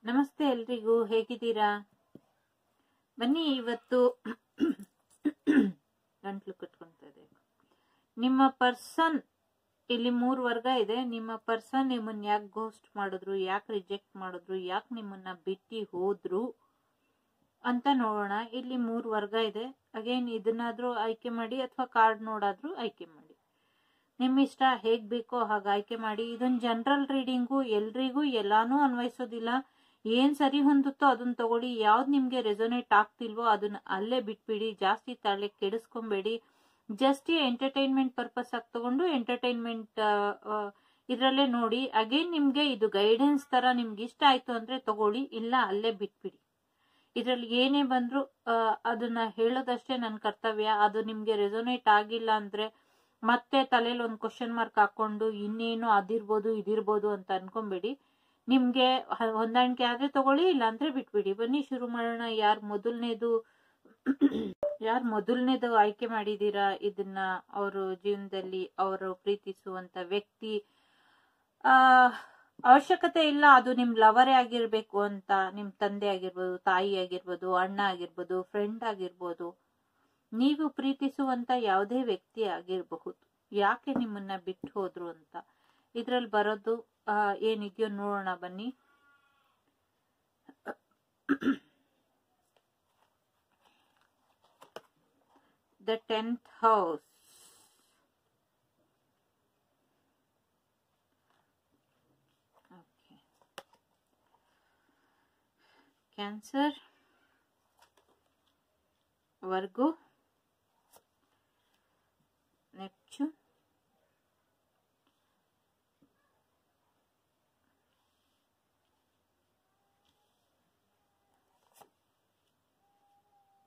ನಮಸ್ತೆ ಎಲ್ರಿಗೂ, ಹೇಗಿದ್ದೀರಾ? ಬನ್ನಿ ಇವತ್ತು ಗಂಟ್ಲು ಕಟ್ಕೊಂತ ಇದೆ. ನಿಮ್ಮ ಪರ್ಸನ್ ಇಲ್ಲಿ 3 ವರ್ಗ ಇದೆ. ನಿಮ್ಮ ಪರ್ಸನ್ ನಿಮ್ಮನ್ನ ಯಾಕೆ ಗೋಸ್ಟ್ ಮಾಡಿದ್ರು, ಯಾಕೆ ರಿಜೆಕ್ಟ್ ಮಾಡಿದ್ರು, ಯಾಕೆ ನಿಮ್ಮನ್ನ ಬಿಟ್ಟು ಹೋದ್ರು ಅಂತ ನೋಡೋಣ. ಇಲ್ಲಿ 3 ವರ್ಗ ಇದೆ. ಅಗೇನ್ ಇದನ್ನಾದ್ರೂ ಆಯ್ಕೆ ಮಾಡಿ ಅಥವಾ ಕಾರ್ಡ್ ನೋಡಾದ್ರೂ ಆಯ್ಕೆ ಮಾಡಿ. ನಿಮ್ಮ ಇಷ್ಟ, ಹೇಗ್ ಬೇಕೋ ಹಾಗೆ ಆಯ್ಕೆ ಮಾಡಿ. ಇದೊಂದು ಜನರಲ್ ರೀಡಿಂಗು, ಎಲ್ರಿಗೂ ಎಲ್ಲಾನು ಅನ್ವಯಿಸೋದಿಲ್ಲ. ಏನ್ ಸರಿ ಹೊಂದುತ್ತೋ ಅದನ್ನ ತಗೊಳ್ಳಿ. ಯಾವ್ದು ನಿಮ್ಗೆ ರೆಸೊನೇಟ್ ಆಗ್ತಿಲ್ವೋ ಅದನ್ನ ಅಲ್ಲೇ ಬಿಟ್ಬಿಡಿ. ಜಾಸ್ತಿ ತಲೆ ಕೆಡಿಸ್ಕೊಂಬೇಡಿ. ಜಸ್ಟ್ ಎಂಟರ್ಟೈನ್ಮೆಂಟ್ ಪರ್ಪಸ್ ಆಗಿ ತಗೊಂಡು ಎಂಟರ್ಟೈನ್ಮೆಂಟ್ ಇದ್ರಲ್ಲೇ ನೋಡಿ. ಅಗೇನ್ ನಿಮ್ಗೆ ಇದು ಗೈಡೆನ್ಸ್ ತರ ನಿಮ್ಗೆ ಇಷ್ಟ ಆಯ್ತು ಅಂದ್ರೆ ತಗೊಳ್ಳಿ, ಇಲ್ಲ ಅಲ್ಲೇ ಬಿಟ್ಬಿಡಿ. ಇದ್ರಲ್ಲಿ ಏನೇ ಬಂದ್ರು ಅದನ್ನ ಹೇಳೋದಷ್ಟೇ ನನ್ನ ಕರ್ತವ್ಯ. ಅದು ನಿಮ್ಗೆ ರೆಸೊನೇಟ್ ಆಗಿಲ್ಲ ಅಂದ್ರೆ ಮತ್ತೆ ತಲೆಯಲ್ಲಿ ಒಂದು ಕ್ವಶನ್ ಮಾರ್ಕ್ ಹಾಕೊಂಡು ಇನ್ನೇನು ಅದಿರ್ಬೋದು ಇದಿರ್ಬೋದು ಅಂತ ಅನ್ಕೊಂಬೇಡಿ. ನಿಮ್ಗೆ ಹೊಂದಾಣಿಕೆ ಆದ್ರೆ ತಗೊಳ್ಳಿ, ಇಲ್ಲ ಅಂದ್ರೆ ಬಿಟ್ಬಿಡಿ. ಬನ್ನಿ ಶುರು ಮಾಡೋಣ. ಯಾರು ಮೊದಲನೇದು ಆಯ್ಕೆ ಮಾಡಿದೀರಾ ಇದನ್ನ, ಅವರು ಜೀವನದಲ್ಲಿ ಅವರು ಪ್ರೀತಿಸುವಂತ ವ್ಯಕ್ತಿ ಅವಶ್ಯಕತೆ ಇಲ್ಲ ಅದು ನಿಮ್ ಲವರೇ ಆಗಿರ್ಬೇಕು ಅಂತ. ನಿಮ್ ತಂದೆ ಆಗಿರ್ಬೋದು, ತಾಯಿ ಆಗಿರ್ಬೋದು, ಅಣ್ಣ ಆಗಿರ್ಬೋದು, ಫ್ರೆಂಡ್ ಆಗಿರ್ಬೋದು, ನೀವು ಪ್ರೀತಿಸುವಂತ ಯಾವುದೇ ವ್ಯಕ್ತಿ ಆಗಿರಬಹುದು. ಯಾಕೆ ನಿಮ್ಮನ್ನ ಬಿಟ್ಟು ಹೋದ್ರು ಅಂತ ಇದ್ರಲ್ಲಿ ಬರೋದು ಏನಿದೆಯೋ ನೋಡೋಣ ಬನ್ನಿ. The 10th house. Okay. Cancer, Virgo, Neptune,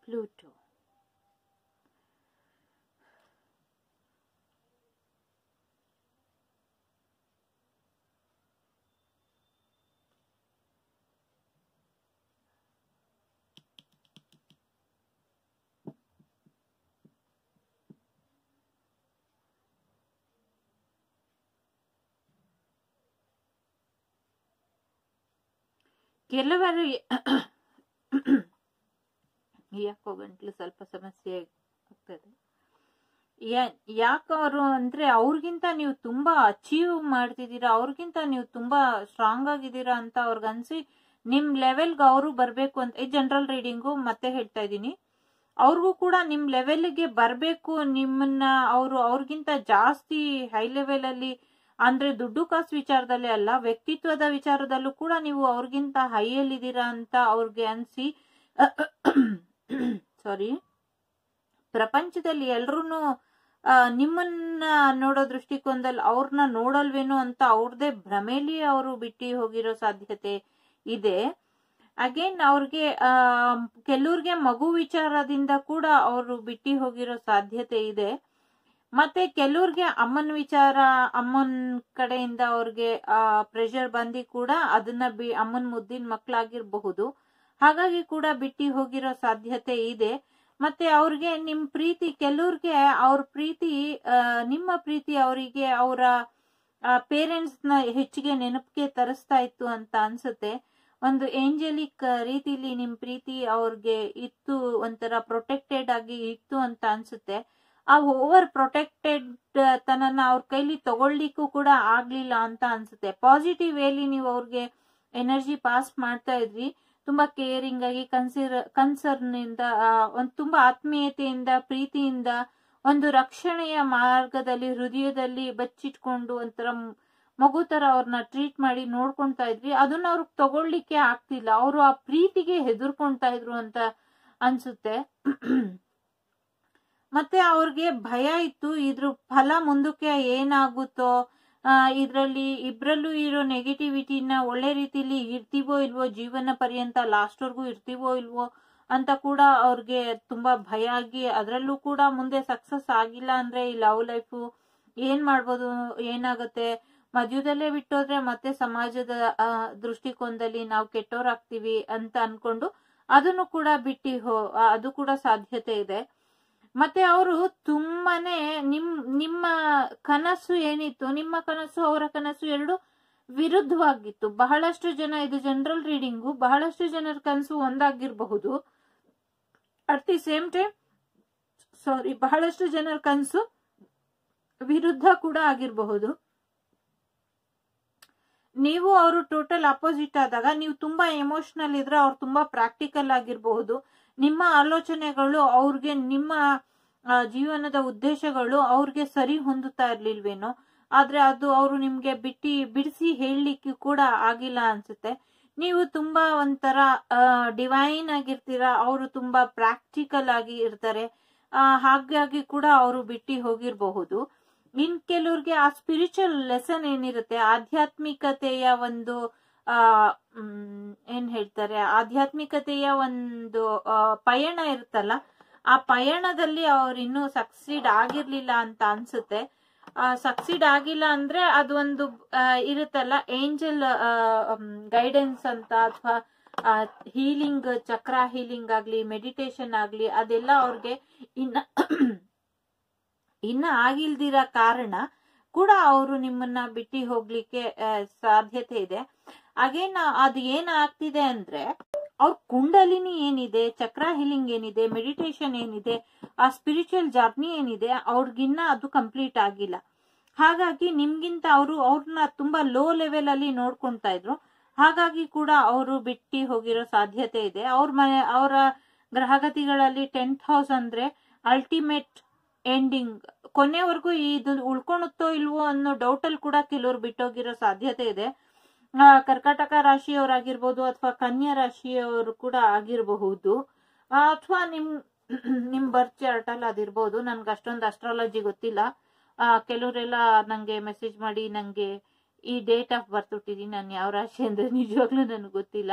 Pluto. ಕೆಲವರು ಯಾಕೋ ಗಂಟ್ಲು ಸ್ವಲ್ಪ ಸಮಸ್ಯೆ ಆಗ್ತದೆ. ಯಾಕವರು ಅಂದ್ರೆ ಅವ್ರಿಗಿಂತ ನೀವು ತುಂಬಾ ಅಚೀವ್ ಮಾಡ್ತಿದ್ದೀರಾ, ಅವ್ರಿಗಿಂತ ನೀವು ತುಂಬಾ ಸ್ಟ್ರಾಂಗ್ ಆಗಿದ್ದೀರಾ ಅಂತ ಅವ್ರಿಗನ್ಸಿ ನಿಮ್ ಲೆವೆಲ್ಗೆ ಅವರು ಬರ್ಬೇಕು ಅಂತ. ಈ ಜನರಲ್ ರೀಡಿಂಗು ಮತ್ತೆ ಹೇಳ್ತಾ ಇದ್ದೀನಿ, ಅವ್ರಿಗೂ ಕೂಡ ನಿಮ್ ಲೆವೆಲ್ಗೆ ಬರ್ಬೇಕು. ನಿಮ್ಮನ್ನ ಅವ್ರಿಗಿಂತ ಜಾಸ್ತಿ ಹೈ ಲೆವೆಲ್ ಅಲ್ಲಿ ಅಂದ್ರೆ ದುಡ್ಡು ಕಾಸು ವಿಚಾರದಲ್ಲೇ ಅಲ್ಲ, ವ್ಯಕ್ತಿತ್ವದ ವಿಚಾರದಲ್ಲೂ ಕೂಡ ನೀವು ಅವ್ರಿಗಿಂತ ಹೈಯಲ್ಲಿ ಇದ್ದೀರಾ ಅಂತ ಅವ್ರಿಗೆ ಅನ್ಸಿ ಸಾರಿ, ಪ್ರಪಂಚದಲ್ಲಿ ಎಲ್ರು ನಿಮ್ಮನ್ನ ನೋಡೋ ದೃಷ್ಟಿಕೋನದಲ್ಲಿ ಅವ್ರನ್ನ ನೋಡಲ್ವೇನೋ ಅಂತ ಅವ್ರದೇ ಭ್ರಮೇಲಿ ಅವರು ಬಿಟ್ಟು ಹೋಗಿರೋ ಸಾಧ್ಯತೆ ಇದೆ. ಅಗೇನ್ ಅವ್ರಿಗೆ ಕೆಲವ್ರಿಗೆ ಮಗು ವಿಚಾರದಿಂದ ಕೂಡ ಅವರು ಬಿಟ್ಟು ಹೋಗಿರೋ ಸಾಧ್ಯತೆ ಇದೆ. ಮತ್ತೆ ಕೆಲವ್ರಿಗೆ ಅಮ್ಮನ ವಿಚಾರ, ಅಮ್ಮನ ಕಡೆಯಿಂದ ಅವ್ರಿಗೆ ಪ್ರೆಷರ್ ಬಂದಿ ಕೂಡ ಅದನ್ನ ಅಮ್ಮನ ಮುದ್ದಿನ ಮಕ್ಕಳಾಗಿರ್ಬಹುದು, ಹಾಗಾಗಿ ಕೂಡ ಬಿಟ್ಟು ಹೋಗಿರೋ ಸಾಧ್ಯತೆ ಇದೆ. ಮತ್ತೆ ಅವ್ರಿಗೆ ನಿಮ್ ಪ್ರೀತಿ, ಕೆಲವ್ರಿಗೆ ಅವ್ರ ಪ್ರೀತಿ, ನಿಮ್ಮ ಪ್ರೀತಿ ಅವರಿಗೆ ಅವರ ಪೇರೆಂಟ್ಸ್ ನ ಹೆಚ್ಚಿಗೆ ನೆನಪಿಗೆ ತರಿಸ್ತಾ ಇತ್ತು ಅಂತ ಅನ್ಸುತ್ತೆ. ಒಂದು ಏಂಜಲಿಕ್ ರೀತಿಲಿ ನಿಮ್ ಪ್ರೀತಿ ಅವ್ರಿಗೆ ಇತ್ತು, ಒಂಥರ ಪ್ರೊಟೆಕ್ಟೆಡ್ ಆಗಿ ಇತ್ತು ಅಂತ ಅನ್ಸುತ್ತೆ. ಆ ಓವರ್ ಪ್ರೊಟೆಕ್ಟೆಡ್ ತನನ ಅವ್ರ ಕೈಲಿ ತಗೊಳ್ಲಿಕ್ಕೂ ಕೂಡ ಆಗ್ಲಿಲ್ಲ ಅಂತ ಅನ್ಸುತ್ತೆ. ಪಾಸಿಟಿವ್ ವೇಲಿ ನೀವು ಅವ್ರಿಗೆ ಎನರ್ಜಿ ಪಾಸ್ ಮಾಡ್ತಾ ಇದ್ರಿ, ತುಂಬಾ ಕೇರಿಂಗ್ ಆಗಿ, ಕನ್ಸರ್ನ್ ಇಂದ, ಒಂದು ತುಂಬಾ ಆತ್ಮೀಯತೆಯಿಂದ, ಪ್ರೀತಿಯಿಂದ, ಒಂದು ರಕ್ಷಣೆಯ ಮಾರ್ಗದಲ್ಲಿ ಹೃದಯದಲ್ಲಿ ಬಚ್ಚಿಟ್ಕೊಂಡು ಒಂಥರ ಮಗು ತರ ಅವ್ರನ್ನ ಟ್ರೀಟ್ ಮಾಡಿ ನೋಡ್ಕೊಂತಾ ಇದ್ರಿ. ಅದನ್ನ ಅವ್ರಿಗೆ ತಗೊಳ್ಲಿಕ್ಕೆ ಆಗ್ತಿಲ್ಲ, ಅವರು ಆ ಪ್ರೀತಿಗೆ ಹೆದರ್ಕೊಂತಾ ಇದ್ರು ಅಂತ ಅನ್ಸುತ್ತೆ. ಮತ್ತೆ ಅವ್ರಿಗೆ ಭಯ ಇತ್ತು, ಇದ್ರ ಫಲ ಮುಂದಕ್ಕೆ ಏನಾಗುತ್ತೋ, ಇದ್ರಲ್ಲಿ ಇಬ್ರಲ್ಲೂ ಇರೋ ನೆಗೆಟಿವಿಟಿನ ಒಳ್ಳೆ ರೀತಿಲಿ ಇರ್ತೀವೋ ಇಲ್ವೋ, ಜೀವನ ಪರ್ಯಂತ ಲಾಸ್ಟ್ ವರ್ಗೂ ಇರ್ತೀವೋ ಇಲ್ವೋ ಅಂತ ಕೂಡ ಅವ್ರಿಗೆ ತುಂಬಾ ಭಯ ಆಗಿ, ಅದ್ರಲ್ಲೂ ಕೂಡ ಮುಂದೆ ಸಕ್ಸಸ್ ಆಗಿಲ್ಲ ಅಂದ್ರೆ ಈ ಲವ್ ಲೈಫು ಏನ್ ಮಾಡ್ಬೋದು, ಏನಾಗುತ್ತೆ, ಮಧ್ಯದಲ್ಲೇ ಬಿಟ್ಟೋದ್ರೆ ಮತ್ತೆ ಸಮಾಜದ ದೃಷ್ಟಿಕೋನದಲ್ಲಿ ನಾವು ಕೆಟ್ಟೋರಾಗ್ತೀವಿ ಅಂತ ಅನ್ಕೊಂಡು ಅದನ್ನು ಕೂಡ ಅದು ಕೂಡ ಸಾಧ್ಯತೆ ಇದೆ. ಮತ್ತೆ ಅವರು ತುಂಬಾನೇ ನಿಮ್ಮ ಕನಸು ಏನಿತ್ತು, ನಿಮ್ಮ ಕನಸು ಅವರ ಕನಸು ಎರಡು ವಿರುದ್ಧವಾಗಿತ್ತು. ಬಹಳಷ್ಟು ಜನ, ಇದು ಜನರಲ್ ರೀಡಿಂಗು, ಬಹಳಷ್ಟು ಜನರ ಕನಸು ಒಂದಾಗಿರಬಹುದು. ಅಟ್ ದಿ ಸೇಮ್ ಟೈಮ್ ಬಹಳಷ್ಟು ಜನರ ಕನಸು ವಿರುದ್ಧ ಕೂಡ ಆಗಿರಬಹುದು. ನೀವು ಅವರು ಟೋಟಲ್ ಅಪೋಸಿಟ್ ಆದಾಗ ನೀವು ತುಂಬಾ ಎಮೋಷನಲ್ ಇದ್ರೆ ಅವ್ರು ತುಂಬಾ ಪ್ರಾಕ್ಟಿಕಲ್ ಆಗಿರಬಹುದು. ನಿಮ್ಮ ಆಲೋಚನೆಗಳು ಅವ್ರಿಗೆ, ನಿಮ್ಮ ಜೀವನದ ಉದ್ದೇಶಗಳು ಅವ್ರಿಗೆ ಸರಿ ಹೊಂದುತ್ತಾ ಇರ್ಲಿಲ್ವೇನೋ, ಆದ್ರೆ ಅದು ಅವರು ನಿಮ್ಗೆ ಬಿಡಿಸಿ ಹೇಳಲಿಕ್ಕೆ ಕೂಡ ಆಗಿಲ್ಲ ಅನ್ಸುತ್ತೆ. ನೀವು ತುಂಬಾ ಒಂಥರ ಡಿವೈನ್ ಆಗಿರ್ತೀರಾ, ಅವರು ತುಂಬಾ ಪ್ರಾಕ್ಟಿಕಲ್ ಆಗಿ ಇರ್ತಾರೆ. ಹಾಗಾಗಿ ಕೂಡ ಅವರು ಬಿಟ್ಟು ಹೋಗಿರಬಹುದು. ಇನ್ ಕೆಲವ್ರಿಗೆ ಆ ಸ್ಪಿರಿಚುವಲ್ ಲೆಸನ್ ಏನಿರುತ್ತೆ, ಆಧ್ಯಾತ್ಮಿಕತೆಯ ಒಂದು ಏನ್ ಹೇಳ್ತಾರೆ, ಆಧ್ಯಾತ್ಮಿಕತೆಯ ಒಂದು ಪಯಣ ಇರುತ್ತಲ್ಲ, ಆ ಪಯಣದಲ್ಲಿ ಅವ್ರು ಇನ್ನೂ ಸಕ್ಸೀಡ್ ಆಗಿರ್ಲಿಲ್ಲ ಅಂತ ಅನ್ಸುತ್ತೆ. ಸಕ್ಸೀಡ್ ಆಗಿಲ್ಲ ಅಂದ್ರೆ ಅದು ಒಂದು ಇರುತ್ತಲ್ಲ, ಏಂಜಲ್ ಗೈಡೆನ್ಸ್ ಅಂತ, ಅಥವಾ ಹೀಲಿಂಗ್, ಚಕ್ರ ಹೀಲಿಂಗ್ ಆಗ್ಲಿ, ಮೆಡಿಟೇಷನ್ ಆಗ್ಲಿ, ಅದೆಲ್ಲ ಅವ್ರಿಗೆ ಇನ್ನ ಆಗಿಲ್ದಿರ ಕಾರಣ ಕೂಡ ಅವರು ನಿಮ್ಮನ್ನ ಬಿಟ್ಟು ಹೋಗ್ಲಿಕ್ಕೆ ಸಾಧ್ಯತೆ ಇದೆ. ಅಗೇನ್ ಅದು ಏನಾಗ್ತಿದೆ ಅಂದ್ರೆ, ಅವ್ರ ಕುಂಡಲಿನಿ ಏನಿದೆ, ಚಕ್ರ ಹೀಲಿಂಗ್ ಏನಿದೆ, ಮೆಡಿಟೇಷನ್ ಏನಿದೆ, ಆ ಸ್ಪಿರಿಚುವಲ್ ಜರ್ನಿ ಏನಿದೆ, ಅವ್ರಿಗಿನ್ನ ಅದು ಕಂಪ್ಲೀಟ್ ಆಗಿಲ್ಲ. ಹಾಗಾಗಿ ನಿಮ್ಗಿಂತ ಅವ್ರನ್ನ ತುಂಬಾ ಲೋ ಲೆವೆಲ್ ಅಲ್ಲಿ ನೋಡ್ಕೊಂತಾ ಇದ್ರು. ಹಾಗಾಗಿ ಕೂಡ ಅವರು ಬಿಟ್ಟು ಹೋಗಿರೋ ಸಾಧ್ಯತೆ ಇದೆ. ಅವರ ಗ್ರಹಗತಿಗಳಲ್ಲಿ 10th ಹೌಸ್ ಅಂದ್ರೆ ಅಲ್ಟಿಮೇಟ್ ಎಂಡಿಂಗ್, ಕೊನೆವರೆಗೂ ಇದು ಉಳ್ಕೊಳುತ್ತೋ ಇಲ್ವೋ ಅನ್ನೋ ಡೌಟ್ ಅಲ್ಲಿ ಕೂಡ ಕೆಲವರು ಬಿಟ್ಟೋಗಿರೋ ಸಾಧ್ಯತೆ ಇದೆ. ಕರ್ಕಾಟಕ ರಾಶಿಯವರಾಗಿರ್ಬೋದು, ಅಥವಾ ಕನ್ಯಾ ರಾಶಿಯವರು ಕೂಡ ಆಗಿರಬಹುದು, ಅಥವಾ ನಿಮ್ ಬರ್ತ್ ಚಾರ್ಟ್ ಅಲ್ಲಿ ಅದಿರ್ಬೋದು. ನನ್ಗೆ ಅಷ್ಟೊಂದು ಅಸ್ಟ್ರಾಲಜಿ ಗೊತ್ತಿಲ್ಲ. ಕೆಲವರೆಲ್ಲ ನಂಗೆ ಮೆಸೇಜ್ ಮಾಡಿ ನಂಗೆ ಈ ಡೇಟ್ ಆಫ್ ಬರ್ತ್ ಹುಟ್ಟಿದೀನಿ, ನಾನು ಯಾವ ರಾಶಿ ಅಂದ್ರೆ ನಿಜವಾಗ್ಲೂ ನನಗೆ ಗೊತ್ತಿಲ್ಲ.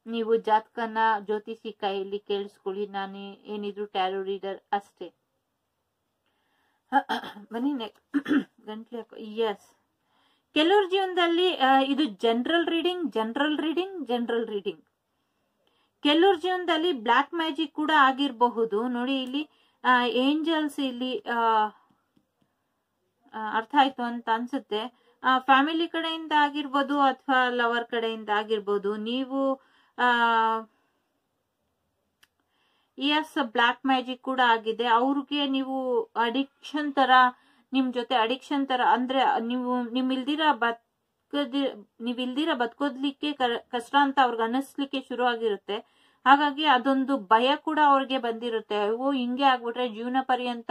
ನೀವು ಜಾತಕನ ಜ್ಯೋತಿಷಿ ಕೈಯಲ್ಲಿ ಕೇಳಿಸ್ಕೊಳ್ಳಿ, ನಾನು ಏನಿದ್ರು ಟ್ಯಾರೋ ರೀಡರ್ ಅಷ್ಟೇ. ಬನ್ನಿ ಗಂಟ್ಲಿ ಹಾಕೋ. ಎಸ್, ಕೆಲವ್ರ ಜೀವನದಲ್ಲಿ ಇದು ಜನರಲ್ ರೀಡಿಂಗ್. ಕೆಲವ್ರ ಜೀವನದಲ್ಲಿ ಬ್ಲಾಕ್ ಮ್ಯಾಜಿಕ್ ಕೂಡ ಆಗಿರಬಹುದು. ನೋಡಿ ಇಲ್ಲಿ ಏಂಜಲ್ಸ್ ಇಲ್ಲಿ ಅರ್ಥ ಆಯ್ತು ಅಂತ ಅನ್ಸುತ್ತೆ. ಫ್ಯಾಮಿಲಿ ಕಡೆಯಿಂದ ಆಗಿರ್ಬೋದು, ಅಥವಾ ಲವರ್ ಕಡೆಯಿಂದ ಆಗಿರ್ಬೋದು. ನೀವು ಎಸ್, ಬ್ಲಾಕ್ ಮ್ಯಾಜಿಕ್ ಕೂಡ ಆಗಿದೆ. ಅವ್ರಿಗೆ ನೀವು ಅಡಿಕ್ಷನ್ ತರ, ನಿಮ್ ಜೊತೆ ಅಡಿಕ್ಷನ್ ತರ, ಅಂದ್ರೆ ನೀವಿಲ್ದಿರ ಬದುಕೋದ್ಲಿಕ್ಕೆ ಕಷ್ಟ ಅಂತ ಅವ್ರಿಗೆ ಅನ್ನಿಸ್ಲಿಕ್ಕೆ ಶುರು ಆಗಿರುತ್ತೆ. ಹಾಗಾಗಿ ಅದೊಂದು ಭಯ ಕೂಡ ಅವ್ರಿಗೆ ಬಂದಿರುತ್ತೆ. ಹಿಂಗೆ ಆಗ್ಬಿಟ್ರೆ ಜೀವನ ಪರ್ಯಂತ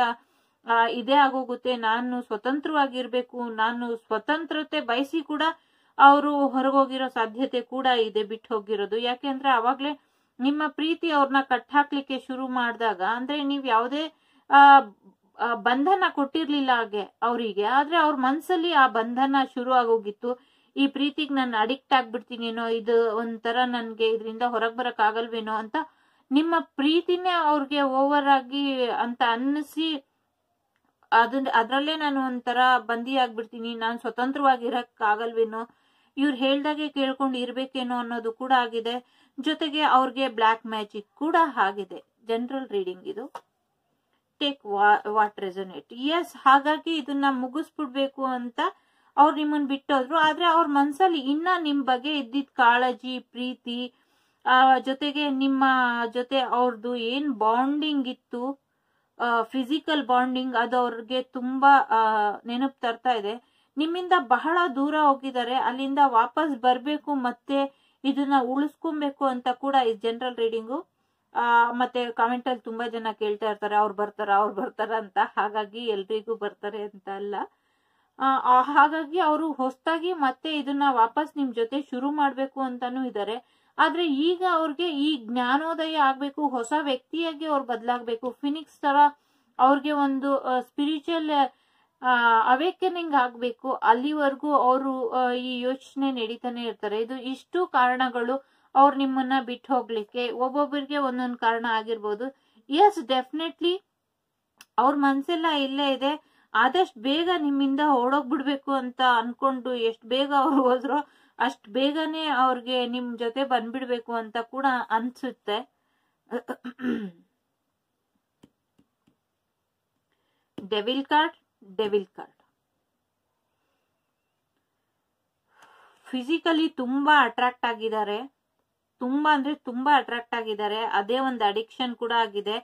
ಇದೇ ಆಗೋಗುತ್ತೆ, ನಾನು ಸ್ವತಂತ್ರವಾಗಿರ್ಬೇಕು, ನಾನು ಸ್ವತಂತ್ರತೆ ಬಯಸಿ ಕೂಡ ಅವರು ಹೊರಗೋಗಿರೋ ಸಾಧ್ಯತೆ ಕೂಡ ಇದೆ, ಬಿಟ್ಟು ಹೋಗಿರೋದು. ಯಾಕೆಂದ್ರೆ ಅವಾಗ್ಲೇ ನಿಮ್ಮ ಪ್ರೀತಿ ಅವ್ರನ್ನ ಕಟ್ಟಾಕ್ಲಿಕ್ಕೆ ಶುರು ಮಾಡಿದಾಗ, ಅಂದ್ರೆ ನೀವ್ ಯಾವುದೇ ಬಂಧನ ಕೊಟ್ಟಿರ್ಲಿಲ್ಲ ಅವರಿಗೆ, ಆದ್ರೆ ಅವ್ರ ಮನ್ಸಲ್ಲಿ ಆ ಬಂಧನ ಶುರು ಆಗೋಗಿತ್ತು. ಈ ಪ್ರೀತಿಗೆ ನಾನು ಅಡಿಕ್ಟ್ ಆಗ್ಬಿಡ್ತೀನೇನೋ, ಇದು ಒಂಥರ ನನ್ಗೆ ಇದರಿಂದ ಹೊರಗ್ ಬರಕ್ ಆಗಲ್ವೇನೋ ಅಂತ ನಿಮ್ಮ ಪ್ರೀತಿನೇ ಅವ್ರಿಗೆ ಓವರ್ ಆಗಿ ಅಂತ ಅನ್ನಿಸಿ, ಅದ್ರಲ್ಲೇ ನಾನು ಒಂಥರ ಬಂದಿ ಆಗ್ಬಿಡ್ತೀನಿ, ನಾನು ಸ್ವತಂತ್ರವಾಗಿರಕ್ ಆಗಲ್ವೇನೋ, ಇವ್ರು ಹೇಳ್ದಾಗೆ ಕೇಳ್ಕೊಂಡು ಇರ್ಬೇಕೇನೋ ಅನ್ನೋದು ಕೂಡ ಆಗಿದೆ. ಜೊತೆಗೆ ಅವ್ರಿಗೆ ಬ್ಲಾಕ್ ಮ್ಯಾಜಿಕ್ ಕೂಡ ಆಗಿದೆ. ಜನರಲ್ ರೀಡಿಂಗ್ ಇದು. Take what resonate. ಎಸ್, ಹಾಗಾಗಿ ಇದನ್ನ ಮುಗಿಸ್ಬಿಡ್ಬೇಕು ಅಂತ ಅವ್ರು ನಿಮ್ಮನ್ನ ಬಿಟ್ಟೋದ್ರು. ಆದ್ರೆ ಅವ್ರ ಮನ್ಸಲ್ಲಿ ಇನ್ನ ನಿಮ್ ಬಗ್ಗೆ ಇದ್ದಿದ್ ಕಾಳಜಿ, ಪ್ರೀತಿ, ಜೊತೆಗೆ ನಿಮ್ಮ ಜೊತೆ ಅವ್ರದ್ದು ಏನ್ ಬಾಂಡಿಂಗ್ ಇತ್ತು, ಫಿಸಿಕಲ್ ಬಾಂಡಿಂಗ್, ಅದು ಅವ್ರಿಗೆ ತುಂಬಾ ನೆನಪು ತರ್ತಾ ಇದೆ. ನಿಮ್ಮಿಂದ ಬಹಳ ದೂರ ಹೋಗಿದ್ದಾರೆ, ಅಲ್ಲಿಂದ ವಾಪಸ್ ಬರ್ಬೇಕು, ಮತ್ತೆ ಇದನ್ನ ಉಳಿಸ್ಕೊಬೇಕು ಅಂತ ಕೂಡ ಈ ಜನರಲ್ ರೀಡಿಂಗು. ಮತ್ತೆ ಕಾಮೆಂಟ್ ಅಲ್ಲಿ ತುಂಬಾ ಜನ ಕೇಳ್ತಾ ಇರ್ತಾರೆ, ಅವ್ರು ಬರ್ತಾರ ಅಂತ. ಹಾಗಾಗಿ ಎಲ್ರಿಗೂ ಬರ್ತಾರೆ ಅಂತ ಅಲ್ಲ. ಹಾಗಾಗಿ ಅವರು ಹೊಸದಾಗಿ ಮತ್ತೆ ಇದನ್ನ ವಾಪಸ್ ನಿಮ್ ಜೊತೆ ಶುರು ಮಾಡ್ಬೇಕು ಅಂತಾನೂ ಇದ್ದಾರೆ. ಆದ್ರೆ ಈಗ ಅವ್ರಿಗೆ ಈ ಜ್ಞಾನೋದಯ ಆಗ್ಬೇಕು, ಹೊಸ ವ್ಯಕ್ತಿಯಾಗಿ ಅವ್ರು ಬದಲಾಗ್ಬೇಕು, ಫಿನಿಕ್ಸ್ ತರ ಅವ್ರಿಗೆ ಒಂದು ಸ್ಪಿರಿಚುವಲ್ ಅವೇಕನಿಂಗ್ ಆಗ್ಬೇಕು. ಅಲ್ಲಿವರೆಗೂ ಅವರು ಈ ಯೋಚನೆ ನಡೀತಾನೆ ಇರ್ತಾರೆ. ಇಷ್ಟು ಕಾರಣಗಳು ಅವ್ರು ನಿಮ್ಮನ್ನ ಬಿಟ್ಟು ಹೋಗ್ಲಿಕ್ಕೆ. ಒಬ್ಬೊಬ್ಬರಿಗೆ ಒಂದೊಂದು ಕಾರಣ ಆಗಿರ್ಬೋದು. ಎಸ್, ಡೆಫಿನೆಟ್ಲಿ ಅವ್ರ ಮನ್ಸೆಲ್ಲ ಇಲ್ಲೇ ಇದೆ. ಆದಷ್ಟು ಬೇಗ ನಿಮ್ಮಿಂದ ಓಡೋಗ್ಬಿಡ್ಬೇಕು ಅಂತ ಅನ್ಕೊಂಡು ಎಷ್ಟು ಬೇಗ ಅವ್ರು ಹೋದ್ರೋ ಅಷ್ಟು ಬೇಗನೆ ಅವ್ರಿಗೆ ನಿಮ್ ಜೊತೆ ಬಂದ್ಬಿಡ್ಬೇಕು ಅಂತ ಕೂಡ ಅನ್ಸುತ್ತೆ. Devil card. ಫಿಸಿಕಲಿ ತುಂಬಾ ಅಟ್ರಾಕ್ಟ್ ಆಗಿದ್ದಾರೆ, ತುಂಬಾ ಅಂದ್ರೆ ತುಂಬಾ ಅಟ್ರಾಕ್ಟ್ ಆಗಿದ್ದಾರೆ. ಅದೇ ಒಂದು ಅಡಿಕ್ಷನ್ ಕೂಡ ಆಗಿದೆ.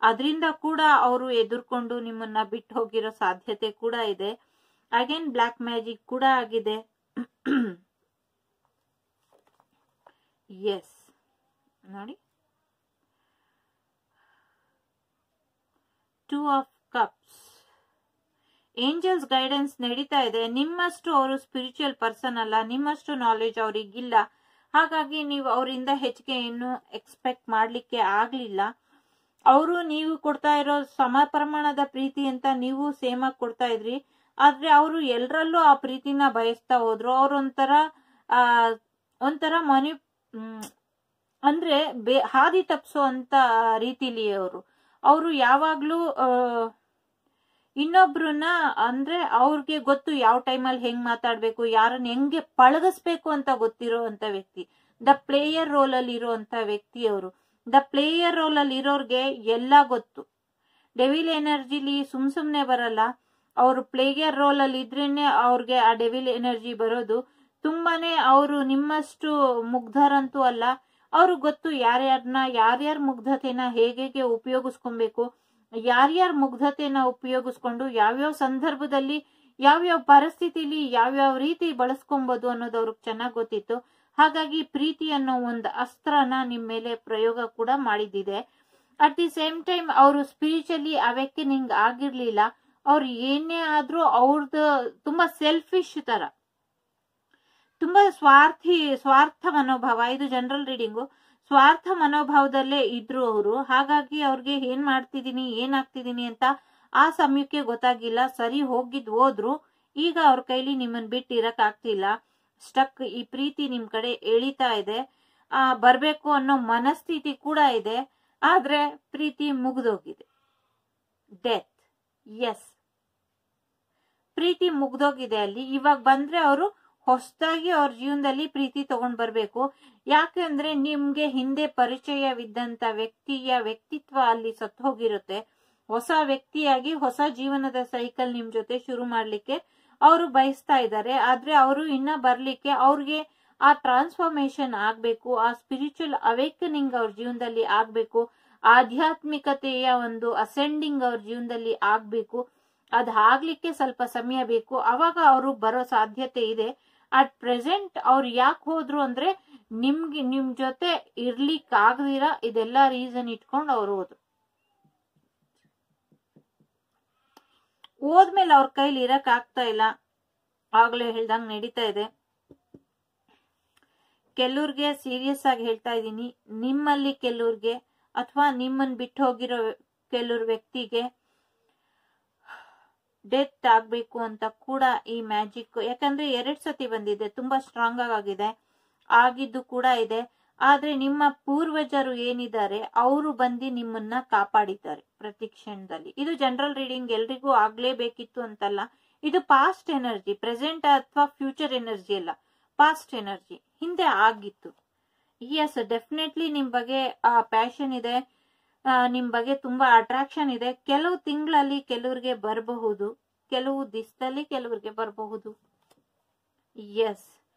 ಅದರಿಂದ ಕೂಡ ಅವರು ಎದುರ್ಕೊಂಡು ನಿಮ್ಮನ್ನ ಬಿಟ್ಟು ಹೋಗಿರೋ ಸಾಧ್ಯತೆ ಕೂಡ ಇದೆ. ಅಗೇನ್ ಬ್ಲ್ಯಾಕ್ ಮ್ಯಾಜಿಕ್ ಕೂಡ ಆಗಿದೆ. ಎಸ್, ನೋಡಿ, 2 ಆಫ್ ಕಪ್ಸ್. ಏಂಜಲ್ಸ್ ಗೈಡೆನ್ಸ್ ನಡೀತಾ ಇದೆ. ನಿಮ್ಮಷ್ಟು ಅವರು ಸ್ಪಿರಿಚುವಲ್ ಪರ್ಸನ್ ಅಲ್ಲ, ನಿಮ್ಮಷ್ಟು ನಾಲೆಜ್ ಅವ್ರಿಗಿಲ್ಲ. ಹಾಗಾಗಿ ನೀವು ಅವರಿಂದ ಹೆಚ್ಚಿಗೆ ಏನು ಎಕ್ಸ್ಪೆಕ್ಟ್ ಮಾಡ್ಲಿಕ್ಕೆ ಆಗ್ಲಿಲ್ಲ. ಅವರು ನೀವು ಕೊಡ್ತಾ ಇರೋ ಸಮ ಪ್ರಮಾಣದ ಪ್ರೀತಿ ಅಂತ ನೀವು ಸೇಮ್ ಆಗಿ ಕೊಡ್ತಾ ಇದ್ರಿ. ಆದ್ರೆ ಅವರು ಎಲ್ಲರಲ್ಲೂ ಆ ಪ್ರೀತಿನ ಬಯಸ್ತಾ ಹೋದ್ರು. ಒಂಥರ ಮನಿ ಅಂದ್ರೆ ಹಾದಿ ತಪ್ಸೋ ಅಂತ ರೀತಿಲಿ ಅವರು ಯಾವಾಗ್ಲೂ ಇನ್ನೊಬ್ರನ್ನ, ಅಂದ್ರೆ ಅವ್ರಿಗೆ ಗೊತ್ತು ಯಾವ ಟೈಮಲ್ಲಿ ಹೆಂಗ್ ಮಾತಾಡ್ಬೇಕು, ಯಾರನ್ನ ಹೆಂಗೆ ಪಳಗಿಸ್ಬೇಕು ಅಂತ ಗೊತ್ತಿರೋ ಅಂತ ವ್ಯಕ್ತಿ. ದ ಪ್ಲೇಯರ್ ರೋಲ್ ಅಲ್ಲಿ ಇರುವಂತ ವ್ಯಕ್ತಿ ಅವರು. ದ ಪ್ಲೇಯರ್ ರೋಲ್ ಅಲ್ಲಿ ಇರೋರ್ಗೆ ಎಲ್ಲ ಗೊತ್ತು. ಡೆವಿಲ್ ಎನರ್ಜಿಲಿ ಸುಮ್ನೆ ಬರಲ್ಲ. ಅವರು ಪ್ಲೇಯರ್ ರೋಲ್ ಅಲ್ಲಿ ಇದ್ರೇನೆ ಅವ್ರಿಗೆ ಆ ಡೆವಿಲ್ ಎನರ್ಜಿ ಬರೋದು. ತುಂಬಾನೇ ಅವರು ನಿಮ್ಮಷ್ಟು ಮುಗ್ಧರಂತೂ ಅಲ್ಲ. ಅವ್ರಿಗೆ ಗೊತ್ತು ಯಾರ್ಯಾರ ಮುಗ್ಧತೆನ ಹೇಗೆ ಉಪಯೋಗಿಸ್ಕೊಬೇಕು, ಯಾರ್ಯಾರ ಮುಗ್ಧತೆನ ಉಪಯೋಗಿಸ್ಕೊಂಡು ಯಾವ್ಯಾವ ಸಂದರ್ಭದಲ್ಲಿ ಯಾವ್ಯಾವ ಪರಿಸ್ಥಿತಿಲಿ ಯಾವ್ಯಾವ ರೀತಿ ಬಳಸ್ಕೊಬಹುದು ಅನ್ನೋದು ಅವ್ರಿಗೆ ಚೆನ್ನಾಗಿ ಗೊತ್ತಿತ್ತು. ಹಾಗಾಗಿ ಪ್ರೀತಿ ಅನ್ನೋ ಒಂದು ಅಸ್ತ್ರನ ನಿಮ್ ಮೇಲೆ ಪ್ರಯೋಗ ಕೂಡ ಮಾಡಿದ್ದಿದೆ. ಅಟ್ ದಿ ಸೇಮ್ ಟೈಮ್ ಅವರು ಸ್ಪಿರಿಚುವಲಿ ಅವೇಕನಿಂಗ್ ಆಗಿರ್ಲಿಲ್ಲ. ಅವ್ರು ಏನೇ ಆದ್ರೂ ಅವ್ರದ್ದು ತುಂಬಾ ಸೆಲ್ಫಿಶ್ ತರ, ತುಂಬಾ ಸ್ವಾರ್ಥ ಮನೋಭಾವ. ಇದು ಜನರಲ್ ರೀಡಿಂಗು. ಸ್ವಾರ್ಥ ಮನೋಭಾವದಲ್ಲೇ ಇದ್ರು ಅವರು. ಹಾಗಾಗಿ ಅವ್ರಿಗೆ ಏನ್ ಮಾಡ್ತಿದೀನಿ ಏನಾಗ್ತಿದೀನಿ ಅಂತ ಆ ಸಮಯಕ್ಕೆ ಗೊತ್ತಾಗಿಲ್ಲ. ಸರಿ ಹೋದ್ರು. ಈಗ ಅವ್ರ ಕೈಲಿ ನಿಮ್ಮನ್ ಬಿಟ್ಟು ಇರಕ್ ಆಗ್ತಿಲ್ಲ. ಸ್ಟಕ್. ಈ ಪ್ರೀತಿ ನಿಮ್ ಕಡೆ ಎಳಿತಾ ಇದೆ. ಬರ್ಬೇಕು ಅನ್ನೋ ಮನಸ್ಥಿತಿ ಕೂಡ ಇದೆ. ಆದ್ರೆ ಪ್ರೀತಿ ಮುಗ್ದೋಗಿದೆ. ಡೆತ್. ಎಸ್, ಪ್ರೀತಿ ಮುಗ್ದೋಗಿದೆ ಅಲ್ಲಿ. ಇವಾಗ ಬಂದ್ರೆ ಅವರು ಹೊಸದಾಗಿ ಅವ್ರ ಜೀವನದಲ್ಲಿ ಪ್ರೀತಿ ತಗೊಂಡ್ ಬರ್ಬೇಕು. ಯಾಕೆಂದ್ರೆ ನಿಮ್ಗೆ ಹಿಂದೆ ಪರಿಚಯವಿದ್ದಂತ ವ್ಯಕ್ತಿಯ ವ್ಯಕ್ತಿತ್ವ ಅಲ್ಲಿ ಸತ್ತು ಹೋಗಿರುತ್ತೆ. ಹೊಸ ವ್ಯಕ್ತಿಯಾಗಿ ಹೊಸ ಜೀವನದ ಸೈಕಲ್ ನಿಮ್ ಜೊತೆ ಶುರು ಮಾಡ್ಲಿಕ್ಕೆ ಅವರು ಬಯಸ್ತಾ ಇದ್ದಾರೆ. ಆದ್ರೆ ಅವರು ಇನ್ನ ಬರ್ಲಿಕ್ಕೆ ಅವ್ರಿಗೆ ಆ ಟ್ರಾನ್ಸ್ಫಾರ್ಮೇಶನ್ ಆಗ್ಬೇಕು. ಆ ಸ್ಪಿರಿಚುವಲ್ ಅವೇಕನಿಂಗ್ ಅವ್ರ ಜೀವನದಲ್ಲಿ ಆಗ್ಬೇಕು. ಆಧ್ಯಾತ್ಮಿಕತೆಯ ಒಂದು ಅಸೆಂಡಿಂಗ್ ಅವ್ರ ಜೀವನದಲ್ಲಿ ಆಗ್ಬೇಕು. ಅದಾಗ್ಲಿಕ್ಕೆ ಸ್ವಲ್ಪ ಸಮಯ ಬೇಕು. ಅವಾಗ ಅವರು ಬರೋ ಸಾಧ್ಯತೆ ಇದೆ. ಅಟ್ ಪ್ರೆಸೆಂಟ್ ಅವ್ರು ಯಾಕೆ ಹೋದ್ರು ಅಂದ್ರೆ ನಿಮ್ ಜೊತೆ ಇರ್ಲಿಕ್ ಆಗದಿರ ಇದೆಲ್ಲಾ ರೀಸನ್ ಇಟ್ಕೊಂಡು ಅವ್ರು ಹೋದ್ಮೇಲೆ ಅವ್ರ ಕೈಲಿ ಇರಕ್ ಆಗ್ತಾ ಇಲ್ಲ. ಆಗ್ಲೇ ಹೇಳ್ದಂಗ್ ನಡೀತಾ ಇದೆ. ಕೆಲವ್ರಿಗೆ ಸೀರಿಯಸ್ ಆಗಿ ಹೇಳ್ತಾ ಇದ್ದೀನಿ, ನಿಮ್ಮಲ್ಲಿ ಕೆಲವ್ರಿಗೆ ಅಥವಾ ನಿಮ್ಮನ್ ಬಿಟ್ಟು ಹೋಗಿರೋ ಕೆಲವ್ರ ವ್ಯಕ್ತಿಗೆ ಡೆತ್ ಆಗ್ಬೇಕು ಅಂತ ಕೂಡ ಈ ಮ್ಯಾಜಿಕ್. ಯಾಕಂದ್ರೆ 2 ಸತಿ ಬಂದಿದೆ, ತುಂಬಾ ಸ್ಟ್ರಾಂಗ್ ಆಗಿದೆ, ಆಗಿದ್ದು ಕೂಡ ಇದೆ. ಆದ್ರೆ ನಿಮ್ಮ ಪೂರ್ವಜರು ಏನಿದ್ದಾರೆ ಅವರು ಬಂದು ನಿಮ್ಮನ್ನ ಕಾಪಾಡಿದ್ದಾರೆ ಪ್ರತಿ ಕ್ಷಣದಲ್ಲಿ. ಇದು ಜನರಲ್ ರೀಡಿಂಗ್, ಎಲ್ರಿಗೂ ಆಗ್ಲೇಬೇಕಿತ್ತು ಅಂತಲ್ಲ. ಇದು ಪಾಸ್ಟ್ ಎನರ್ಜಿ, ಪ್ರೆಸೆಂಟ್ ಅಥವಾ ಫ್ಯೂಚರ್ ಎನರ್ಜಿ ಅಲ್ಲ, ಪಾಸ್ಟ್ ಎನರ್ಜಿ. ಹಿಂದೆ ಆಗಿತ್ತು. ಎಸ್, ಡೆಫಿನೆಟ್ಲಿ ನಿಮ್ ಬಗ್ಗೆ ಆ ಪ್ಯಾಷನ್ ಇದೆ, ನಿಮ್ ಬಗ್ಗೆ ತುಂಬಾ ಅಟ್ರಾಕ್ಷನ್ ಇದೆ. ಕೆಲವು ತಿಂಗಳಲ್ಲಿ ಕೆಲವ್ರಿಗೆ ಬರಬಹುದು, ಕೆಲವು ದಿವಸದಲ್ಲಿ ಕೆಲವ್ರಿಗೆ ಬರಬಹುದು. ಎಸ್,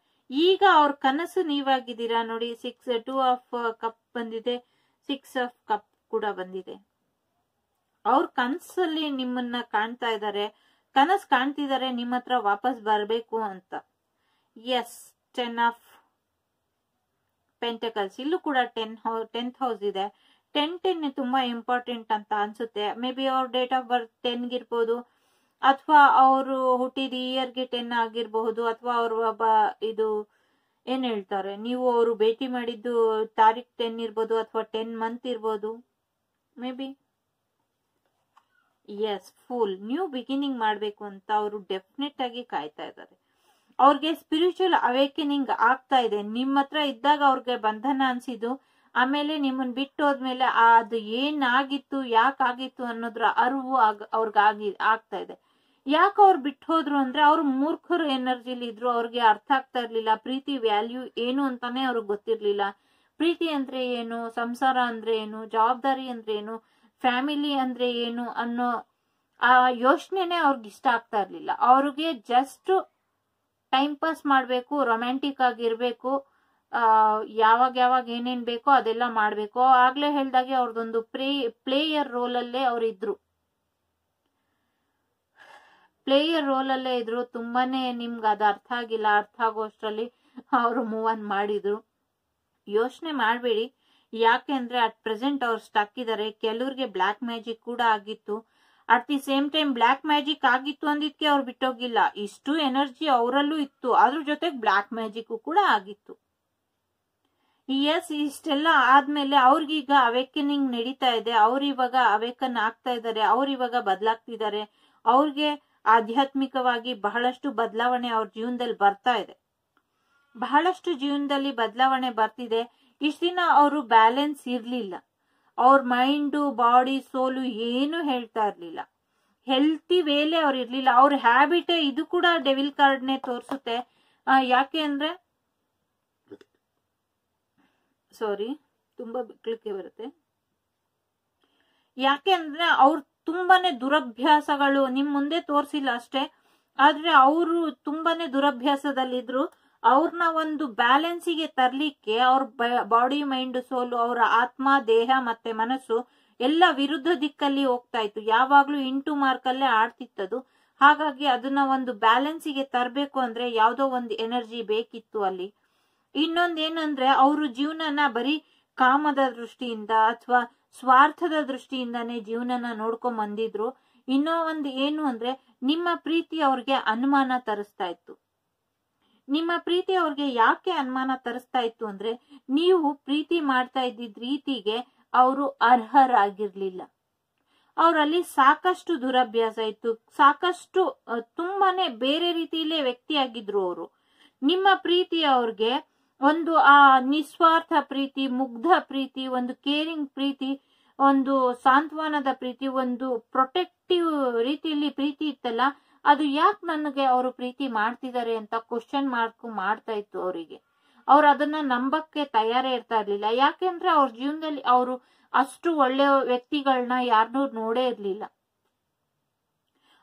ಈಗ ಅವ್ರ ಕನಸು ನೀವಾಗಿದ್ದೀರಾ ನೋಡಿ. 2 ಆಫ್ ಕಪ್ ಬಂದಿದೆ, 6 ಆಫ್ ಕಪ್ ಕೂಡ ಬಂದಿದೆ. ಅವ್ರ ಕನಸಲ್ಲಿ ನಿಮ್ಮನ್ನ ಕಾಣ್ತಾ ಇದ್ದಾರೆ, ಕನಸು ಕಾಣ್ತಿದ್ದಾರೆ ನಿಮ್ಮ ಹತ್ರ ವಾಪಸ್ ಬರ್ಬೇಕು ಅಂತ. Yes, 10 of pentacles. ಇಲ್ಲೂ ಕೂಡ 10th ಹೌಸ್ ಇದೆ. 10 ತುಂಬಾ ಇಂಪಾರ್ಟೆಂಟ್ ಅಂತ ಅನ್ಸುತ್ತೆ. ಮೇ ಬಿ ಅವ್ರ ಡೇಟ್ ಆಫ್ ಬರ್ತ್ 10 ಇರ್ಬೋದು, ಅಥವಾ ಅವರು ಹುಟ್ಟಿದ ಇಯರ್ಗೆ 10 ಆಗಿರಬಹುದು, ಅಥವಾ ಅವ್ರ ಇದು ಏನ್ ಹೇಳ್ತಾರೆ, ನೀವು ಅವರು ಭೇಟಿ ಮಾಡಿದ್ದು ತಾರೀಖ್ 10 ಇರ್ಬೋದು, ಅಥವಾ 10 ಮಂತ್ ಇರ್ಬೋದು may be. Yes, full new beginning ಮಾಡ್ಬೇಕು ಅಂತ ಅವರು ಡೆಫಿನೆಟ್ ಆಗಿ ಕಾಯ್ತಾ ಇದ್ದಾರೆ. ಅವ್ರಿಗೆ ಸ್ಪಿರಿಚುವಲ್ ಅವೇಕನಿಂಗ್ ಆಗ್ತಾ ಇದೆ. ನಿಮ್ಮ ಹತ್ರ ಇದ್ದಾಗ ಅವ್ರಿಗೆ ಬಂಧನ ಅನ್ಸಿದ್ದು, ಆಮೇಲೆ ನಿಮ್ಮನ್ ಬಿಟ್ಟು ಹೋದ್ಮೇಲೆ ಅದು ಏನಾಗಿತ್ತು ಯಾಕಾಗಿತ್ತು ಅನ್ನೋದ್ರ ಅರಿವು ಅವ್ರಿಗೆ ಆಗ್ತಾ ಇದೆ. ಯಾಕೆ ಅವ್ರು ಬಿಟ್ಟು ಹೋದ್ರು ಅಂದ್ರೆ ಅವ್ರು ಮೂರ್ಖರು ಎನರ್ಜಿಲಿ ಇದ್ರು. ಅವ್ರಿಗೆ ಅರ್ಥ ಆಗ್ತಾ ಇರ್ಲಿಲ್ಲ ಪ್ರೀತಿ ವ್ಯಾಲ್ಯೂ ಏನು ಅಂತಾನೆ ಅವ್ರಿಗೆ ಗೊತ್ತಿರ್ಲಿಲ್ಲ. ಪ್ರೀತಿ ಅಂದ್ರೆ ಏನು, ಸಂಸಾರ ಅಂದ್ರೆ ಏನು, ಜವಾಬ್ದಾರಿ ಅಂದ್ರೆ ಏನು, ಫ್ಯಾಮಿಲಿ ಅಂದ್ರೆ ಏನು ಅನ್ನೋ ಆ ಯೋಚನೆನೆ ಅವ್ರಿಗೆ ಇಷ್ಟ ಆಗ್ತಾ ಇರ್ಲಿಲ್ಲ. ಅವ್ರಿಗೆ ಜಸ್ಟ್ ಟೈಮ್ ಪಾಸ್ ಮಾಡ್ಬೇಕು, ರೊಮ್ಯಾಂಟಿಕ್ ಆಗಿರ್ಬೇಕು, ಯಾವಾಗ ಏನೇನ್ ಬೇಕೋ ಅದೆಲ್ಲ ಮಾಡ್ಬೇಕು. ಆಗ್ಲೇ ಹೇಳ್ದಾಗೆ ಅವ್ರದೊಂದು ಪ್ಲೇಯರ್ ರೋಲ್ ಅಲ್ಲೇ ಅವ್ರಿದ್ರು, ಪ್ಲೇಯರ್ ರೋಲ್ ಅಲ್ಲೇ ಇದ್ರು. ತುಂಬಾನೇ ನಿಮ್ಗೆ ಅದು ಅರ್ಥ ಆಗಿಲ್ಲ, ಅರ್ಥ ಆಗೋಷ್ಟ್ರಲ್ಲಿ ಅವರು ಮೂವ್ ಆನ್ ಮಾಡಿದ್ರು. ಯೋಚನೆ ಮಾಡ್ಬೇಡಿ, ಯಾಕೆಂದ್ರೆ ಅಟ್ ಪ್ರೆಸೆಂಟ್ ಅವ್ರು ಸ್ಟಕ್ ಇದಾರೆ. ಕೆಲವ್ರಿಗೆ ಬ್ಲಾಕ್ ಮ್ಯಾಜಿಕ್ ಕೂಡ ಆಗಿತ್ತು. At the same time black magic ಆಗಿತ್ತು ಅಂದಿದ್ಕೆ ಅವ್ರು ಬಿಟ್ಟೋಗಿಲ್ಲ, ಇಷ್ಟು ಎನರ್ಜಿ ಅವರಲ್ಲೂ ಇತ್ತು, ಅದ್ರ ಜೊತೆಗೆ ಬ್ಲಾಕ್ ಮ್ಯಾಜಿಕ್ ಕೂಡ ಆಗಿತ್ತು. ಇಷ್ಟೆಲ್ಲ ಆದ್ಮೇಲೆ ಅವ್ರಿಗೀಗ ಅವೇಕನಿಂಗ್ ನಡೀತಾ ಇದೆ, ಅವ್ರಿವಾಗ ಅವೇಕನ್ ಆಗ್ತಾ ಇದಾರೆ, ಅವ್ರಿವಾಗ ಬದಲಾಗ್ತಿದ್ದಾರೆ. ಅವ್ರಿಗೆ ಆಧ್ಯಾತ್ಮಿಕವಾಗಿ ಬಹಳಷ್ಟು ಬದಲಾವಣೆ ಅವ್ರ ಜೀವನದಲ್ಲಿ ಬರ್ತಾ ಇದೆ, ಬಹಳಷ್ಟು ಜೀವನದಲ್ಲಿ ಬದಲಾವಣೆ ಬರ್ತಿದೆ. ಇಷ್ಟ ದಿನ ಅವರು ಬ್ಯಾಲೆನ್ಸ್ ಇರ್ಲಿಲ್ಲ, ಅವ್ರ ಮೈಂಡು ಬಾಡಿ ಸೋಲು ಏನು ಹೇಳ್ತಾ ಇರ್ಲಿಲ್ಲ, ಹೆಲ್ತಿ ವೇಲೆ ಅವ್ರು ಇರ್ಲಿಲ್ಲ. ಅವ್ರ ಹ್ಯಾಬಿಟೇ ಇದು ಕೂಡ ಡೆವಿಲ್ ಕಾರ್ಡ್ನೇ ತೋರಿಸುತ್ತೆ. ಯಾಕೆ ಅಂದ್ರೆ ತುಂಬಾ ಬಿಕ್ಲಿಕ್ಕೆ ಬರುತ್ತೆ. ಯಾಕೆ ಅಂದ್ರೆ ಅವ್ರು ತುಂಬಾನೇ ದುರಭ್ಯಾಸಗಳು ನಿಮ್ ಮುಂದೆ ತೋರ್ಸಿಲ್ಲ ಅಷ್ಟೇ, ಆದ್ರೆ ಅವರು ತುಂಬಾನೇ ದುರಭ್ಯಾಸದಲ್ಲಿದ್ರು. ಅವ್ರನ್ನ ಒಂದು ಬ್ಯಾಲೆನ್ಸಿಗೆ ತರ್ಲಿಕ್ಕೆ ಅವ್ರ ಬಾಡಿ ಮೈಂಡ್ ಸೋಲು, ಅವರ ಆತ್ಮ ದೇಹ ಮತ್ತೆ ಮನಸ್ಸು ಎಲ್ಲ ವಿರುದ್ಧ ದಿಕ್ಕಲ್ಲಿ ಹೋಗ್ತಾ ಇತ್ತು. ಯಾವಾಗ್ಲೂ ಇಂಟು ಮಾರ್ಕಲ್ಲೇ ಆಡ್ತಿತ್ತದು. ಹಾಗಾಗಿ ಅದನ್ನ ಒಂದು ಬ್ಯಾಲೆನ್ಸಿಗೆ ತರಬೇಕು ಅಂದ್ರೆ ಯಾವ್ದೋ ಒಂದು ಎನರ್ಜಿ ಬೇಕಿತ್ತು ಅಲ್ಲಿ. ಇನ್ನೊಂದೇನಂದ್ರೆ ಅವರು ಜೀವನನ ಬರೀ ಕಾಮದ ದೃಷ್ಟಿಯಿಂದ ಅಥವಾ ಸ್ವಾರ್ಥದ ದೃಷ್ಟಿಯಿಂದಾನೇ ಜೀವನನ ನೋಡ್ಕೊಂಡ್ ಬಂದಿದ್ರು. ಇನ್ನೂ ಒಂದು ಏನು ಅಂದ್ರೆ ನಿಮ್ಮ ಪ್ರೀತಿ ಅವ್ರಿಗೆ ಅನುಮಾನ ತರಿಸ್ತಾ ಇತ್ತು. ನಿಮ್ಮ ಪ್ರೀತಿ ಅವ್ರಿಗೆ ಯಾಕೆ ಅನುಮಾನ ತರಿಸ್ತಾ ಇತ್ತು ಅಂದ್ರೆ ನೀವು ಪ್ರೀತಿ ಮಾಡ್ತಾ ಇದ್ದಿದ್ ರೀತಿಗೆ ಅವರು ಅರ್ಹರಾಗಿರ್ಲಿಲ್ಲ. ಅವರಲ್ಲಿ ಸಾಕಷ್ಟು ದುರಭ್ಯಾಸ ಇತ್ತು, ಸಾಕಷ್ಟು ತುಂಬಾನೇ ಬೇರೆ ರೀತಿಯಲ್ಲೇ ವ್ಯಕ್ತಿಯಾಗಿದ್ರು ಅವರು. ನಿಮ್ಮ ಪ್ರೀತಿ ಅವ್ರಿಗೆ ಒಂದು ನಿಸ್ವಾರ್ಥ ಪ್ರೀತಿ, ಮುಗ್ಧ ಪ್ರೀತಿ, ಒಂದು ಕೇರಿಂಗ್ ಪ್ರೀತಿ, ಒಂದು ಸಾಂತ್ವನದ ಪ್ರೀತಿ, ಒಂದು ಪ್ರೊಟೆಕ್ಟಿವ್ ರೀತಿಯಲ್ಲಿ ಪ್ರೀತಿ ಇತ್ತಲ್ಲ, ಅದು ಯಾಕೆ ನನಗೆ ಅವರು ಪ್ರೀತಿ ಮಾಡ್ತಿದ್ದಾರೆ ಅಂತ ಕ್ವಶನ್ ಮಾರ್ಕ್ ಮಾಡ್ತಾ ಇತ್ತು ಅವರಿಗೆ. ಅವ್ರು ಅದನ್ನ ನಂಬಕ್ಕೆ ತಯಾರೇ ಇರ್ತಾ ಇರ್ಲಿಲ್ಲ. ಯಾಕೆಂದ್ರೆ ಅವ್ರ ಜೀವನದಲ್ಲಿ ಅವರು ಅಷ್ಟು ಒಳ್ಳೆ ವ್ಯಕ್ತಿಗಳನ್ನ ಯಾರನ್ನೂ ನೋಡೇ ಇರ್ಲಿಲ್ಲ.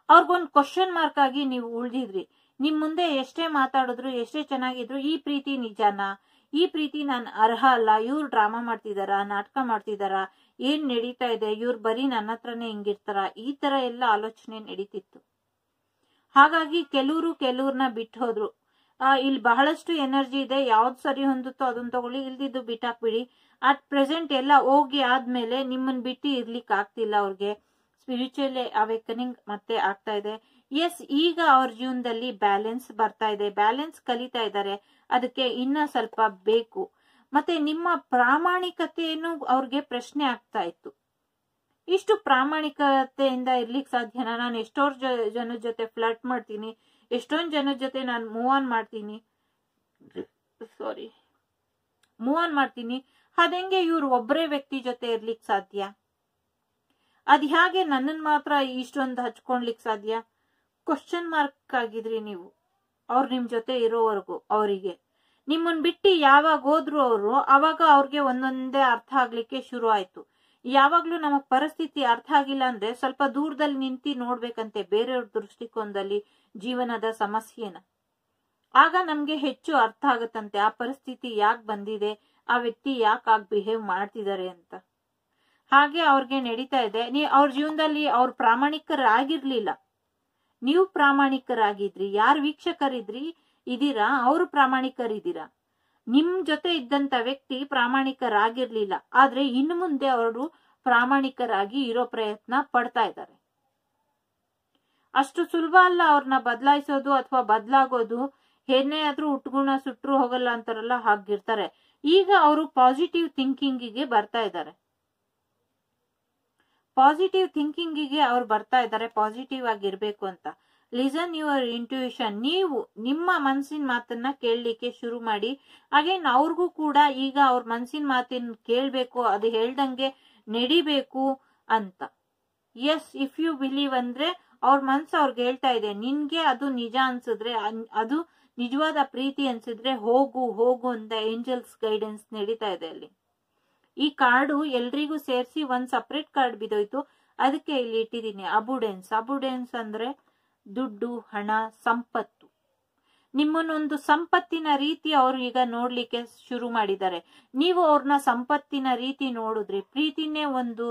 ಅವ್ರಿಗೊಂದು ಕ್ವಶನ್ ಮಾರ್ಕ್ ಆಗಿ ನೀವು ಉಳ್ದಿದ್ರಿ. ನಿಮ್ ಮುಂದೆ ಎಷ್ಟೇ ಮಾತಾಡಿದ್ರು, ಎಷ್ಟೇ ಚೆನ್ನಾಗಿದ್ರು, ಈ ಪ್ರೀತಿ ನಿಜಾನಾ, ಈ ಪ್ರೀತಿ ನಾನು ಅರ್ಹ ಅಲ್ಲ, ಇವ್ರು ಡ್ರಾಮಾ ಮಾಡ್ತಿದಾರ, ನಾಟಕ ಮಾಡ್ತಿದಾರ, ಏನ್ ನಡೀತಾ ಇದೆ, ಇವ್ರು ಬರೀ ನನ್ನ ಹತ್ರನೇ ಹಿಂಗಿರ್ತಾರ, ಈ ತರ ಎಲ್ಲ ಆಲೋಚನೆ ನಡೀತಿತ್ತು. ಹಾಗಾಗಿ ಕೆಲವ್ರನ್ನ ಬಿಟ್ಟು ಹೋದ್ರು. ಇಲ್ಲಿ ಬಹಳಷ್ಟು ಎನರ್ಜಿ ಇದೆ, ಯಾವ್ದು ಸರಿ ಹೊಂದುತ್ತೋ ಅದನ್ನ ತಗೊಳ್ಳಿ, ಇಲ್ದಿದ್ದು ಬಿಟ್ಟಾಕ್ಬಿಡಿ. ಅಟ್ ಪ್ರೆಸೆಂಟ್ ಎಲ್ಲ ಹೋಗಿ ಆದ್ಮೇಲೆ ನಿಮ್ಮನ್ ಬಿಟ್ಟು ಇರ್ಲಿಕ್ಕೆ ಆಗ್ತಿಲ್ಲ ಅವ್ರಿಗೆ. ಸ್ಪಿರಿಚುವಲ್ ಅವೇಕನಿಂಗ್ ಮತ್ತೆ ಆಗ್ತಾ ಇದೆ. ಈಗ ಅವ್ರ ಜೀವನದಲ್ಲಿ ಬ್ಯಾಲೆನ್ಸ್ ಬರ್ತಾ ಇದೆ, ಬ್ಯಾಲೆನ್ಸ್ ಕಲಿತಾ ಇದ್ದಾರೆ. ಅದಕ್ಕೆ ಇನ್ನ ಸ್ವಲ್ಪ ಬೇಕು. ಮತ್ತೆ ನಿಮ್ಮ ಪ್ರಾಮಾಣಿಕತೆಯನ್ನು ಅವ್ರಿಗೆ ಪ್ರಶ್ನೆ ಆಗ್ತಾ ಇತ್ತು. ಇಷ್ಟು ಪ್ರಾಮಾಣಿಕತೆಯಿಂದ ಇರ್ಲಿಕ್ಕೆ ಸಾಧ್ಯನಾ? ನಾನು ಎಷ್ಟೋ ಜನದ ಜೊತೆ ಫ್ಲರ್ಟ್ ಮಾಡ್ತೀನಿ, ಎಷ್ಟೊಂದ್ ಜನದ ಜೊತೆ ನಾನು ಮೂವ್ ಆನ್ ಮಾಡ್ತೀನಿ, ಅದಂಗೆ ಇವ್ರು ಒಬ್ಬರೇ ವ್ಯಕ್ತಿ ಜೊತೆ ಇರ್ಲಿಕ್ಕೆ ಸಾಧ್ಯ? ಅದ್ ಹೇಗೆ ನನ್ನನ್ ಮಾತ್ರ ಇಷ್ಟೊಂದು ಹಚ್ಕೊಳ್ಲಿಕ್ಕೆ ಸಾಧ್ಯ? ಕ್ವಶನ್ ಮಾರ್ಕ್ ಆಗಿದ್ರಿ ನೀವು ಅವ್ರು ನಿಮ್ ಜೊತೆ ಇರೋವರೆಗೂ. ಅವರಿಗೆ ನಿಮ್ಮನ್ ಬಿಟ್ಟು ಯಾವಾಗ ಹೋದ್ರು ಅವರು, ಅವಾಗ ಅವ್ರಿಗೆ ಒಂದೊಂದೇ ಅರ್ಥ ಆಗ್ಲಿಕ್ಕೆ ಶುರು ಆಯ್ತು. ಯಾವಾಗ್ಲೂ ನಮಗ್ ಪರಿಸ್ಥಿತಿ ಅರ್ಥ ಆಗಿಲ್ಲ ಅಂದ್ರೆ ಸ್ವಲ್ಪ ದೂರದಲ್ಲಿ ನಿಂತಿ ನೋಡ್ಬೇಕಂತೆ, ಬೇರೆಯವ್ರ ದೃಷ್ಟಿಕೋನದಲ್ಲಿ ಜೀವನದ ಸಮಸ್ಯೆನ. ಆಗ ನಮ್ಗೆ ಹೆಚ್ಚು ಅರ್ಥ ಆಗತ್ತಂತೆ ಆ ಪರಿಸ್ಥಿತಿ ಯಾಕೆ ಬಂದಿದೆ, ಆ ವ್ಯಕ್ತಿ ಯಾಕೆ ಬಿಹೇವ್ ಮಾಡ್ತಿದ್ದಾರೆ ಅಂತ. ಹಾಗೆ ಅವ್ರಿಗೆ ನಡೀತಾ ಇದೆ. ಅವ್ರ ಜೀವನದಲ್ಲಿ ಅವ್ರ ಪ್ರಾಮಾಣಿಕರಾಗಿರ್ಲಿಲ್ಲ, ನೀವು ಪ್ರಾಮಾಣಿಕರಾಗಿದ್ರಿ. ಯಾರು ವೀಕ್ಷಕರಿದ್ರಿ ಇದೀರಾ, ಅವರು ಪ್ರಾಮಾಣಿಕರಿದ್ದೀರಾ. ನಿಮ್ ಜೊತೆ ಇದ್ದಂತ ವ್ಯಕ್ತಿ ಪ್ರಾಮಾಣಿಕರಾಗಿರ್ಲಿಲ್ಲ, ಆದ್ರೆ ಇನ್ನು ಮುಂದೆ ಅವರು ಪ್ರಾಮಾಣಿಕರಾಗಿ ಇರೋ ಪ್ರಯತ್ನ ಪಡ್ತಾ ಇದ್ದಾರೆ. ಅಷ್ಟು ಸುಲಭ ಅಲ್ಲ ಅವ್ರನ್ನ ಬದಲಾಯಿಸೋದು ಅಥವಾ ಬದಲಾಗೋದು. ಏನೇ ಆದ್ರೂ ಉಟ್ಗುಣ ಸುಟ್ರು ಹೋಗಲ್ಲ ಅಂತಾರಲ್ಲ, ಹಾಗಿರ್ತಾರೆ. ಈಗ ಅವರು ಪಾಸಿಟಿವ್ ಥಿಂಕಿಂಗಿಗೆ ಬರ್ತಾ ಇದ್ದಾರೆ. ಅವ್ರು ಬರ್ತಾ ಇದ್ದಾರೆ ಪಾಸಿಟಿವ್ ಆಗಿರ್ಬೇಕು ಅಂತ. Listen your intuition. ನೀವು ನಿಮ್ಮ ಮನಸ್ಸಿನ ಮಾತನ್ನ ಕೇಳಲಿಕ್ಕೆ ಶುರು ಮಾಡಿ. ಅಗೇನ್ ಅವ್ರಿಗೂ ಕೂಡ ಈಗ ಅವ್ರ ಮನಸ್ಸಿನ ಮಾತಿನ ಕೇಳ್ಬೇಕು, ಅದು ಹೇಳ್ದಂಗೆ ನಡಿಬೇಕು ಅಂತ. ಇಫ್ ಯು ಬಿಲೀವ್ ಅಂದ್ರೆ ಅವ್ರ ಮನ್ಸು ಅವ್ರಿಗೆ ಹೇಳ್ತಾ ಇದೆ, ನಿನ್ಗೆ ಅದು ನಿಜ ಅನ್ಸಿದ್ರೆ, ಅದು ನಿಜವಾದ ಪ್ರೀತಿ ಅನ್ಸಿದ್ರೆ ಹೋಗು ಅಂತ ಏಂಜಲ್ಸ್ ಗೈಡೆನ್ಸ್ ನಡೀತಾ ಇದೆ ಅಲ್ಲಿ. ಈ ಕಾರ್ಡು ಎಲ್ರಿಗೂ ಸೇರಿಸಿ ಒಂದ್ ಸಪ್ರೇಟ್ ಕಾರ್ಡ್ ಬಿದ್ದೋಯ್ತು, ಅದಕ್ಕೆ ಇಲ್ಲಿ ಇಟ್ಟಿದ್ದೀನಿ. ಅಬುಡೆನ್ಸ್ ಅಂದ್ರೆ ದುಡ್ಡು, ಹಣ, ಸಂಪತ್ತು. ನಿಮ್ಮನ್ನೊಂದು ಸಂಪತ್ತಿನ ರೀತಿ ಅವ್ರು ಈಗ ನೋಡ್ಲಿಕ್ಕೆ ಶುರು ಮಾಡಿದ್ದಾರೆ. ನೀವು ಅವ್ರನ್ನ ಸಂಪತ್ತಿನ ರೀತಿ ನೋಡಿದ್ರಿ. ಪ್ರೀತಿನೇ ಒಂದು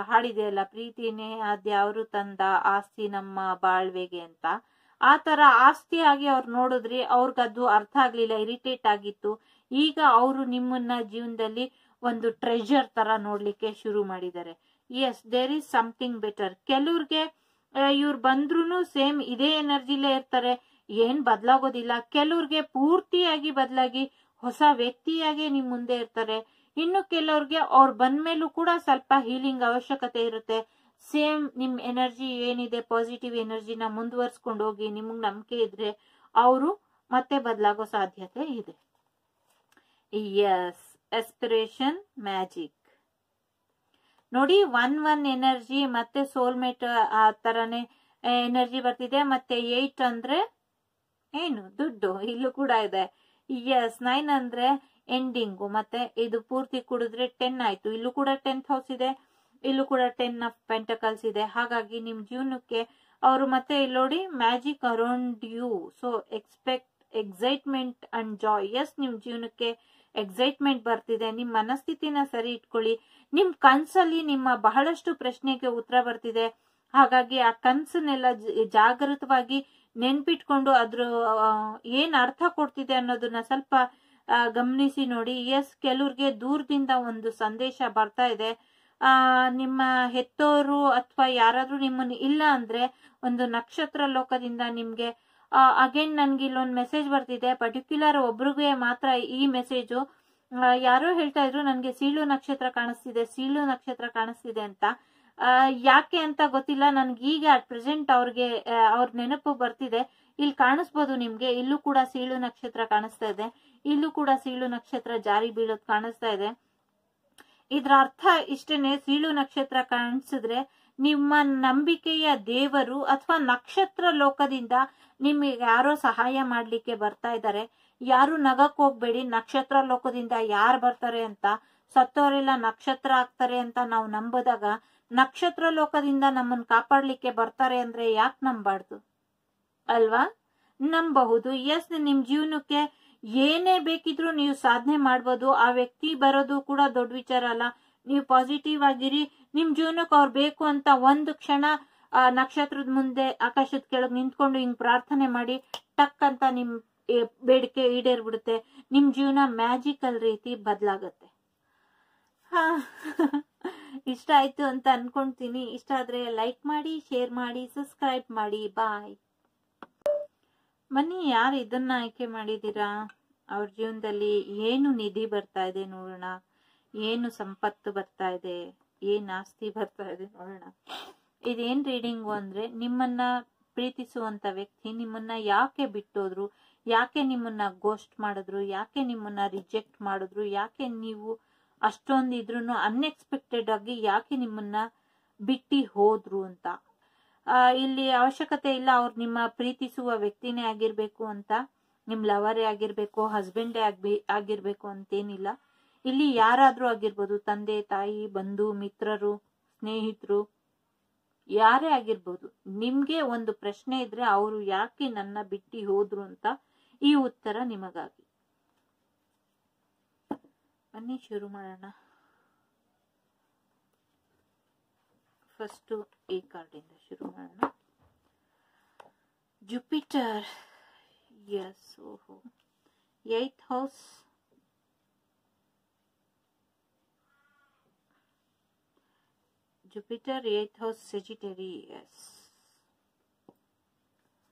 ಹಾಡಿದೆಯಲ್ಲ, ಪ್ರೀತಿನೇ ಅದ್ಯಾವ್ರು ತಂದ ಆಸ್ತಿ ನಮ್ಮ ಬಾಳ್ವೆಗೆ ಅಂತ. ಆ ತರ ಆಸ್ತಿಯಾಗಿ ಅವ್ರು ನೋಡಿದ್ರಿ. ಅವ್ರಿಗದು ಅರ್ಥ ಆಗ್ಲಿಲ್ಲ, ಇರಿಟೇಟ್ ಆಗಿತ್ತು. ಈಗ ಅವರು ನಿಮ್ಮನ್ನ ಜೀವನದಲ್ಲಿ ಒಂದು ಟ್ರೆಜರ್ ತರ ನೋಡ್ಲಿಕ್ಕೆ ಶುರು ಮಾಡಿದ್ದಾರೆ. Yes, there is something better. ಕೆಲವ್ರಿಗೆ ಇವ್ರು ಬಂದ್ರು ಸೇಮ್ ಇದೇ ಎನರ್ಜಿಲೇ ಇರ್ತಾರೆ, ಏನ್ ಬದಲಾಗೋದಿಲ್ಲ. ಕೆಲವ್ರಿಗೆ ಪೂರ್ತಿಯಾಗಿ ಬದಲಾಗಿ ಹೊಸ ವ್ಯಕ್ತಿಯಾಗಿ ನಿಮ್ ಮುಂದೆ ಇರ್ತಾರೆ. ಇನ್ನು ಕೆಲವ್ರಿಗೆ ಅವ್ರು ಬಂದ್ಮೇಲೂ ಕೂಡ ಸ್ವಲ್ಪ ಹೀಲಿಂಗ್ ಅವಶ್ಯಕತೆ ಇರುತ್ತೆ. ಸೇಮ್ ನಿಮ್ ಎನರ್ಜಿ ಏನಿದೆ, ಪಾಸಿಟಿವ್ ಎನರ್ಜಿನ ಮುಂದುವರ್ಸ್ಕೊಂಡು ಹೋಗಿ, ನಿಮಗ್ ನಂಬಿಕೆ ಇದ್ರೆ ಅವರು ಮತ್ತೆ ಬದಲಾಗೋ ಸಾಧ್ಯತೆ ಇದೆ. ಎಸ್, ಎಸ್ಪಿರೇಷನ್ ಮ್ಯಾಜಿಕ್ ನೋಡಿ. 1 ಎನರ್ಜಿ ಮತ್ತೆ ಸೋಲ್ಮೇಟ್ ಆ ತರನೇ ಎನರ್ಜಿ ಬರ್ತಿದೆ. ಮತ್ತೆ 8 ಅಂದ್ರೆ ಏನು, ದುಡ್ಡು, ಇಲ್ಲೂ ಕೂಡ ಇದೆ. ಎಸ್, 9 ಅಂದ್ರೆ ಎಂಡಿಂಗು. ಮತ್ತೆ ಇದು ಪೂರ್ತಿ ಕುಡಿದ್ರೆ 10 ಆಯ್ತು. ಇಲ್ಲೂ ಕೂಡ 10th ಹೌಸ್ ಇದೆ, ಇಲ್ಲೂ ಕೂಡ 10 ಆಫ್ ಪೆಂಟಕಲ್ಸ್ ಇದೆ. ಹಾಗಾಗಿ ನಿಮ್ ಜೀವನಕ್ಕೆ ಅವರು ಮತ್ತೆ ಇಲ್ಲಿ ನೋಡಿ magic around you. So expect excitement and joy. Yes, ನಿಮ್ ಜೀವನಕ್ಕೆ ಎಕ್ಸೈಟ್ಮೆಂಟ್ ಬರ್ತಿದೆ. ನಿಮ್ ಮನಸ್ಥಿತಿನ ಸರಿ ಇಟ್ಕೊಳ್ಳಿ. ನಿಮ್ ಕನ್ಸಲ್ಲಿ ನಿಮ್ಮ ಬಹಳಷ್ಟು ಪ್ರಶ್ನೆಗೆ ಉತ್ತರ ಬರ್ತಿದೆ. ಹಾಗಾಗಿ ಆ ಕನ್ಸನ್ನೆಲ್ಲ ಜಾಗೃತವಾಗಿ ನೆನ್ಪಿಟ್ಕೊಂಡು ಅದ್ರ ಏನ್ ಅರ್ಥ ಕೊಡ್ತಿದೆ ಅನ್ನೋದನ್ನ ಸ್ವಲ್ಪ ಗಮನಿಸಿ ನೋಡಿ. ಎಸ್, ಕೆಲವ್ರಿಗೆ ದೂರದಿಂದ ಒಂದು ಸಂದೇಶ ಬರ್ತಾ ಇದೆ. ನಿಮ್ಮ ಹೆತ್ತೋರು ಅಥವಾ ಯಾರಾದ್ರೂ ನಿಮ್ಮನ್ನು ಇಲ್ಲ ಅಂದ್ರೆ ಒಂದು ನಕ್ಷತ್ರ ಲೋಕದಿಂದ ನಿಮ್ಗೆ ಅಗೇನ್ ನನ್ಗೆ ಇಲ್ಲೊಂದು ಮೆಸೇಜ್ ಬರ್ತಿದೆ. ಪರ್ಟಿಕ್ಯುಲರ್ ಒಬ್ರಿಗೆ ಮಾತ್ರ ಈ ಮೆಸೇಜು. ಯಾರೋ ಹೇಳ್ತಾ ಇದ್ರು ನನ್ಗೆ ಸೀಳು ನಕ್ಷತ್ರ ಕಾಣಿಸ್ತಿದೆ, ಸೀಳು ನಕ್ಷತ್ರ ಕಾಣಿಸ್ತಿದೆ ಅಂತ. ಯಾಕೆ ಅಂತ ಗೊತ್ತಿಲ್ಲ. ನನ್ಗೆ ಈಗ ಅಟ್ ಪ್ರೆಸೆಂಟ್ ಅವ್ರ ನೆನಪು ಬರ್ತಿದೆ. ಇಲ್ಲಿ ಕಾಣಿಸ್ಬೋದು ನಿಮ್ಗೆ. ಇಲ್ಲೂ ಕೂಡ ಸೀಳು ನಕ್ಷತ್ರ ಕಾಣಿಸ್ತಾ ಇದೆ, ಇಲ್ಲೂ ಕೂಡ ಸೀಳು ನಕ್ಷತ್ರ ಜಾರಿ ಬೀಳೋದ್ ಕಾಣಿಸ್ತಾ ಇದೆ. ಇದ್ರ ಅರ್ಥ ಇಷ್ಟೇನೆ, ಸೀಳು ನಕ್ಷತ್ರ ಕಾಣಿಸಿದ್ರೆ ನಿಮ್ಮ ನಂಬಿಕೆಯ ದೇವರು ಅಥವಾ ನಕ್ಷತ್ರ ಲೋಕದಿಂದ ನಿಮಗೆ ಯಾರೋ ಸಹಾಯ ಮಾಡ್ಲಿಕ್ಕೆ ಬರ್ತಾ ಇದ್ದಾರೆ. ಯಾರು ನಗಕ್ ಹೋಗ್ಬೇಡಿ. ನಕ್ಷತ್ರ ಲೋಕದಿಂದ ಯಾರು ಬರ್ತಾರೆ ಅಂತ, ಸತ್ತವರೆಲ್ಲ ನಕ್ಷತ್ರ ಆಗ್ತಾರೆ ಅಂತ ನಾವು ನಂಬೋದಾಗ ನಕ್ಷತ್ರ ಲೋಕದಿಂದ ನಮ್ಮನ್ನ ಕಾಪಾಡ್ಲಿಕ್ಕೆ ಬರ್ತಾರೆ ಅಂದ್ರೆ ಯಾಕೆ ನಂಬಾರ್ದು ಅಲ್ವಾ? ನಂಬಬಹುದು. ಎಸ್, ನಿಮ್ ಜೀವನಕ್ಕೆ ಏನೇ ಬೇಕಿದ್ರು ನೀವು ಸಾಧನೆ ಮಾಡ್ಬೋದು. ಆ ವ್ಯಕ್ತಿ ಬರೋದು ಕೂಡ ದೊಡ್ಡ ವಿಚಾರ ಅಲ್ಲ. ನೀವು ಪಾಸಿಟಿವ್ ಆಗಿರಿ. ನಿಮ್ ಜೀವನಕ್ಕೆ ಅವ್ರು ಬೇಕು ಅಂತ ಒಂದು ಕ್ಷಣ ನಕ್ಷತ್ರದ ಮುಂದೆ ಆಕಾಶದ ಕೆಳಗೆ ನಿಂತ್ಕೊಂಡು ಹಿಂಗ್ ಪ್ರಾರ್ಥನೆ ಮಾಡಿ, ಟಕ್ ಅಂತ ನಿಮ್ ಬೇಡಿಕೆ ಈಡೇರ್ಬಿಡುತ್ತೆ. ನಿಮ್ ಜೀವನ ಮ್ಯಾಜಿಕಲ್ ರೀತಿ ಬದಲಾಗತ್ತೆ. ಇಷ್ಟ ಆಯ್ತು ಅಂತ ಅನ್ಕೊಂತೀನಿ. ಇಷ್ಟ ಆದ್ರೆ ಲೈಕ್ ಮಾಡಿ, ಶೇರ್ ಮಾಡಿ, ಸಬ್ಸ್ಕ್ರೈಬ್ ಮಾಡಿ. ಬಾಯ್. ಬನ್ನಿ, ಯಾರು ಇದನ್ನ ಆಯ್ಕೆ ಮಾಡಿದೀರಾ? ಅವ್ರ ಜೀವನದಲ್ಲಿ ಏನು ನಿಧಿ ಬರ್ತಾ ಇದೆ ನೋಡೋಣ, ಏನು ಸಂಪತ್ತು ಬರ್ತಾ ಇದೆ, ಏನ್ ಆಸ್ತಿ ಬರ್ತಾ ಇದೆ ನೋಡೋಣ. ಇದೇನ್ ರೀಡಿಂಗು ಅಂದ್ರೆ, ನಿಮ್ಮನ್ನ ಪ್ರೀತಿಸುವಂತ ವ್ಯಕ್ತಿ ನಿಮ್ಮನ್ನ ಯಾಕೆ ಬಿಟ್ಟೋದ್ರು, ಯಾಕೆ ನಿಮ್ಮನ್ನ ಗೋಸ್ಟ್ ಮಾಡಿದ್ರು, ಯಾಕೆ ನಿಮ್ಮನ್ನ ರಿಜೆಕ್ಟ್ ಮಾಡಿದ್ರು, ಯಾಕೆ ನೀವು ಅಷ್ಟೊಂದಿದ್ರು ಅನ್ಎಕ್ಸ್ಪೆಕ್ಟೆಡ್ ಆಗಿ ಯಾಕೆ ನಿಮ್ಮನ್ನ ಬಿಟ್ಟಿ ಹೋದ್ರು ಅಂತ. ಇಲ್ಲಿ ಅವಶ್ಯಕತೆ ಇಲ್ಲ ಅವ್ರು ನಿಮ್ಮ ಪ್ರೀತಿಸುವ ವ್ಯಕ್ತಿನೇ ಆಗಿರ್ಬೇಕು ಅಂತ, ನಿಮ್ ಲವರೇ ಆಗಿರ್ಬೇಕು, ಹಸ್ಬೆಂಡೇ ಆಗಿರ್ಬೇಕು ಅಂತೇನಿಲ್ಲ. ಇಲ್ಲಿ ಯಾರಾದ್ರೂ ಆಗಿರ್ಬೋದು, ತಂದೆ ತಾಯಿ, ಬಂಧು ಮಿತ್ರರು, ಸ್ನೇಹಿತರು, ಯಾರೇ ಆಗಿರ್ಬೋದು. ನಿಮ್ಗೆ ಒಂದು ಪ್ರಶ್ನೆ ಇದ್ರೆ ಅವರು ಯಾಕೆ ನನ್ನ ಬಿಟ್ಟಿ ಹೋದ್ರು ಅಂತ ಈ ಉತ್ತರ ನಿಮಗಾಗಿ. ಬನ್ನಿ ಶುರು ಮಾಡೋಣ. ಫಸ್ಟ್ ಈ ಕಾರ್ಡಿಂದ ಶುರು ಮಾಡೋಣ. ಜುಪಿಟರ್. ಎಸ್, ಓಹೋ, 8th house. Jupiter 8th house, Sagittarius.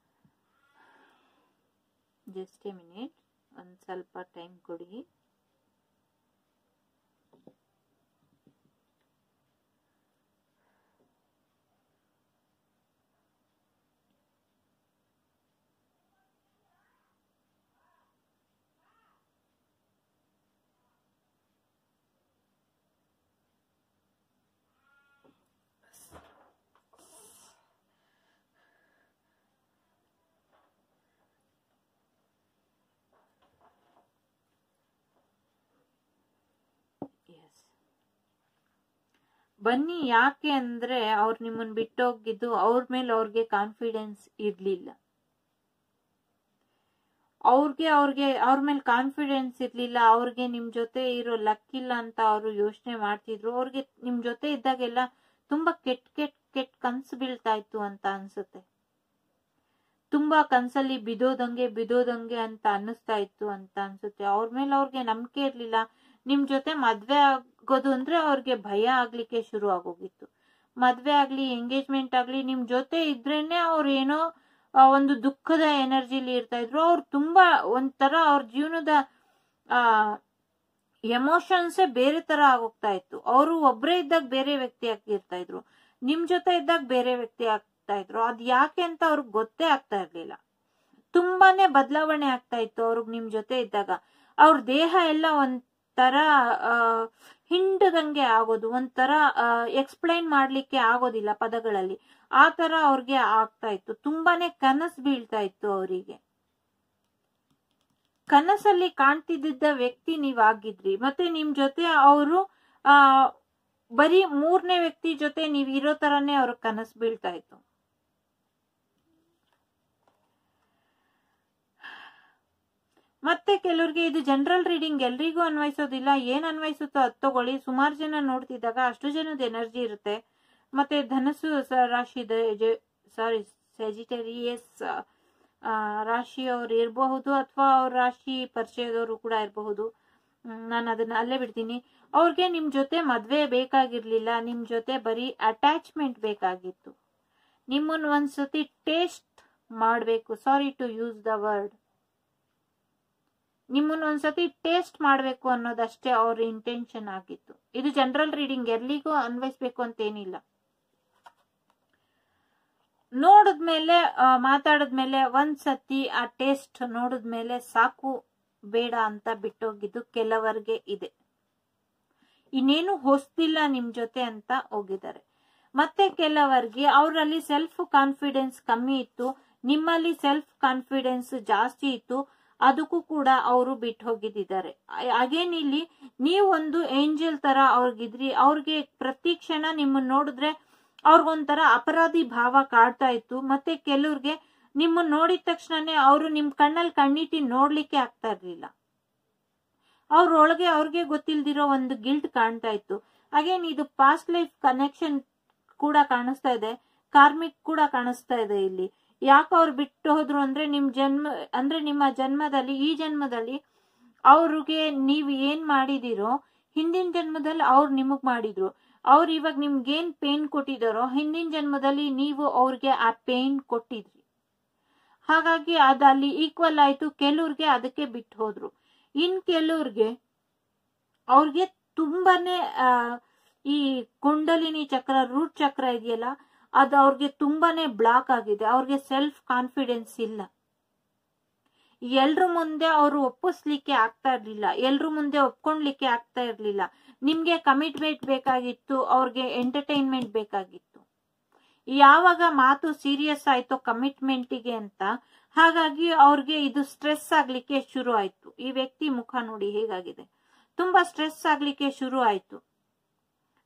Just a minute, ಒಂದ್ ಸ್ವಲ್ಪ ಟೈಮ್ ಕೊಡಿ. ಬನ್ನಿ, ಯಾಕೆ ಅಂದ್ರೆ ಅವ್ರು ನಿಮ್ಮನ್ನ ಬಿಟ್ಟೋಗಿದ್ದು ಅವ್ರ ಮೇಲೆ ಅವ್ರಿಗೆ ಕಾನ್ಫಿಡೆನ್ಸ್ ಇರ್ಲಿಲ್ಲ. ಅವ್ರ ಮೇಲೆ ಕಾನ್ಫಿಡೆನ್ಸ್ ಇರ್ಲಿಲ್ಲ, ಅವ್ರಿಗೆ ನಿಮ್ ಜೊತೆ ಇರೋ ಲಕ್ ಇಲ್ಲ ಅಂತ ಅವರು ಯೋಚನೆ ಮಾಡ್ತಿದ್ರು. ಅವ್ರಿಗೆ ನಿಮ್ ಜೊತೆ ಇದ್ದಾಗೆಲ್ಲ ತುಂಬಾ ಕೆಟ್ಟ ಕನ್ಸು ಬೀಳ್ತಾ ಇತ್ತು ಅಂತ ಅನ್ಸುತ್ತೆ. ತುಂಬಾ ಕನ್ಸಲ್ಲಿ ಬಿದೋದಂಗೆ ಅಂತ ಅನ್ನಿಸ್ತಾ ಇತ್ತು ಅಂತ ಅನ್ಸುತ್ತೆ. ಅವ್ರ ಮೇಲೆ ಅವ್ರಿಗೆ ನಂಬಿಕೆ ಇರ್ಲಿಲ್ಲ. ನಿಮ್ ಜೊತೆ ಮದ್ವೆ ಆಗೋದು ಅಂದ್ರೆ ಅವ್ರಿಗೆ ಭಯ ಆಗ್ಲಿಕ್ಕೆ ಶುರು ಆಗೋಗಿತ್ತು. ಮದ್ವೆ ಆಗ್ಲಿ, ಎಂಗೇಜ್ಮೆಂಟ್ ಆಗ್ಲಿ, ನಿಮ್ ಜೊತೆ ಇದ್ರೇನೆ ಅವ್ರು ಏನೋ ಒಂದು ದುಃಖದ ಎನರ್ಜಿಲಿ ಇರ್ತಾ ಇದ್ರು. ಅವ್ರು ತುಂಬಾ ಒಂಥರ ಅವ್ರ ಜೀವನದ ಎಮೋಷನ್ಸೇ ಬೇರೆ ತರ ಆಗೋಗ್ತಾ ಇತ್ತು. ಅವರು ಒಬ್ರೇ ಇದ್ದಾಗ ಬೇರೆ ವ್ಯಕ್ತಿ ಆಗಿರ್ತಾ ಇದ್ರು, ನಿಮ್ ಜೊತೆ ಇದ್ದಾಗ ಬೇರೆ ವ್ಯಕ್ತಿ ಆಗ್ತಾ ಇದ್ರು. ಅದ್ ಯಾಕೆ ಅಂತ ಅವ್ರಿಗೆ ಗೊತ್ತೇ ಆಗ್ತಾ ಇರ್ಲಿಲ್ಲ. ತುಂಬಾನೇ ಬದಲಾವಣೆ ಆಗ್ತಾ ಇತ್ತು ಅವ್ರಿಗೆ ನಿಮ್ ಜೊತೆ ಇದ್ದಾಗ. ಅವ್ರ ದೇಹ ಎಲ್ಲ ಒಂಥರ ಹಿಂಡದಂಗೆ ಆಗೋದು, ಒಂಥರ ಎಕ್ಸ್ಪ್ಲೈನ್ ಮಾಡ್ಲಿಕ್ಕೆ ಆಗೋದಿಲ್ಲ ಪದಗಳಲ್ಲಿ, ಆ ತರ ಅವ್ರಿಗೆ ಆಗ್ತಾ ಇತ್ತು. ತುಂಬಾನೇ ಕನಸು ಬೀಳ್ತಾ ಇತ್ತು ಅವರಿಗೆ. ಕನಸಲ್ಲಿ ಕಾಣ್ತಿದ್ದ ವ್ಯಕ್ತಿ ನೀವಾಗಿದ್ರಿ. ಮತ್ತೆ ನಿಮ್ ಜೊತೆ ಅವರು ಬರೀ ಮೂರನೇ ವ್ಯಕ್ತಿ ಜೊತೆ ನೀವ್ ಇರೋ ತರನೇ ಅವ್ರ ಕನಸು ಬೀಳ್ತಾ ಇತ್ತು. ಮತ್ತೆ ಕೆಲವ್ರಿಗೆ ಇದು ಜನರಲ್ ರೀಡಿಂಗ್, ಎಲ್ರಿಗೂ ಅನ್ವಯಿಸೋದಿಲ್ಲ. ಏನ್ ಅನ್ವಯಿಸುತ್ತೋ ಅದ್ ತಗೊಳ್ಳಿ. ಸುಮಾರು ಜನ ನೋಡ್ತಿದ್ದಾಗ ಅಷ್ಟು ಜನದ ಎನರ್ಜಿ ಇರುತ್ತೆ. ಮತ್ತೆ ಧನಸ್ಸು ರಾಶಿ, ಸೆಜಿಟೇರಿಯಸ್ ರಾಶಿಯವ್ರು ಇರಬಹುದು, ಅಥವಾ ಅವ್ರ ರಾಶಿ ಪರಿಚಯದವರು ಕೂಡ ಇರಬಹುದು. ನಾನು ಅದನ್ನ ಅಲ್ಲೇ ಬಿಡ್ತೀನಿ. ಅವ್ರಿಗೆ ನಿಮ್ ಜೊತೆ ಮದ್ವೆ ಬೇಕಾಗಿರ್ಲಿಲ್ಲ, ನಿಮ್ ಜೊತೆ ಬರೀ ಅಟ್ಯಾಚ್ಮೆಂಟ್ ಬೇಕಾಗಿತ್ತು. ನಿಮ್ಮನ್ನ ಒಂದ್ಸತಿ ಟೇಸ್ಟ್ ಮಾಡ್ಬೇಕು, sorry to use the word, ನಿಮ್ಮನ್ನ ಒಂದ್ಸತಿ ಟೇಸ್ಟ್ ಮಾಡ್ಬೇಕು ಅನ್ನೋದಷ್ಟೇ ಅವ್ರ ಇಂಟೆನ್ಷನ್ ಆಗಿತ್ತು. ಇದು ಜನರಲ್ ರೀಡಿಂಗ್, ಎಲ್ಲಿಗೂ ಅನ್ವಯಿಸ್ಬೇಕು ಅಂತ ಏನಿಲ್ಲ. ನೋಡಿದ್ಮೇಲೆ ಮಾತಾಡಿದ್ಮೇಲೆ ಒಂದ್ಸತಿ ಆ ಟೇಸ್ಟ್ ನೋಡಿದ್ಮೇಲೆ ಸಾಕು, ಬೇಡ ಅಂತ ಬಿಟ್ಟೋಗಿದ್ದು ಕೆಲವರಿಗೆ ಇದೆ. ಇನ್ನೇನು ಹೊಸ್ತಿಲ್ಲ ನಿಮ್ ಜೊತೆ ಅಂತ ಹೋಗಿದ್ದಾರೆ. ಮತ್ತೆ ಕೆಲವರಿಗೆ ಅವರಲ್ಲಿ ಸೆಲ್ಫ್ ಕಾನ್ಫಿಡೆನ್ಸ್ ಕಮ್ಮಿ ಇತ್ತು, ನಿಮ್ಮಲ್ಲಿ ಸೆಲ್ಫ್ ಕಾನ್ಫಿಡೆನ್ಸ್ ಜಾಸ್ತಿ ಇತ್ತು, ಅದಕ್ಕೂ ಕೂಡ ಅವರು ಬಿಟ್ಟು ಹೋಗಿದ್ದಾರೆ. ಅಗೇನ್ ಇಲ್ಲಿ ನೀವು ಒಂದು ಏಂಜಲ್ ತರ ಅವ್ರಿಗಿದ್ರಿ. ಅವ್ರಿಗೆ ಪ್ರತಿ ಕ್ಷಣ ನಿಮ್ಮನ್ನ ನೋಡಿದ್ರೆ ಅವ್ರಿಗೊಂಥರ ಅಪರಾಧಿ ಭಾವ ಕಾಡ್ತಾ ಇತ್ತು. ಮತ್ತೆ ಕೆಲವ್ರಿಗೆ ನಿಮ್ಮನ್ನ ನೋಡಿದ ತಕ್ಷಣನೇ ಅವರು ನಿಮ್ ಕಣ್ಣಲ್ಲಿ ಕಣ್ಣಿಟ್ಟು ನೋಡ್ಲಿಕ್ಕೆ ಆಗ್ತಾ ಇರ್ಲಿಲ್ಲ. ಅವ್ರೊಳಗೆ ಅವ್ರಿಗೆ ಗೊತ್ತಿಲ್ದಿರೋ ಒಂದು ಗಿಲ್ಟ್ ಕಾಣ್ತಾ ಇತ್ತು. ಅಗೇನ್ ಇದು ಪಾಸ್ಟ್ ಲೈಫ್ ಕನೆಕ್ಷನ್ ಕೂಡ ಕಾಣಿಸ್ತಾ ಇದೆ, ಕಾರ್ಮಿಕ್ ಕೂಡ ಕಾಣಿಸ್ತಾ ಇದೆ ಇಲ್ಲಿ. ಯಾಕೆ ಅವ್ರು ಬಿಟ್ಟು ಹೋದ್ರು ಅಂದ್ರೆ ನಿಮ್ಮ ಜನ್ಮದಲ್ಲಿ, ಈ ಜನ್ಮದಲ್ಲಿ ಅವ್ರಿಗೆ ನೀವ್ ಏನ್ ಮಾಡಿದಿರೋ ಹಿಂದಿನ ಜನ್ಮದಲ್ಲಿ ಅವ್ರು ನಿಮಗ್ ಮಾಡಿದ್ರು. ಅವ್ರು ಇವಾಗ ನಿಮ್ಗೇನ್ ಪೇನ್ ಕೊಟ್ಟಿದಾರೋ ಹಿಂದಿನ ಜನ್ಮದಲ್ಲಿ ನೀವು ಅವ್ರಿಗೆ ಆ ಪೇನ್ ಕೊಟ್ಟಿದ್ರಿ. ಹಾಗಾಗಿ ಅದು ಅಲ್ಲಿ ಈಕ್ವಲ್ ಆಯ್ತು. ಕೆಲವ್ರಿಗೆ ಅದಕ್ಕೆ ಬಿಟ್ಟು ಹೋದ್ರು. ಇನ್ ಕೆಲವ್ರಿಗೆ ಅವ್ರಿಗೆ ತುಂಬಾನೇ ಈ ಕುಂಡಲಿನಿ ಚಕ್ರ, ರೂಟ್ ಚಕ್ರ ಇದೆಯಲ್ಲ, ಅದು ಅವ್ರಿಗೆ ತುಂಬಾನೇ ಬ್ಲಾಕ್ ಆಗಿದೆ. ಅವ್ರಿಗೆ ಸೆಲ್ಫ್ ಕಾನ್ಫಿಡೆನ್ಸ್ ಇಲ್ಲ. ಎಲ್ರ ಮುಂದೆ ಅವರು ಒಪ್ಪಿಸ್ಲಿಕ್ಕೆ ಆಗ್ತಾ ಇರ್ಲಿಲ್ಲ, ಎಲ್ರ ಮುಂದೆ ಒಪ್ಕೊಂಡ್ಲಿಕ್ಕೆ ಆಗ್ತಾ ಇರ್ಲಿಲ್ಲ. ನಿಮ್ಗೆ ಕಮಿಟ್ಮೆಂಟ್ ಬೇಕಾಗಿತ್ತು, ಅವ್ರಿಗೆ ಎಂಟರ್ಟೈನ್ಮೆಂಟ್ ಬೇಕಾಗಿತ್ತು. ಯಾವಾಗ ಮಾತು ಸೀರಿಯಸ್ ಆಯ್ತೋ ಕಮಿಟ್ಮೆಂಟಿಗೆ ಅಂತ, ಹಾಗಾಗಿ ಅವ್ರಿಗೆ ಇದು ಸ್ಟ್ರೆಸ್ ಆಗ್ಲಿಕ್ಕೆ ಶುರು ಆಯ್ತು. ಈ ವ್ಯಕ್ತಿ ಮುಖ ನೋಡಿ ಹೇಗಾಗಿದೆ, ತುಂಬಾ ಸ್ಟ್ರೆಸ್ ಆಗ್ಲಿಕ್ಕೆ ಶುರು ಆಯ್ತು.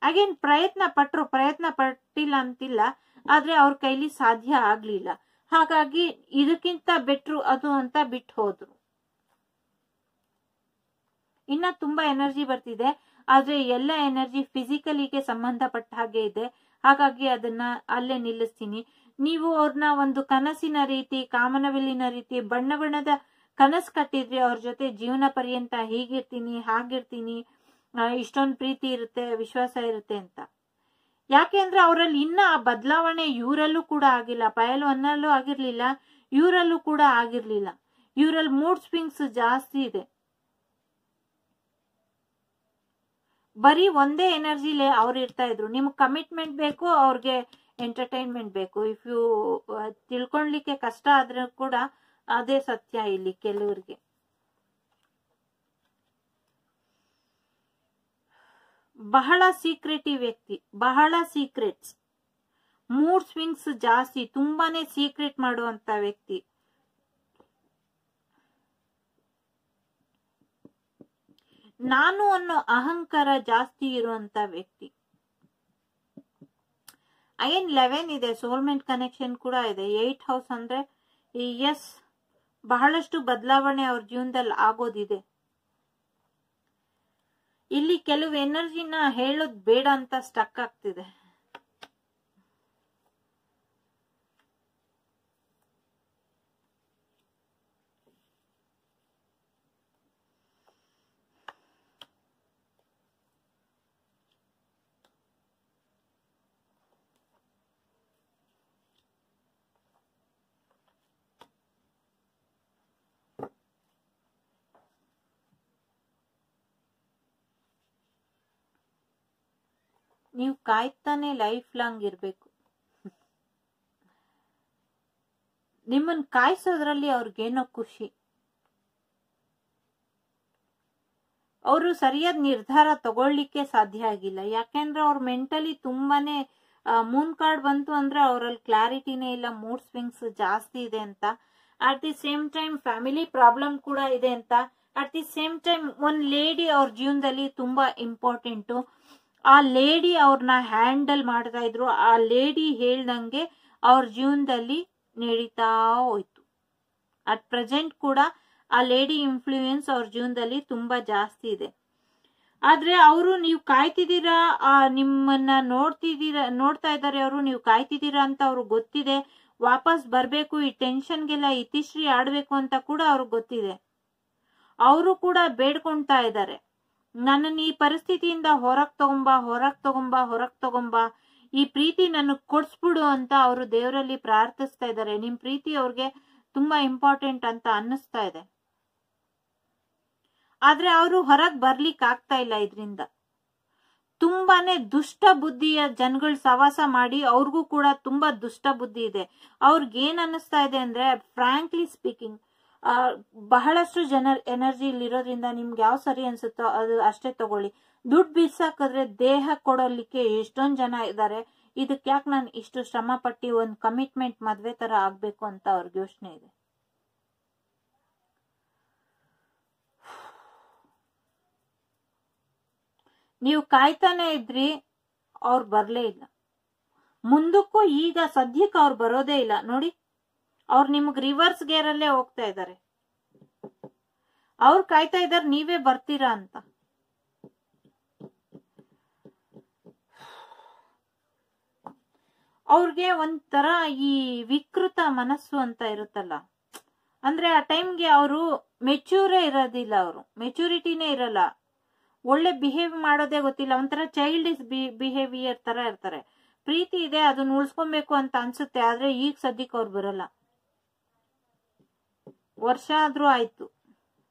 ಅಗೇನ್ ಪ್ರಯತ್ನ ಪಟ್ಟಿಲ್ಲ ಅಂತಿಲ್ಲ, ಆದ್ರೆ ಅವ್ರ ಕೈಲಿ ಸಾಧ್ಯ ಆಗ್ಲಿಲ್ಲ. ಹಾಗಾಗಿ ಇದಕ್ಕಿಂತ ಬೆಟ್ರು ಅದು ಅಂತ ಬಿಟ್ಟು ಹೋದ್ರು. ಇನ್ನ ತುಂಬಾ ಎನರ್ಜಿ ಬರ್ತಿದೆ, ಆದ್ರೆ ಎಲ್ಲ ಎನರ್ಜಿ ಫಿಸಿಕಲಿಗೆ ಸಂಬಂಧಪಟ್ಟ ಹಾಗೆ ಇದೆ. ಹಾಗಾಗಿ ಅದನ್ನ ಅಲ್ಲೇ ನಿಲ್ಲಿಸ್ತೀನಿ. ನೀವು ಅವ್ರನ್ನ ಒಂದು ಕನಸಿನ ರೀತಿ, ಕಾಮನಬಿಲ್ಲಿನ ರೀತಿ ಬಣ್ಣದ ಕನಸು ಕಟ್ಟಿದ್ರಿ. ಅವ್ರ ಜೊತೆ ಜೀವನ ಪರ್ಯಂತ ಹೀಗಿರ್ತೀನಿ, ಹಾಗಿರ್ತೀನಿ, ಇಷ್ಟೊಂದು ಪ್ರೀತಿ ಇರುತ್ತೆ, ವಿಶ್ವಾಸ ಇರುತ್ತೆ ಅಂತ. ಯಾಕೆ ಅಂದ್ರೆ ಅವರಲ್ಲಿ ಇನ್ನ ಆ ಬದಲಾವಣೆ ಇವರಲ್ಲೂ ಕೂಡ ಆಗಿಲ್ಲ. ಪಯಲ್ ಒನ್ನಲ್ಲೂ ಆಗಿರ್ಲಿಲ್ಲ, ಇವರಲ್ಲೂ ಕೂಡ ಆಗಿರ್ಲಿಲ್ಲ. ಇವರಲ್ಲಿ ಮೂಡ್ ಸ್ವಿಂಗ್ಸ್ ಜಾಸ್ತಿ ಇದೆ. ಬರೀ ಒಂದೇ ಎನರ್ಜಿಲೇ ಅವ್ರು ಇರ್ತಾ ಇದ್ರು. ನಿಮ್ಗೆ ಕಮಿಟ್ಮೆಂಟ್ ಬೇಕು, ಅವ್ರಿಗೆ ಎಂಟರ್ಟೈನ್ಮೆಂಟ್ ಬೇಕು. ಇಫ್ ಯು ತಿಳ್ಕೊಳ್ಲಿಕ್ಕೆ ಕಷ್ಟ ಆದ್ರೂ ಕೂಡ ಅದೇ ಸತ್ಯ ಇಲ್ಲಿ ಕೆಲವರಿಗೆ. ಬಹಳ ಸೀಕ್ರೆಟಿವ್ ವ್ಯಕ್ತಿ, ಬಹಳ ಸೀಕ್ರೆಟ್ಸ್, ಮೂಡ್ ಸ್ವಿಂಗ್ಸ್ ಜಾಸ್ತಿ, ತುಂಬಾನೇ ಸೀಕ್ರೆಟ್ ಮಾಡುವಂತ ವ್ಯಕ್ತಿ. ನಾನು ಅನ್ನೋ ಅಹಂಕಾರ ಜಾಸ್ತಿ ಇರುವಂತ ವ್ಯಕ್ತಿ. ಅಗೇನ್ 11 ಇದೆ, ಸೋಲ್ಮೆಂಟ್ ಕನೆಕ್ಷನ್ ಕೂಡ ಇದೆ. 8 ಹೌಸ್ ಅಂದ್ರೆ ಎಸ್, ಬಹಳಷ್ಟು ಬದಲಾವಣೆ ಅವ್ರ ಜೀವನದಲ್ಲಿ ಆಗೋದಿದೆ. ಇಲ್ಲಿ ಕೆಲವು ಎನರ್ಜಿನ ಹೇಳೋದ್ ಬೇಡ ಅಂತ ಸ್ಟಕ್ ಆಗ್ತಿದೆ. ನೀವು ಕಾಯ್ತಾನೆ ಲೈಫ್ ಲಾಂಗ್ ಇರ್ಬೇಕು. ನಿಮ್ಮನ್ ಕಾಯಿಸೋದ್ರಲ್ಲಿ ಅವ್ರಿಗೇನೋ ಖುಷಿ. ಅವರು ಸರಿಯಾದ ನಿರ್ಧಾರ ತಗೊಳ್ಳಿಕ್ಕೆ ಸಾಧ್ಯ ಆಗಿಲ್ಲ. ಯಾಕೆಂದ್ರೆ ಅವ್ರ ಮೆಂಟಲಿ ತುಂಬಾನೇ ಮೂನ್ ಕಾರ್ಡ್ ಬಂತು ಅಂದ್ರೆ ಅವರಲ್ಲಿ ಕ್ಲಾರಿಟಿನೇ ಇಲ್ಲ, ಮೂಡ್ ಸ್ವಿಂಗ್ಸ್ ಜಾಸ್ತಿ ಇದೆ ಅಂತ. At the same time family problem ಕೂಡ ಇದೆ ಅಂತ. ಅಟ್ ದಿ ಸೇಮ್ ಟೈಮ್ ಒಂದ್ ಲೇಡಿ ಅವ್ರ ಜೀವನದಲ್ಲಿ ತುಂಬಾ ಇಂಪಾರ್ಟೆಂಟು. ಆ ಲೇಡಿ ಅವ್ರನ್ನ ಹ್ಯಾಂಡಲ್ ಮಾಡ್ತಾ ಇದ್ರು. ಆ ಲೇಡಿ ಹೇಳ್ದಂಗೆ ಅವ್ರ ಜೀವನದಲ್ಲಿ ನಡೀತಾ ಹೋಯ್ತು. ಅಟ್ ಪ್ರೆಸೆಂಟ್ ಕೂಡ ಆ ಲೇಡಿ ಇನ್ಫ್ಲೂಯೆನ್ಸ್ ಅವ್ರ ಜೀವನದಲ್ಲಿ ತುಂಬಾ ಜಾಸ್ತಿ ಇದೆ. ಆದ್ರೆ ಅವರು ನೀವು ಕಾಯ್ತಿದ್ದೀರಾ, ನಿಮ್ಮನ್ನ ನೋಡ್ತಾ ಇದ್ದಾರೆ ಅವರು, ನೀವು ಕಾಯ್ತಿದ್ದೀರಾ ಅಂತ ಅವ್ರಿಗೆ ಗೊತ್ತಿದೆ. ವಾಪಸ್ ಬರ್ಬೇಕು, ಈ ಟೆನ್ಷನ್ಗೆಲ್ಲ ಇತಿಶ್ರೀ ಆಡ್ಬೇಕು ಅಂತ ಕೂಡ ಅವ್ರಿಗೆ ಗೊತ್ತಿದೆ. ಅವರು ಕೂಡ ಬೇಡ್ಕೊಂತಾ ಇದ್ದಾರೆ, ನನ್ನನ್ನು ಈ ಪರಿಸ್ಥಿತಿಯಿಂದ ಹೊರಗ್ ತಗೊಂಬ, ಈ ಪ್ರೀತಿ ನನಗ್ ಕೊಡ್ಸ್ಬಿಡು ಅಂತ ಅವರು ದೇವರಲ್ಲಿ ಪ್ರಾರ್ಥಿಸ್ತಾ ಇದ್ದಾರೆ. ನಿಮ್ ಪ್ರೀತಿ ಅವ್ರಿಗೆ ತುಂಬಾ ಇಂಪಾರ್ಟೆಂಟ್ ಅಂತ ಅನ್ನಿಸ್ತಾ ಇದೆ. ಆದ್ರೆ ಅವರು ಹೊರಗ್ ಬರ್ಲಿಕ್ಕೆ ಆಗ್ತಾ ಇಲ್ಲ. ಇದ್ರಿಂದ ತುಂಬಾನೇ ದುಷ್ಟ ಬುದ್ಧಿಯ ಜನಗಳು ಸವಾಸ ಮಾಡಿ ಅವ್ರಿಗೂ ಕೂಡ ತುಂಬಾ ದುಷ್ಟ ಬುದ್ಧಿ ಇದೆ. ಅವ್ರಿಗೇನ್ ಅನ್ನಿಸ್ತಾ ಇದೆ ಅಂದ್ರೆ, ಫ್ರಾಂಕ್ಲಿ ಸ್ಪೀಕಿಂಗ್, ಬಹಳಷ್ಟು ಜನ ಎನರ್ಜಿ ಇಲ್ಲಿರೋದ್ರಿಂದ ನಿಮ್ಗೆ ಯಾವ ಸರಿ ಅನ್ಸುತ್ತೋ ಅದು ಅಷ್ಟೇ ತಗೊಳ್ಳಿ. ದುಡ್ಡು ಬಿಸಾಕಿದ್ರೆ ದೇಹ ಕೊಡೋಲಿಕ್ಕೆ ಎಷ್ಟೊಂದ್ ಜನ ಇದ್ದಾರೆ. ಇದಕ್ಕೆ ಯಾಕೆ ನಾನು ಇಷ್ಟು ಶ್ರಮ ಪಟ್ಟಿ ಒಂದ್ ಕಮಿಟ್ಮೆಂಟ್ ಮದ್ವೆ ತರ ಆಗ್ಬೇಕು ಅಂತ ಅವ್ರಿಗೆ ಯೋಚನೆ ಇದೆ. ನೀವು ಕಾಯ್ತಾನೆ ಇದ್ರಿ, ಅವ್ರು ಬರ್ಲೇ ಇಲ್ಲ. ಮುಂದಕ್ಕೂ ಈಗ ಸದ್ಯಕ್ಕೆ ಅವ್ರು ಬರೋದೇ ಇಲ್ಲ. ನೋಡಿ, ಅವ್ರು ನಿಮಗ್ ರಿವರ್ಸ್ ಗೇರ್ ಅಲ್ಲೇ ಹೋಗ್ತಾ ಇದ್ದಾರೆ. ಅವ್ರು ಕಾಯ್ತಾ ಇದ್ದಾರೆ ನೀವೇ ಬರ್ತೀರಾ ಅಂತ. ಅವ್ರಿಗೆ ಒಂಥರ ಈ ವಿಕೃತ ಮನಸ್ಸು ಅಂತ ಇರುತ್ತಲ್ಲ, ಅಂದ್ರೆ ಆ ಟೈಮ್ಗೆ ಅವರು ಮೆಚೂರೇ ಇರೋದಿಲ್ಲ. ಅವರು ಮೆಚೂರಿಟಿನೇ ಇರಲ್ಲ. ಒಳ್ಳೆ ಬಿಹೇವ್ ಮಾಡೋದೇ ಗೊತ್ತಿಲ್ಲ. ಒಂಥರ ಚೈಲ್ಡಿಶ್ ಬಿಹೇವಿಯರ್ ತರ ಇರ್ತಾರೆ. ಪ್ರೀತಿ ಇದೆ, ಅದನ್ನ ಉಳ್ಸ್ಕೊಬೇಕು ಅಂತ ಅನ್ಸುತ್ತೆ. ಆದ್ರೆ ಈಗ ಸದ್ಯಕ್ಕೆ ಅವ್ರು ಬರಲ್ಲ. ವರ್ಷ ಆದ್ರೂ ಆಯ್ತು.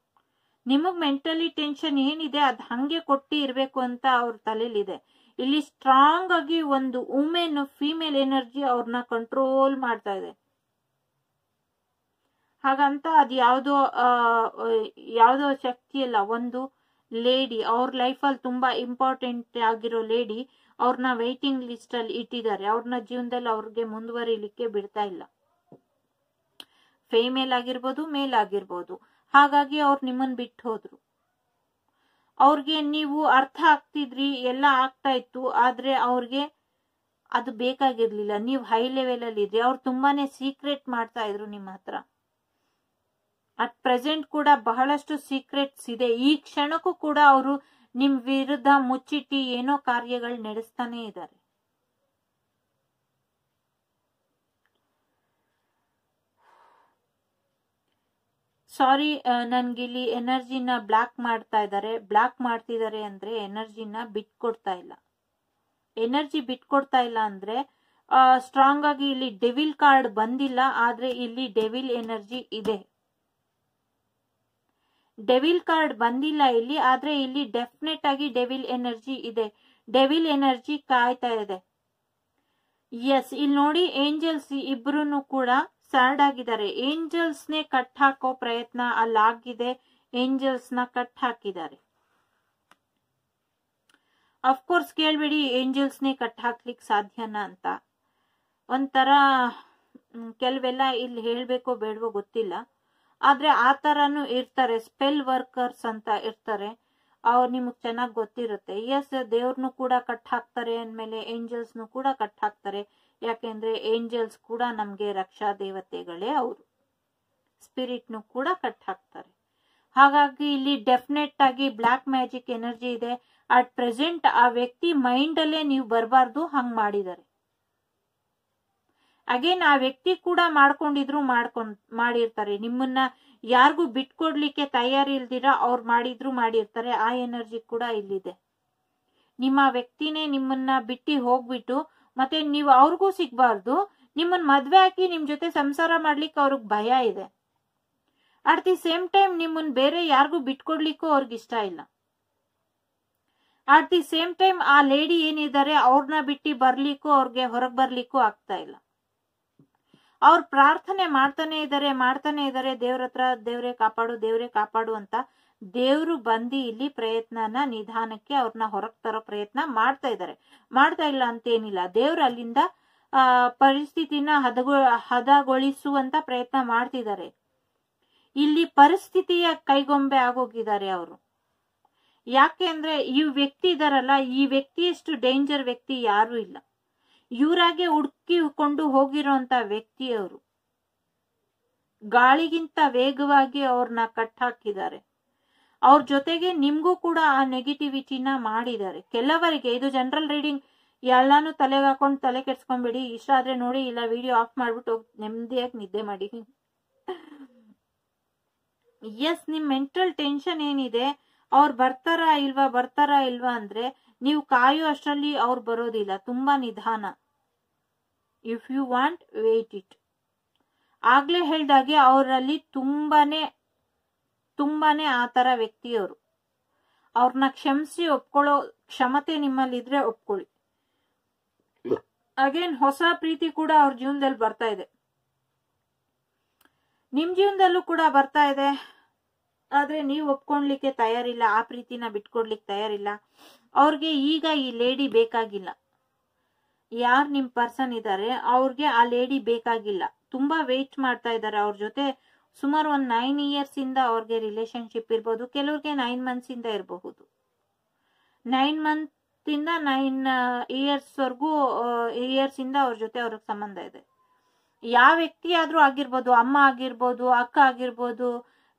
ನಿಮಗ್ ಮೆಂಟಲಿ ಟೆನ್ಷನ್ ಏನಿದೆ ಅದ್ ಹಂಗೆ ಕೊಟ್ಟಿ ಇರ್ಬೇಕು ಅಂತ ಅವ್ರ ತಲೆಯಲ್ಲಿದೆ. ಇಲ್ಲಿ ಸ್ಟ್ರಾಂಗ್ ಆಗಿ ಒಂದು ವುಮೆನ್ ಫೀಮೇಲ್ ಎನರ್ಜಿ ಅವ್ರನ್ನ ಕಂಟ್ರೋಲ್ ಮಾಡ್ತಾ ಇದೆ. ಹಾಗಂತ ಅದ್ ಯಾವ್ದೋ ಶಕ್ತಿ ಅಲ್ಲ. ಒಂದು ಲೇಡಿ ಅವ್ರ ಲೈಫಲ್ಲಿ ತುಂಬಾ ಇಂಪಾರ್ಟೆಂಟ್ ಆಗಿರೋ ಲೇಡಿ ಅವ್ರನ್ನ ವೈಟಿಂಗ್ ಲಿಸ್ಟ್ ಅಲ್ಲಿ ಇಟ್ಟಿದ್ದಾರೆ. ಅವ್ರನ್ನ ಜೀವನದಲ್ಲಿ ಅವ್ರಿಗೆ ಮುಂದುವರಿಲಿಕ್ಕೆ ಬಿಡ್ತಾ ಇಲ್ಲ. ಫೇಮೇಲ್ ಆಗಿರ್ಬೋದು, ಮೇಲ್ ಆಗಿರ್ಬೋದು. ಹಾಗಾಗಿ ಅವ್ರು ನಿಮ್ಮನ್ ಬಿಟ್ಟು ಹೋದ್ರು. ಅವ್ರಿಗೆ ನೀವು ಅರ್ಥ ಆಗ್ತಿದ್ರಿ, ಎಲ್ಲ ಆಗ್ತಾ ಇತ್ತು. ಆದ್ರೆ ಅವ್ರಿಗೆ ಅದು ಬೇಕಾಗಿರ್ಲಿಲ್ಲ. ನೀವು ಹೈ ಲೆವೆಲ್ ಅಲ್ಲಿ ಇದ್ರಿ. ಅವ್ರು ತುಂಬಾನೇ ಸೀಕ್ರೆಟ್ ಮಾಡ್ತಾ ಇದ್ರು ನಿಮ್ಮ ಹತ್ರ. ಅಟ್ ಪ್ರೆಸೆಂಟ್ ಕೂಡ ಬಹಳಷ್ಟು ಸೀಕ್ರೆಟ್ಸ್ ಇದೆ. ಈ ಕ್ಷಣಕ್ಕೂ ಕೂಡ ಅವರು ನಿಮ್ ವಿರುದ್ಧ ಮುಚ್ಚಿಟ್ಟಿ ಏನೋ ಕಾರ್ಯಗಳು ನಡೆಸ್ತಾನೆ ಇದ್ದಾರೆ. ಸಾರಿ, ನನ್ಗಿಲ್ಲಿ ಎನರ್ಜಿನ ಬ್ಲಾಕ್ ಮಾಡ್ತಾ ಇದ್ದಾರೆ. ಬ್ಲಾಕ್ ಮಾಡ್ತಿದ್ದಾರೆ ಅಂದ್ರೆ ಎನರ್ಜಿನ ಬಿಟ್ಕೊಡ್ತಾ ಇಲ್ಲ. ಎನರ್ಜಿ ಬಿಟ್ಕೊಡ್ತಾ ಇಲ್ಲ ಅಂದ್ರೆ ಸ್ಟ್ರಾಂಗ್ ಆಗಿ ಇಲ್ಲಿ ಡೆವಿಲ್ ಕಾರ್ಡ್ ಬಂದಿಲ್ಲ. ಆದ್ರೆ ಇಲ್ಲಿ ಡೆವಿಲ್ ಎನರ್ಜಿ ಇದೆ. ಡೆವಿಲ್ ಕಾರ್ಡ್ ಬಂದಿಲ್ಲ ಇಲ್ಲಿ, ಆದ್ರೆ ಇಲ್ಲಿ ಡೆಫಿನೆಟ್ ಆಗಿ ಡೆವಿಲ್ ಎನರ್ಜಿ ಇದೆ. ಡೆವಿಲ್ ಎನರ್ಜಿ ಕಾಯ್ತಾ ಇದೆ. ಎಸ್, ಇಲ್ಲಿ ನೋಡಿ, ಏಂಜಲ್ಸ್ ಇಬ್ರು ಕೂಡ ಸ್ಯಾಡ್ ಆಗಿದ್ದಾರೆ. ಏಂಜಲ್ಸ್ ನೇ ಕಟ್ ಹಾಕೋ ಪ್ರಯತ್ನ ಅಲ್ಲಾಗಿದೆ. ಏಂಜಲ್ಸ್ ನ ಕಟ್ ಹಾಕಿದ್ದಾರೆ. ಅಫ್ಕೋರ್ಸ್ ಕೇಳ್ಬೇಡಿ ಏಂಜಲ್ಸ್ ನೇ ಕಟ್ ಹಾಕ್ಲಿಕ್ಕೆ ಸಾಧ್ಯನಾ ಅಂತ. ಒಂಥರ ಕೆಲವೆಲ್ಲ ಇಲ್ಲಿ ಹೇಳ್ಬೇಕೋ ಬೇಡವೋ ಗೊತ್ತಿಲ್ಲ. ಆದ್ರೆ ಆ ತರನು ಇರ್ತಾರೆ. ಸ್ಪೆಲ್ ವರ್ಕರ್ಸ್ ಅಂತ ಇರ್ತಾರೆ. ಅವ್ರು ನಿಮಗ್ ಚೆನ್ನಾಗ್ ಗೊತ್ತಿರುತ್ತೆ. ಎಸ್, ದೇವ್ರನ್ನು ಕೂಡ ಕಟ್ ಹಾಕ್ತಾರೆ ಅಂದ್ಮೇಲೆ ಏಂಜಲ್ಸ್ನು ಕೂಡ ಕಟ್ ಹಾಕ್ತಾರೆ. ಯಾಕೆಂದ್ರೆ ಏಂಜಲ್ಸ್ ಕೂಡ ನಮ್ಗೆ ರಕ್ಷಾ ದೇವತೆಗಳೇ ಅವರು. ಸ್ಪಿರಿಟ್ನು ಕೂಡ ಕಟ್ ಹಾಕ್ತಾರೆ. ಹಾಗಾಗಿ ಇಲ್ಲಿ ಡೆಫಿನೆಟ್ ಆಗಿ ಬ್ಲಾಕ್ ಮ್ಯಾಜಿಕ್ ಎನರ್ಜಿ ಇದೆ. ಅಟ್ ಪ್ರೆಸೆಂಟ್ ಆ ವ್ಯಕ್ತಿ ಮೈಂಡ್ ಅಲ್ಲೇ ನೀವು ಬರಬಾರ್ದು ಹಂಗ್ ಮಾಡಿದ್ದಾರೆ. ಅಗೇನ್ ಆ ವ್ಯಕ್ತಿ ಕೂಡ ಮಾಡಿರ್ತಾರೆ. ನಿಮ್ಮನ್ನ ಯಾರಿಗೂ ಬಿಟ್ಕೊಡ್ಲಿಕ್ಕೆ ತಯಾರಿ ಇಲ್ದಿರ ಅವ್ರು ಮಾಡಿರ್ತಾರೆ. ಆ ಎನರ್ಜಿ ಕೂಡ ಇಲ್ಲಿದೆ. ನಿಮ್ಮ ವ್ಯಕ್ತಿನೇ ನಿಮ್ಮನ್ನ ಬಿಟ್ಟು ಹೋಗ್ಬಿಟ್ಟು ಮತ್ತೆ ನೀವು ಅವ್ರಿಗೂ ಸಿಗ್ಬಾರ್ದು, ನಿಮ್ಮನ್ನ ಮದ್ವೆ ಹಾಕಿ ನಿಮ್ ಜೊತೆ ಸಂಸಾರ ಮಾಡ್ಲಿಕ್ಕೆ ಅವ್ರಿಗೆ ಭಯ ಇದೆ. ಅಟ್ ದಿ ಸೇಮ್ ಟೈಮ್ ನಿಮ್ಮನ್ನ ಬೇರೆ ಯಾರಿಗೂ ಬಿಟ್ಕೊಡ್ಲಿಕ್ಕೂ ಅವ್ರಿಗೆ ಇಷ್ಟ ಇಲ್ಲ. ಅಟ್ ದಿ ಸೇಮ್ ಟೈಮ್ ಆ ಲೇಡಿ ಏನಿದ್ದಾರೆ ಅವ್ರನ್ನ ಬಿಟ್ಟು ಬರ್ಲಿಕ್ಕೂ ಅವ್ರಿಗೆ ಹೊರಗ್ ಬರ್ಲಿಕ್ಕೂ ಆಗ್ತಾ ಇಲ್ಲ. ಅವ್ರು ಪ್ರಾರ್ಥನೆ ಮಾಡ್ತಾನೆ ಇದ್ದಾರೆ ದೇವ್ರ ಹತ್ರ, ದೇವ್ರೇ ಕಾಪಾಡು ಅಂತ. ದೇವ್ರು ಬಂದು ಇಲ್ಲಿ ಪ್ರಯತ್ನನ ನಿಧಾನಕ್ಕೆ ಅವ್ರನ್ನ ಹೊರಗ್ ತರೋ ಪ್ರಯತ್ನ ಮಾಡ್ತಾ ಇಲ್ಲ ಅಂತೇನಿಲ್ಲ. ದೇವ್ರು ಅಲ್ಲಿಂದ ಪರಿಸ್ಥಿತಿನ ಹದಗೊಳಿಸುವಂತ ಪ್ರಯತ್ನ ಮಾಡ್ತಿದ್ದಾರೆ. ಇಲ್ಲಿ ಪರಿಸ್ಥಿತಿಯ ಕೈಗೊಂಬೆ ಆಗೋಗಿದ್ದಾರೆ ಅವರು. ಯಾಕೆ ಅಂದ್ರೆ ಈ ವ್ಯಕ್ತಿ ಇದಾರಲ್ಲ, ಈ ವ್ಯಕ್ತಿಯಷ್ಟು ಡೇಂಜರ್ ವ್ಯಕ್ತಿ ಯಾರು ಇಲ್ಲ. ಇವರಾಗೆ ಹುಡುಕಿಕೊಂಡು ಹೋಗಿರೋಂತ ವ್ಯಕ್ತಿ ಅವರು. ಗಾಳಿಗಿಂತ ವೇಗವಾಗಿ ಅವ್ರನ್ನ ಕಟ್ ಹಾಕಿದ್ದಾರೆ. ಅವ್ರ ಜೊತೆಗೆ ನಿಮ್ಗೂ ಕೂಡ ಆ ನೆಗೆಟಿವಿಟಿನ ಮಾಡಿದ್ದಾರೆ. ಕೆಲವರಿಗೆ ಇದು ಜನರಲ್ ರೀಡಿಂಗ್, ಎಲ್ಲಾನು ತಲೆಗೆ ಹಾಕೊಂಡು ತಲೆ ಕೆಡ್ಸ್ಕೊಂಡ್ಬಿಡಿ. ಇಷ್ಟ ಆದ್ರೆ ನೋಡಿ, ಇಲ್ಲ ವಿಡಿಯೋ ಆಫ್ ಮಾಡ್ಬಿಟ್ಟು ನೆಮ್ಮದಿಯಾಗಿ ನಿದ್ದೆ ಮಾಡಿ. ಎಸ್, ನಿಮ್ ಮೆಂಟಲ್ ಟೆನ್ಷನ್ ಏನಿದೆ, ಅವ್ರು ಬರ್ತಾರಾ ಇಲ್ವಾ ಅಂದ್ರೆ ನೀವು ಕಾಯೋ ಅಷ್ಟರಲ್ಲಿ ಅವ್ರು ಬರೋದಿಲ್ಲ. ತುಂಬಾ ನಿಧಾನ. If you want wait it. ಆಗ್ಲೇ ಹೇಳ್ದಾಗೆ ಅವರಲ್ಲಿ ತುಂಬಾನೇ ಆ ತರ ವ್ಯಕ್ತಿಯವರು. ಅವ್ರನ್ನ ಕ್ಷಮಿಸಿ ಒಪ್ಕೊಳ್ಳೋ ಕ್ಷಮತೆ ನಿಮ್ಮಲ್ಲಿ ಇದ್ರೆ ಒಪ್ಕೊಳ್ಳಿ. ಅಗೇನ್ ಹೊಸ ಪ್ರೀತಿ ಕೂಡ ಅವ್ರ ಜೀವನದಲ್ಲಿ ಬರ್ತಾ ಇದೆ, ನಿಮ್ ಜೀವನದಲ್ಲೂ ಕೂಡ ಬರ್ತಾ ಇದೆ. ಆದ್ರೆ ನೀವು ಒಪ್ಕೊಳ್ಲಿಕ್ಕೆ ತಯಾರಿಲ್ಲ, ಆ ಪ್ರೀತಿನ ಬಿಟ್ಕೊಡ್ಲಿಕ್ಕೆ ತಯಾರಿಲ್ಲ. ಅವ್ರಿಗೆ ಈಗ ಈ ಲೇಡಿ ಬೇಕಾಗಿಲ್ಲ. ಯಾರು ನಿಮ್ ಪರ್ಸನ್ ಇದ್ದಾರೆ ಅವ್ರಿಗೆ ಆ ಲೇಡಿ ಬೇಕಾಗಿಲ್ಲ. ತುಂಬಾ ವೇಟ್ ಮಾಡ್ತಾ ಇದ್ದಾರೆ ಅವ್ರ ಜೊತೆ. ಸುಮಾರು 9 years ಇಂದ ಅವ್ರಿಗೆ ರಿಲೇಶನ್ಶಿಪ್ ಇರ್ಬೋದು, ಕೆಲವ್ರಿಗೆ 9 months ಇಂದ ಇರಬಹುದು. 9 months ಇಂದ 9 years ವರ್ಗೂ ಇಯರ್ಸ್ ಇಂದ ಅವ್ರ ಜೊತೆ ಅವ್ರಿಗೆ ಸಂಬಂಧ ಇದೆ. ಯಾವ ವ್ಯಕ್ತಿ ಆದ್ರೂ ಆಗಿರ್ಬೋದು, ಅಮ್ಮ ಆಗಿರ್ಬೋದು, ಅಕ್ಕ ಆಗಿರ್ಬೋದು,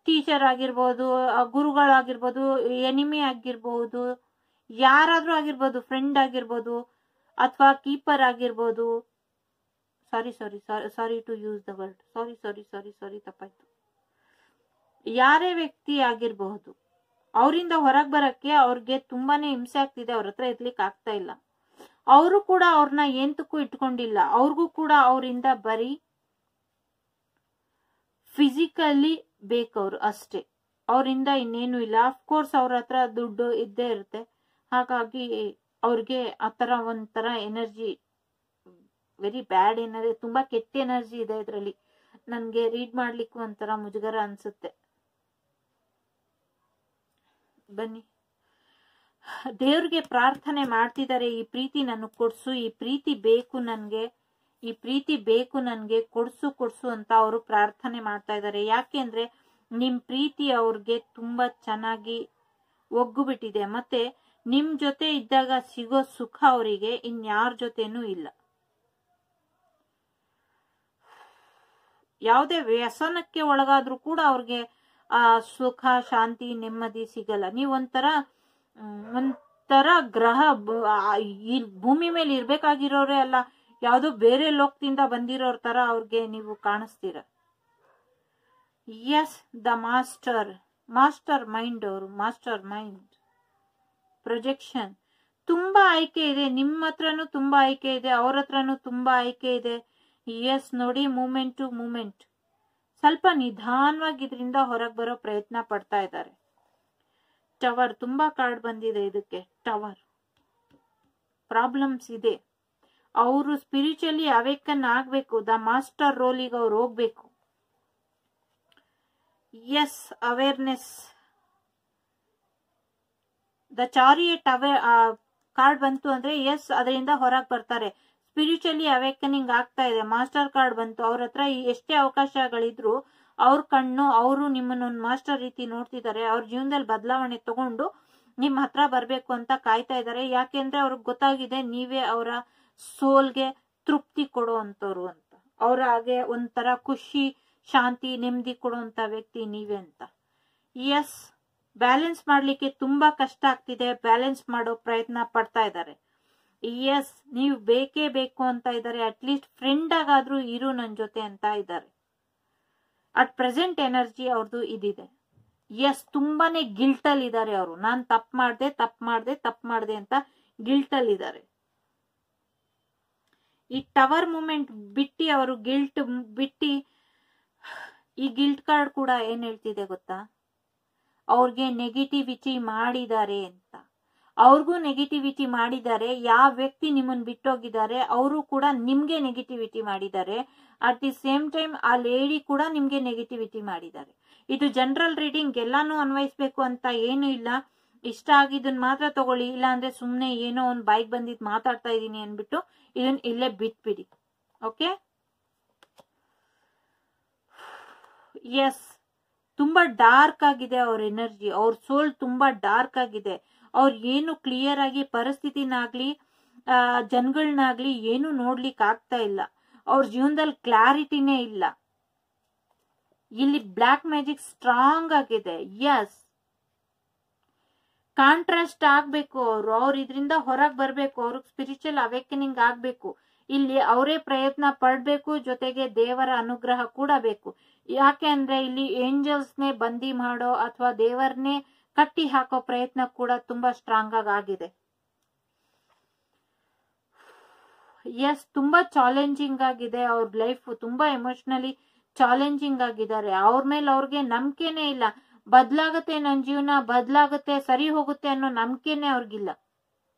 ಟೀಚರ್ ಆಗಿರ್ಬೋದು, ಗುರುಗಳಾಗಿರ್ಬೋದು, ಎನಿಮಿ ಆಗಿರ್ಬೋದು, ಯಾರಾದ್ರೂ ಆಗಿರ್ಬೋದು, ಫ್ರೆಂಡ್ ಆಗಿರ್ಬೋದು, ಅಥವಾ ಕೀಪರ್ ಆಗಿರ್ಬೋದು. Sorry to use the word, sorry ತಪ್ಪಾಯ್ತು. ಯಾರೇ ವ್ಯಕ್ತಿ ಆಗಿರಬಹುದು, ಅವರಿಂದ ಹೊರಗ್ ಬರಕ್ಕೆ ಅವ್ರಿಗೆ ತುಂಬಾನೇ ಹಿಂಸೆ ಆಗ್ತಿದೆ. ಅವ್ರ ಹತ್ರ ಇರ್ಲಿಕ್ಕೆ ಆಗ್ತಾ ಇಲ್ಲ. ಅವರು ಕೂಡ ಅವ್ರನ್ನ ಎಂತಕ್ಕೂ ಇಟ್ಕೊಂಡಿಲ್ಲ. ಅವ್ರಿಗೂ ಕೂಡ ಅವರಿಂದ ಬರೀ ಫಿಸಿಕಲಿ ಬೇಕವ್ರು ಅಷ್ಟೇ, ಅವರಿಂದ ಇನ್ನೇನು ಇಲ್ಲ. ಅಫ್ಕೋರ್ಸ್ ಅವ್ರ ಹತ್ರ ದುಡ್ಡು ಇದ್ದೇ ಇರುತ್ತೆ. ಹಾಗಾಗಿ ಅವ್ರಿಗೆ ಆತರ ಒಂಥರ ಎನರ್ಜಿ, ವೆರಿ ಬ್ಯಾಡ್ ಎನರ್ಜಿ, ತುಂಬಾ ಕೆಟ್ಟ ಎನರ್ಜಿ ಇದೆ ಇದ್ರಲ್ಲಿ. ನನ್ಗೆ ರೀಡ್ ಮಾಡ್ಲಿಕ್ಕೂ ಒಂಥರ ಮುಜುಗರ ಅನ್ಸುತ್ತೆ. ಬನ್ನಿ, ದೇವ್ರಿಗೆ ಪ್ರಾರ್ಥನೆ ಮಾಡ್ತಿದ್ದಾರೆ. ಈ ಪ್ರೀತಿ ನನಗೆ ಕೊಡ್ಸು, ಈ ಪ್ರೀತಿ ಬೇಕು ನನ್ಗೆ, ಈ ಪ್ರೀತಿ ಬೇಕು ನನ್ಗೆ, ಕೊಡ್ಸು ಅಂತ ಅವರು ಪ್ರಾರ್ಥನೆ ಮಾಡ್ತಾ ಇದ್ದಾರೆ. ಯಾಕೆಂದ್ರೆ ನಿಮ್ ಪ್ರೀತಿ ಅವ್ರಿಗೆ ತುಂಬಾ ಚೆನ್ನಾಗಿ ಒಗ್ಗು ಬಿಟ್ಟಿದೆ. ಮತ್ತೆ ನಿಮ್ ಜೊತೆ ಇದ್ದಾಗ ಸಿಗೋ ಸುಖ ಅವರಿಗೆ ಇನ್ಯಾರ ಜೊತೆನೂ ಇಲ್ಲ. ಯಾವುದೇ ವ್ಯಸನಕ್ಕೆ ಒಳಗಾದ್ರೂ ಕೂಡ ಅವ್ರಿಗೆ ಆ ಸುಖ, ಶಾಂತಿ, ನೆಮ್ಮದಿ ಸಿಗಲ್ಲ. ನೀವ್ ಒಂಥರ ಗ್ರಹ, ಈ ಭೂಮಿ ಮೇಲೆ ಇರ್ಬೇಕಾಗಿರೋರೇ ಅಲ್ಲ, ಯಾವ್ದೋ ಬೇರೆ ಲೋಕದಿಂದ ಬಂದಿರೋರ್ ತರ ಅವ್ರಿಗೆ ನೀವು ಕಾಣಿಸ್ತೀರ. ಎಸ್, ದ ಮಾಸ್ಟರ್ ಮೈಂಡ್ ಅವರು, ಮಾಸ್ಟರ್ ಮೈಂಡ್ ಪ್ರೊಜೆಕ್ಷನ್. ತುಂಬಾ ಆಯ್ಕೆ ಇದೆ, ನಿಮ್ಮ ಹತ್ರನೂ ತುಂಬಾ ಆಯ್ಕೆ ಇದೆ, ಅವ್ರ ಹತ್ರನೂ ತುಂಬಾ ಆಯ್ಕೆ ಇದೆ. ಎಸ್, ನೋಡಿ, ಮೂಮೆಂಟ್ ಟು ಮೂಮೆಂಟ್ ಸ್ವಲ್ಪ ನಿಧಾನವಾಗಿ ಇದರಿಂದ ಹೊರಗೆ ಬರೋ ಪ್ರಯತ್ನ ಪಡ್ತಾ ಇದ್ದಾರೆ. ಟವರ್ ತುಂಬಾ ಕಾರ್ಡ್ ಬಂದಿದೆ ಇದಕ್ಕೆ. ಟವರ್ ಪ್ರಾಬ್ಲಮ್ಸ್ ಇದೆ. ಅವರು ಸ್ಪಿರಿಚುವಲಿ ಅವೇಕನ್ ಆಗ್ಬೇಕು. ದ ಮಾಸ್ಟರ್ ರೋಲಿಗೆ ಅವ್ರು ಹೋಗ್ಬೇಕು. Yes, awareness. The chariot card ಬಂತು ಅಂದ್ರೆ ಎಸ್, ಅದರಿಂದ ಹೊರಗೆ ಬರ್ತಾರೆ. ಸ್ಪಿರಿಚುವಲಿ ಅವೇಕನಿಂಗ್ ಆಗ್ತಾ ಇದೆ. ಮಾಸ್ಟರ್ ಕಾರ್ಡ್ ಬಂತು. ಅವ್ರ ಹತ್ರ ಎಷ್ಟೇ ಅವಕಾಶಗಳಿದ್ರು ಅವ್ರ ಕಣ್ಣು, ಅವರು ನಿಮ್ಮನ್ನ ಒಂದು ಮಾಸ್ಟರ್ ರೀತಿ ನೋಡ್ತಿದ್ದಾರೆ. ಅವ್ರ ಜೀವನದಲ್ಲಿ ಬದಲಾವಣೆ ತಗೊಂಡು ನಿಮ್ ಹತ್ರ ಬರ್ಬೇಕು ಅಂತ ಕಾಯ್ತಾ ಇದ್ದಾರೆ. ಯಾಕೆಂದ್ರೆ ಅವ್ರಿಗೆ ಗೊತ್ತಾಗಿದೆ ನೀವೇ ಅವರ ಸೋಲ್ಗೆ ತೃಪ್ತಿ ಕೊಡೋ ಅಂತವ್ರು ಅಂತ. ಅವ್ರ ಹಾಗೆ ಒಂಥರ ಖುಷಿ, ಶಾಂತಿ ನೆಮ್ಮದಿ ಕೊಡುವಂತ ವ್ಯಕ್ತಿ ನೀವೇ ಅಂತ. ಎಸ್, ಬ್ಯಾಲೆನ್ಸ್ ಮಾಡ್ಲಿಕ್ಕೆ ತುಂಬಾ ಕಷ್ಟ ಆಗ್ತಿದೆ, ಬ್ಯಾಲೆನ್ಸ್ ಮಾಡೋ ಪ್ರಯತ್ನ ಪಡ್ತಾ ಇದ್ದಾರೆ. ಎಸ್, ನೀವು ಬೇಕೇ ಬೇಕು ಅಂತ ಇದ್ದಾರೆ, ಅಟ್ಲೀಸ್ಟ್ ಫ್ರೆಂಡ್ ಆಗಾದ್ರೂ ಇರು ನನ್ ಜೊತೆ ಅಂತ ಇದ್ದಾರೆ. ಅಟ್ ಪ್ರೆಸೆಂಟ್ ಎನರ್ಜಿ ಅವ್ರದ್ದು ಇದಿದೆ. ಎಸ್, ತುಂಬಾನೇ ಗಿಲ್ಟ್ ಅಲ್ಲಿ ಇದ್ದಾರೆ ಅವರು. ನಾನ್ ತಪ್ಪು ಮಾಡ್ದೆ ಅಂತ ಗಿಲ್ಟ್ ಅಲ್ಲಿ ಇದ್ದಾರೆ. ಈ ಟವರ್ ಮೂಮೆಂಟ್ ಬಿಟ್ಟಿ ಅವರು ಗಿಲ್ಟ್ ಬಿಟ್ಟಿ, ಈ ಗಿಲ್ಟ್ ಕಾರ್ಡ್ ಕೂಡ ಏನ್ ಹೇಳ್ತಿದೆ ಗೊತ್ತಾ, ಅವ್ರಿಗೆ ನೆಗೆಟಿವಿಟಿ ಮಾಡಿದ್ದಾರೆ ಅಂತ. ಅವ್ರಿಗೂ ನೆಗೆಟಿವಿಟಿ ಮಾಡಿದ್ದಾರೆ. ಯಾವ ವ್ಯಕ್ತಿ ನಿಮ್ಮನ್ನ ಬಿಟ್ಟೋಗಿದ್ದಾರೆ ಅವರು ಕೂಡ ನಿಮ್ಗೆ ನೆಗೆಟಿವಿಟಿ ಮಾಡಿದ್ದಾರೆ. ಅಟ್ ದಿ ಸೇಮ್ ಟೈಮ್ ಆ ಲೇಡಿ ಕೂಡ ನಿಮ್ಗೆ ನೆಗೆಟಿವಿಟಿ ಮಾಡಿದ್ದಾರೆ. ಇದು ಜನರಲ್ ರೀಡಿಂಗ್, ಎಲ್ಲಾನು ಅನ್ವಯಿಸ್ಬೇಕು ಅಂತ ಏನು ಇಲ್ಲ. ಇಷ್ಟ ಆಗಿದ್ದನ್ ಮಾತ್ರ ತಗೊಳ್ಳಿ, ಇಲ್ಲ ಅಂದ್ರೆ ಸುಮ್ನೆ ಏನೋ ಒಂದ್ ಬೈಕ್ ಬಂದಿದ್ ಮಾತಾಡ್ತಾ ಇದೀನಿ ಅನ್ಬಿಟ್ಟು ಇದನ್ನ ಇಲ್ಲೇ ಬಿಟ್ಬಿಡಿ. ಓಕೆ, ಎಸ್, ತುಂಬಾ ಡಾರ್ಕ್ ಆಗಿದೆ ಅವ್ರ ಎನರ್ಜಿ, ಅವ್ರ ಸೋಲ್ ತುಂಬಾ ಡಾರ್ಕ್ ಆಗಿದೆ. ಅವ್ರು ಏನು ಕ್ಲಿಯರ್ ಆಗಿ ಪರಿಸ್ಥಿತಿನಾಗ್ಲಿ ಜನಗಳನ್ನಾಗ್ಲಿ ಏನು ನೋಡ್ಲಿಕ್ಕೆ ಆಗ್ತಾ ಇಲ್ಲ. ಅವ್ರ ಜೀವನದಲ್ಲಿ ಕ್ಲಾರಿಟಿನೇ ಇಲ್ಲ. ಇಲ್ಲಿ ಬ್ಲಾಕ್ ಮ್ಯಾಜಿಕ್ ಸ್ಟ್ರಾಂಗ್ ಆಗಿದೆ. ಎಸ್, ಕಾಂಟ್ರಾಸ್ಟ್ ಆಗ್ಬೇಕು ಅವ್ರು ಇದರಿಂದ ಹೊರಗೆ ಬರ್ಬೇಕು, ಅವ್ರಿಗೆ ಸ್ಪಿರಿಚುವಲ್ ಅವೇಕನಿಂಗ್ ಆಗ್ಬೇಕು. ಇಲ್ಲಿ ಅವರೇ ಪ್ರಯತ್ನ ಪಡ್ಬೇಕು, ಜೊತೆಗೆ ದೇವರ ಅನುಗ್ರಹ ಕೂಡ ಬೇಕು. ಯಾಕೆ ಅಂದ್ರೆ ಇಲ್ಲಿ ಏಂಜಲ್ಸ್ನೇ ಬಂದಿ ಮಾಡೋ ಅಥವಾ ದೇವರನ್ನೇ ಕಟ್ಟಿ ಹಾಕೋ ಪ್ರಯತ್ನ ಕೂಡ ತುಂಬಾ ಸ್ಟ್ರಾಂಗ್ ಆಗಿದೆ. ಎಸ್, ತುಂಬಾ ಚಾಲೆಂಜಿಂಗ್ ಆಗಿದೆ ಅವ್ರ ಲೈಫ್, ತುಂಬಾ ಎಮೋಷನಲಿ ಚಾಲೆಂಜಿಂಗ್ ಆಗಿದ್ದಾರೆ. ಅವ್ರ ಮೇಲೆ ಅವ್ರಿಗೆ ನಂಬಿಕೆನೇ ಇಲ್ಲ. ಬದಲಾಗತ್ತೆ, ನನ್ನ ಜೀವನ ಬದಲಾಗುತ್ತೆ, ಸರಿ ಹೋಗುತ್ತೆ ಅನ್ನೋ ನಂಬಿಕೆನೆ ಅವ್ರಿಗಿಲ್ಲ.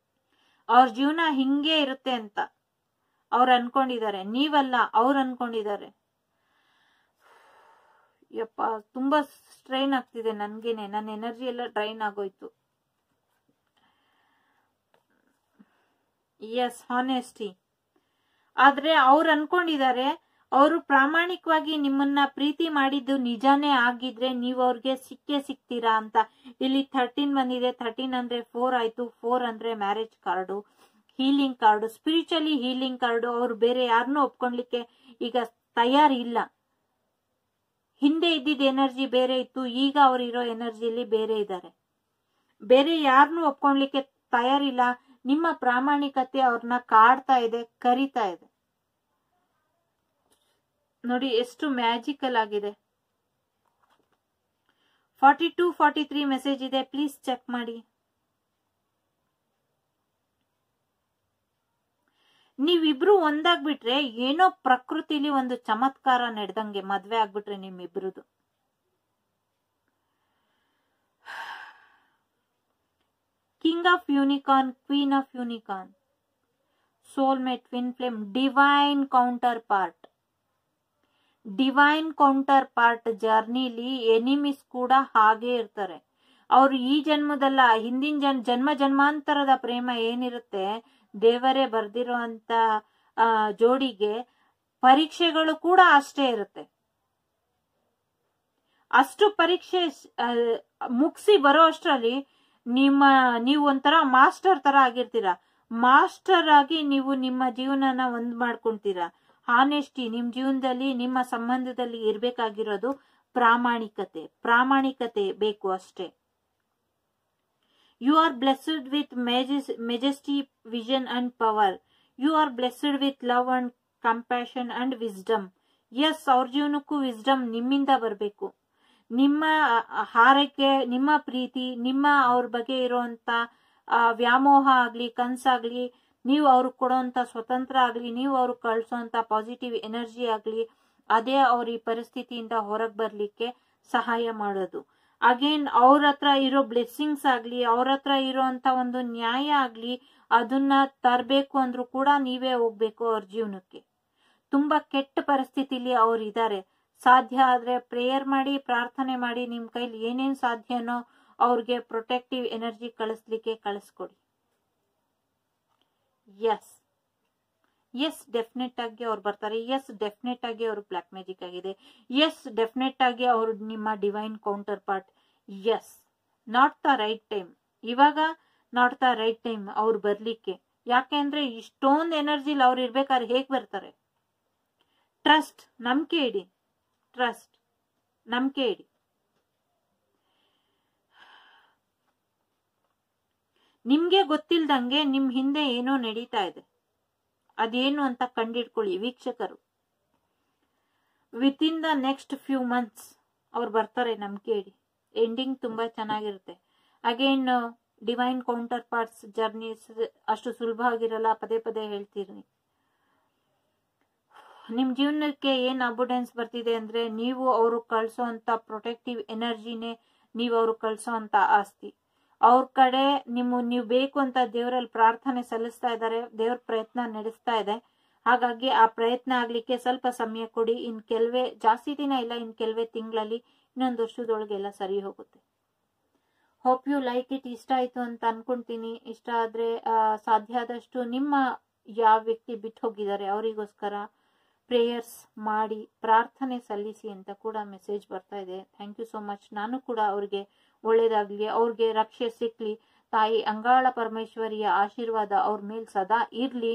ಅವ್ರ ಜೀವನ ಹಿಂಗೆ ಇರುತ್ತೆ ಅಂತ ಅವ್ರು ಅನ್ಕೊಂಡಿದ್ದಾರೆ. ನೀವಲ್ಲ, ಅವ್ರು ಅನ್ಕೊಂಡಿದ್ದಾರೆ. ಯಪ್ಪ, ತುಂಬಾ ಸ್ಟ್ರೈನ್ ಆಗ್ತಿದೆ ನನ್ಗೇನೆ. ನನ್ನ ಎನರ್ಜಿ ಎಲ್ಲ ಡ್ರೈನ್ ಆಗೋಯ್ತು. Yes, honesty. ಆದ್ರೆ ಅವ್ರು ಅನ್ಕೊಂಡಿದ್ದಾರೆ, ಅವರು ಪ್ರಾಮಾಣಿಕವಾಗಿ ನಿಮ್ಮನ್ನ ಪ್ರೀತಿ ಮಾಡಿದ್ದು ನಿಜಾನೇ ಆಗಿದ್ರೆ ನೀವು ಅವ್ರಿಗೆ ಸಿಗ್ತೀರಾ ಅಂತ. ಇಲ್ಲಿ 13 ಬಂದಿದೆ. 13 ಅಂದ್ರೆ 4 ಆಯ್ತು. 4 ಅಂದ್ರೆ marriage card, healing card, spiritually healing card. ಅವ್ರು ಬೇರೆ ಯಾರನ್ನೂ ಒಪ್ಕೊಳ್ಲಿಕ್ಕೆ ಈಗ ತಯಾರಿಲ್ಲ. ಹಿಂದೆ ಇದ್ದಿದ್ದ ಎನರ್ಜಿ ಬೇರೆ ಇತ್ತು, ಈಗ ಅವ್ರಿರೋ ಎನರ್ಜಿಲಿ ಬೇರೆ ಇದ್ದಾರೆ. ಬೇರೆ ಯಾರನ್ನೂ ಒಪ್ಕೊಳ್ಲಿಕ್ಕೆ ತಯಾರಿಲ್ಲ. ನಿಮ್ಮ ಪ್ರಾಮಾಣಿಕತೆ ಅವ್ರನ್ನ ಕಾಡ್ತಾ ಇದೆ, ಕರಿತಾ ಇದೆ. ನೋಡಿ ಎಷ್ಟು ಮ್ಯಾಜಿಕಲ್ ಆಗಿದೆ. 42, 43 ಮೆಸೇಜ್ ಇದೆ, ಪ್ಲೀಸ್ ಚೆಕ್ ಮಾಡಿ. ನೀವಿಬ್ರು ಒಂದಾಗ್ಬಿಟ್ರೆ ಏನೋ ಪ್ರಕೃತಿಲಿ ಒಂದು ಚಮತ್ಕಾರ ನಡೆದಂಗೆ ಮದ್ವೆ ಆಗ್ಬಿಟ್ರೆ ನಿಮ್ಮಿಬ್ರದು. King of unicorn, queen of unicorn, soulmate, twin flame, divine counterpart. Divine counterpart ಜರ್ನಿಲಿ ಎನಿಮೀಸ್ ಕೂಡ ಹಾಗೆ ಇರ್ತಾರೆ. ಅವ್ರು ಈ ಜನ್ಮದಲ್ಲ, ಹಿಂದಿನ ಜನ್ಮಾಂತರದ ಪ್ರೇಮ ಏನಿರುತ್ತೆ, ದೇವರೇ ಬರ್ದಿರೋ ಅಂತ ಜೋಡಿಗೆ ಪರೀಕ್ಷೆಗಳು ಕೂಡ ಅಷ್ಟೇ ಇರುತ್ತೆ. ಅಷ್ಟು ಪರೀಕ್ಷೆ ಮುಗಿಸಿ ಬರೋ ಅಷ್ಟರಲ್ಲಿ ನೀವು ಒಂಥರ ಮಾಸ್ಟರ್ ತರ ಆಗಿರ್ತೀರಾ. ಮಾಸ್ಟರ್ ಆಗಿ ನೀವು ನಿಮ್ಮ ಜೀವನನ ಒಂದ್ ಮಾಡ್ಕೊಂತೀರಾ. ಹಾನೆಸ್ಟಿ ನಿಮ್ ಜೀವನದಲ್ಲಿ, ನಿಮ್ಮ ಸಂಬಂಧದಲ್ಲಿ ಇರ್ಬೇಕಾಗಿರೋದು ಪ್ರಾಮಾಣಿಕತೆ ಬೇಕು ಅಷ್ಟೇ. You are blessed with majesty, vision and power. You are blessed with love and compassion and wisdom. Yes, ಅವ್ರ ಜೀವನಕ್ಕೂ ವಿಸ್ಡಮ್ ನಿಮ್ಮಿಂದ ಬರಬೇಕು. ನಿಮ್ಮ ಹಾರೈಕೆ, ನಿಮ್ಮ ಪ್ರೀತಿ, ನಿಮ್ಮ ಅವ್ರ ಬಗ್ಗೆ ಇರುವಂತ ವ್ಯಾಮೋಹ ಆಗ್ಲಿ, ಕನ್ಸಾಗ್ಲಿ, ನೀವು ಅವ್ರಿಗೆ ಕೊಡೋಂತ ಸ್ವತಂತ್ರ ಆಗ್ಲಿ, ನೀವು ಅವ್ರಿಗೆ ಕಳ್ಸೋಂತ ಪಾಸಿಟಿವ್ ಎನರ್ಜಿ ಆಗ್ಲಿ, ಅದೇ ಅವ್ರ ಈ ಪರಿಸ್ಥಿತಿಯಿಂದ ಹೊರಗೆ ಬರ್ಲಿಕ್ಕೆ ಸಹಾಯ ಮಾಡೋದು. ಅಗೇನ್ ಅವ್ರ ಹತ್ರ ಇರೋ ಬ್ಲೆಸ್ಸಿಂಗ್ಸ್ ಆಗ್ಲಿ, ಅವ್ರ ಹತ್ರ ಇರೋಂತ ಒಂದು ನ್ಯಾಯ ಆಗ್ಲಿ, ಅದನ್ನ ತರಬೇಕು ಅಂದ್ರೂ ಕೂಡ ನೀವೇ ಹೋಗ್ಬೇಕು ಅವ್ರ ಜೀವನಕ್ಕೆ. ತುಂಬಾ ಕೆಟ್ಟ ಪರಿಸ್ಥಿತಿಲಿ ಅವ್ರು ಇದ್ದಾರೆ. ಸಾಧ್ಯ ಆದ್ರೆ ಪ್ರೇಯರ್ ಮಾಡಿ, ಪ್ರಾರ್ಥನೆ ಮಾಡಿ, ನಿಮ್ ಕೈಲಿ ಏನೇನ್ ಸಾಧ್ಯನೋ ಅವ್ರಿಗೆ ಪ್ರೊಟೆಕ್ಟಿವ್ ಎನರ್ಜಿ ಕಳಿಸ್ಕೊಡಿ. ಎಸ್ ಡೆಫಿನೆಟ್ ಆಗಿ ಅವ್ರು ಬರ್ತಾರೆ. ಎಸ್ ಡೆಫಿನೆಟ್ ಆಗಿ ಅವ್ರು ಬ್ಲಾಕ್ ಮ್ಯಾಜಿಕ್ ಆಗಿದೆ. ಎಸ್ ಡೆಫಿನೆಟ್ ಆಗಿ ಅವ್ರು ನಿಮ್ಮ divine counterpart. Yes, not the right time. ಇವಾಗ ನಾಟ್ ದ ರೈಟ್ ಟೈಮ್ ಅವ್ರು ಬರ್ಲಿಕ್ಕೆ. ಯಾಕೆಂದ್ರೆ ಇಷ್ಟೊಂದು ಎನರ್ಜಿಲಿ ಅವ್ರು ಇರ್ಬೇಕಾದ್ರೆ ಹೇಗ್ ಬರ್ತಾರೆ? ಟ್ರಸ್ಟ್, ನಂಬಿಕೆ ಇಡಿ. ಟ್ರಸ್ಟ್, ನಂಬಿಕೆ ಇಡಿ. ನಿಮ್ಗೆ ಗೊತ್ತಿಲ್ದಂಗೆ ನಿಮ್ ಹಿಂದೆ ಏನೋ ನಡೀತಾ ಇದೆ, ಅದೇನು ಅಂತ ಕಂಡಿಡ್ಕೊಳ್ಳಿ ವೀಕ್ಷಕರು. With in the next few months ಅವ್ರು ಬರ್ತಾರೆ, ನಂಬಿಕೆ ಇಡಿ. ಎಂಡಿಂಗ್ ತುಂಬಾ ಚೆನ್ನಾಗಿರುತ್ತೆ. Again divine counter parts journeys ಅಷ್ಟು ಸುಲಭ ಆಗಿರಲ್ಲ, ಪದೇ ಪದೇ ಹೇಳ್ತೀರಿ. ನಿಮ್ ಜೀವನಕ್ಕೆ ಏನ್ ಅಬುಡೆನ್ಸ್ ಬರ್ತಿದೆ ಅಂದ್ರೆ, ನೀವು ಅವರು ಕಳ್ಸೋ ಅಂತ ಪ್ರೊಟೆಕ್ಟಿವ್ ಎನರ್ಜಿನೇ ನೀವು ಅವ್ರು ಕಳ್ಸೋ ಅಂತ ಆಸ್ತಿ. ಅವ್ರ ಕಡೆ ನೀವು ಬೇಕು ಅಂತ ದೇವರಲ್ಲಿ ಪ್ರಾರ್ಥನೆ ಸಲ್ಲಿಸ್ತಾ ಇದ್ದಾರೆ, ದೇವ್ರ ಪ್ರಯತ್ನ ನಡೆಸ್ತಾ ಇದೆ. ಹಾಗಾಗಿ ಆ ಪ್ರಯತ್ನ ಆಗ್ಲಿಕ್ಕೆ ಸ್ವಲ್ಪ ಸಮಯ ಕೊಡಿ. ಇನ್ ಕೆಲವೇ ಜಾಸ್ತಿ ದಿನ ಇಲ್ಲ, ಇನ್ ಕೆಲವೇ ತಿಂಗಳಲ್ಲಿ, ಇನ್ನೊಂದು ವರ್ಷದೊಳಗೆ ಎಲ್ಲ ಸರಿ ಹೋಗುತ್ತೆ. Hope you like it. ಇಷ್ಟ ಆಯ್ತು ಅಂತ ಅನ್ಕೊಂತೀನಿ. ಇಷ್ಟ ಆದ್ರೆ ಸಾಧ್ಯ ಆದಷ್ಟು ನಿಮ್ಮ ಯಾವ ವ್ಯಕ್ತಿ ಬಿಟ್ಟು ಹೋಗಿದ್ದಾರೆ ಅವರಿಗೋಸ್ಕರ ಪ್ರೇಯರ್ಸ್ ಮಾಡಿ, ಪ್ರಾರ್ಥನೆ ಸಲ್ಲಿಸಿ ಅಂತ ಕೂಡ ಮೆಸೇಜ್ ಬರ್ತಾ ಇದೆ. Thank you so much. ನಾನು ಕೂಡ ಅವ್ರಿಗೆ ಒಳ್ಳೇದಾಗ್ಲಿ, ಅವ್ರಿಗೆ ರಕ್ಷೆ ಸಿಕ್ಲಿ, ತಾಯಿ ಅಂಗಾಳ ಪರಮೇಶ್ವರಿಯ ಆಶೀರ್ವಾದ ಅವ್ರ ಮೇಲ್ ಸದಾ ಇರ್ಲಿ.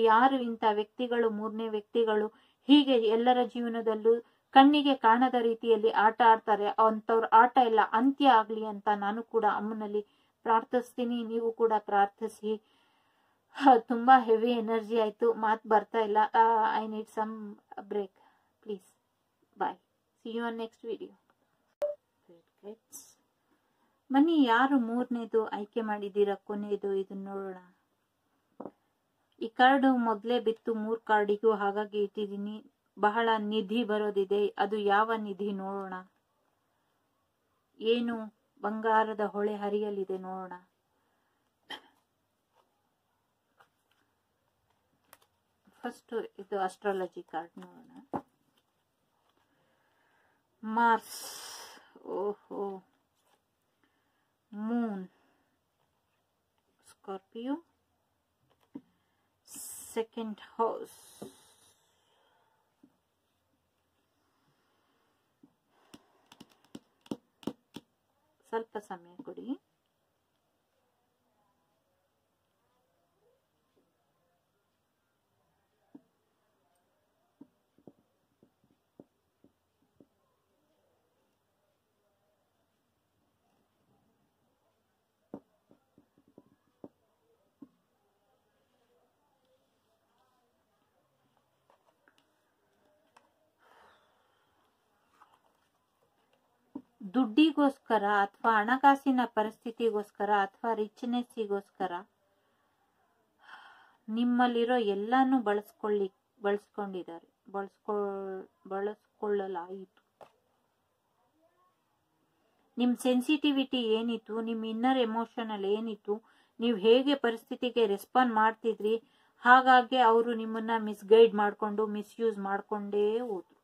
ಯಾರು ಇಂಥ ವ್ಯಕ್ತಿಗಳು, ಮೂರನೇ ವ್ಯಕ್ತಿಗಳು ಹೀಗೆ ಎಲ್ಲರ ಜೀವನದಲ್ಲೂ ಕಣ್ಣಿಗೆ ಕಾಣದ ರೀತಿಯಲ್ಲಿ ಆಟ ಆಡ್ತಾರೆ, ಅಂತವ್ರ ಆಟ ಎಲ್ಲ ಅಂತ್ಯ ಆಗ್ಲಿ ಅಂತ ನಾನು ಕೂಡ ಅಮ್ಮನಲ್ಲಿ ಪ್ರಾರ್ಥಿಸ್ತೀನಿ. ನೀವು ಕೂಡ ಪ್ರಾರ್ಥಿಸಿ. ತುಂಬಾ ಹೆವಿ ಎನರ್ಜಿ ಆಯ್ತು, ಮಾತು ಬರ್ತಾ ಇಲ್ಲ. I need some break please. Bye, see you on next video. ಬನ್ನಿ, ಯಾರು ಮೂರನೇದು ಆಯ್ಕೆ ಮಾಡಿದ್ದೀರಾ, ಕೊನೆಯದು, ಇದನ್ನ ನೋಡೋಣ. ಈ ಕಾರ್ಡ್ ಮೊದಲೇ ಬಿತ್ತು 3 ಕಾರ್ಡಿಗೂ, ಹಾಗಾಗಿ ಇಟ್ಟಿದ್ದೀನಿ. ಬಹಳ ನಿಧಿ ಬರೋದಿದೆ, ಅದು ಯಾವ ನಿಧಿ ನೋಡೋಣ. ಏನು ಬಂಗಾರದ ಹೊಳೆ ಹರಿಯಲಿದೆ ನೋಡೋಣ. ಫಸ್ಟ್ ಇದು ಅಸ್ಟ್ರಾಲಜಿ ಕಾರ್ಡ್ ನೋಡೋಣ. ಮಾರ್ಸ್, ಓಹೋ, ಮೂನ್, ಸ್ಕಾರ್ಪಿಯೋ, ಸೆಕೆಂಡ್ ಹೌಸ್, ಸ್ವಲ್ಪ ಸಮಯ ಕೊಡಿ. ದುಡ್ಡಿಗೋಸ್ಕರ ಅಥವಾ ಹಣಕಾಸಿನ ಪರಿಸ್ಥಿತಿಗೋಸ್ಕರ ಅಥವಾ ರಿಚ್ನೆಸ್ಸಿಗೋಸ್ಕರ ನಿಮ್ಮಲ್ಲಿರೋ ಎಲ್ಲಾನು ಬಳಸ್ಕೊಂಡಿದ್ದಾರೆ, ಬಳಸ್ಕೊಳ್ಳಲಾಯಿತು. ನಿಮ್ ಸೆನ್ಸಿಟಿವಿಟಿ ಏನಿತ್ತು, ನಿಮ್ ಇನ್ನರ್ ಎಮೋಷನಲ್ ಏನಿತ್ತು, ನೀವು ಹೇಗೆ ಪರಿಸ್ಥಿತಿಗೆ ರೆಸ್ಪಾಂಡ್ ಮಾಡ್ತಿದ್ರಿ, ಹಾಗಾಗಿ ಅವರು ನಿಮ್ಮನ್ನ ಮಿಸ್ಗೈಡ್ ಮಾಡ್ಕೊಂಡು ಮಿಸ್ಯೂಸ್ ಮಾಡ್ಕೊಂಡೇ ಹೋದ್ರು.